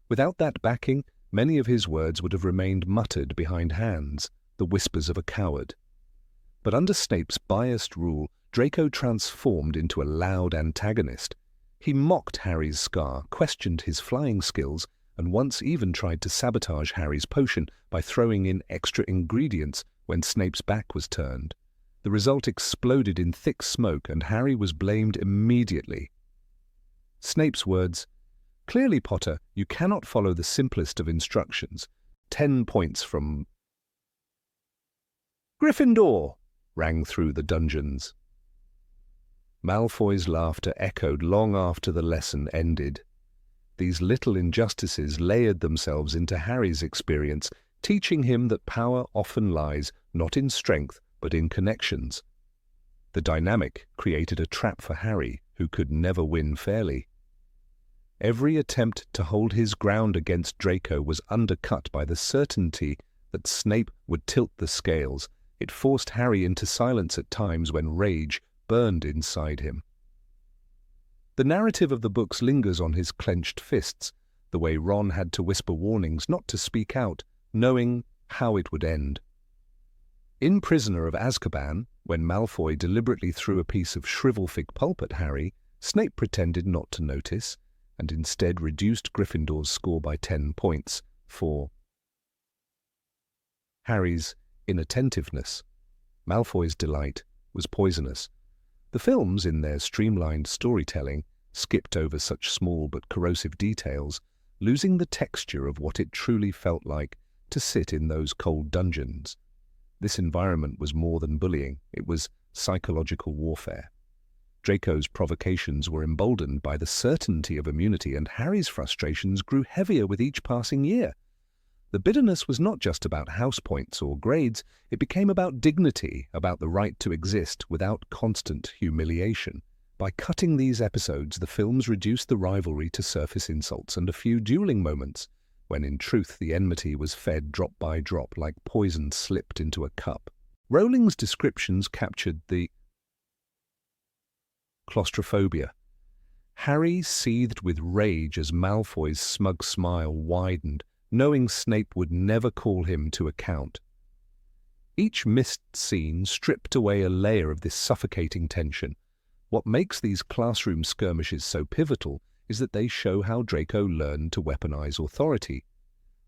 Without that backing, many of his words would have remained muttered behind hands, the whispers of a coward. But under Snape's biased rule, Draco transformed into a loud antagonist. He mocked Harry's scar, questioned his flying skills, and once even tried to sabotage Harry's potion by throwing in extra ingredients when Snape's back was turned. The result exploded in thick smoke, and Harry was blamed immediately. Snape's words, "Clearly, Potter, you cannot follow the simplest of instructions. 10 points from Gryffindor," rang through the dungeons. Malfoy's laughter echoed long after the lesson ended. These little injustices layered themselves into Harry's experience, teaching him that power often lies not in strength, but in connections. The dynamic created a trap for Harry, who could never win fairly. Every attempt to hold his ground against Draco was undercut by the certainty that Snape would tilt the scales. It forced Harry into silence at times when rage burned inside him. The narrative of the books lingers on his clenched fists, the way Ron had to whisper warnings not to speak out, knowing how it would end. In Prisoner of Azkaban, when Malfoy deliberately threw a piece of shrivel fig pulp at Harry, Snape pretended not to notice, and instead reduced Gryffindor's score by 10 points for Harry's inattentiveness. Malfoy's delight was poisonous. The films, in their streamlined storytelling, skipped over such small but corrosive details, losing the texture of what it truly felt like to sit in those cold dungeons. This environment was more than bullying, it was psychological warfare. Draco's provocations were emboldened by the certainty of immunity, and Harry's frustrations grew heavier with each passing year. The bitterness was not just about house points or grades, it became about dignity, about the right to exist without constant humiliation. By cutting these episodes, the films reduced the rivalry to surface insults and a few dueling moments, when in truth the enmity was fed drop by drop like poison slipped into a cup. Rowling's descriptions captured the claustrophobia. Harry seethed with rage as Malfoy's smug smile widened, knowing Snape would never call him to account. Each missed scene stripped away a layer of this suffocating tension. What makes these classroom skirmishes so pivotal is that they show how Draco learned to weaponize authority.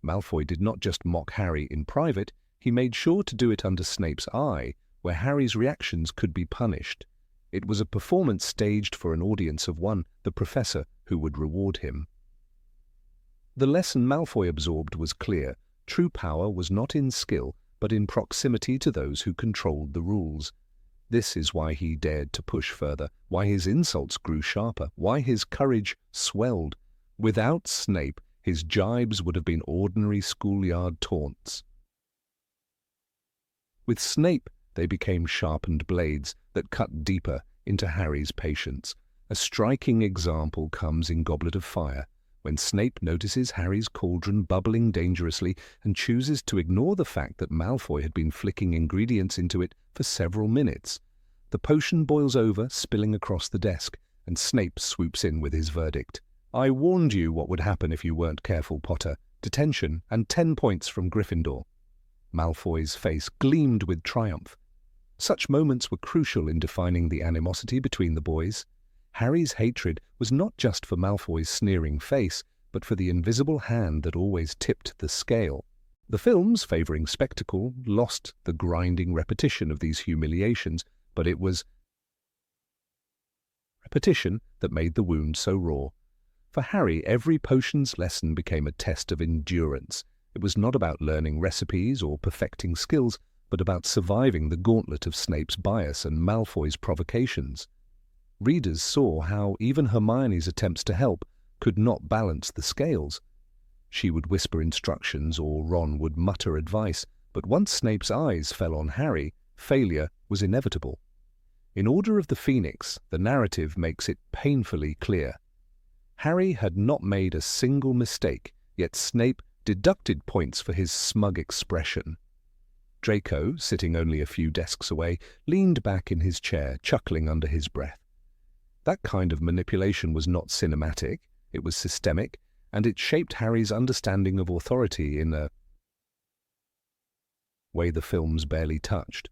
Malfoy did not just mock Harry in private, he made sure to do it under Snape's eye, where Harry's reactions could be punished. It was a performance staged for an audience of one, the professor, who would reward him. The lesson Malfoy absorbed was clear. True power was not in skill, but in proximity to those who controlled the rules. This is why he dared to push further, why his insults grew sharper, why his courage swelled. Without Snape, his jibes would have been ordinary schoolyard taunts. With Snape, they became sharpened blades that cut deeper into Harry's patience. A striking example comes in Goblet of Fire, when Snape notices Harry's cauldron bubbling dangerously and chooses to ignore the fact that Malfoy had been flicking ingredients into it for several minutes. The potion boils over, spilling across the desk, and Snape swoops in with his verdict. "I warned you what would happen if you weren't careful, Potter. Detention and 10 points from Gryffindor." Malfoy's face gleamed with triumph. Such moments were crucial in defining the animosity between the boys. Harry's hatred was not just for Malfoy's sneering face, but for the invisible hand that always tipped the scale. The films, favouring spectacle, lost the grinding repetition of these humiliations, but it was repetition that made the wound so raw. For Harry, every potion's lesson became a test of endurance. It was not about learning recipes or perfecting skills, but about surviving the gauntlet of Snape's bias and Malfoy's provocations. Readers saw how even Hermione's attempts to help could not balance the scales. She would whisper instructions or Ron would mutter advice, but once Snape's eyes fell on Harry, failure was inevitable. In Order of the Phoenix, the narrative makes it painfully clear. Harry had not made a single mistake, yet Snape deducted points for his smug expression. Draco, sitting only a few desks away, leaned back in his chair, chuckling under his breath. That kind of manipulation was not cinematic, it was systemic, and it shaped Harry's understanding of authority in a way the films barely touched.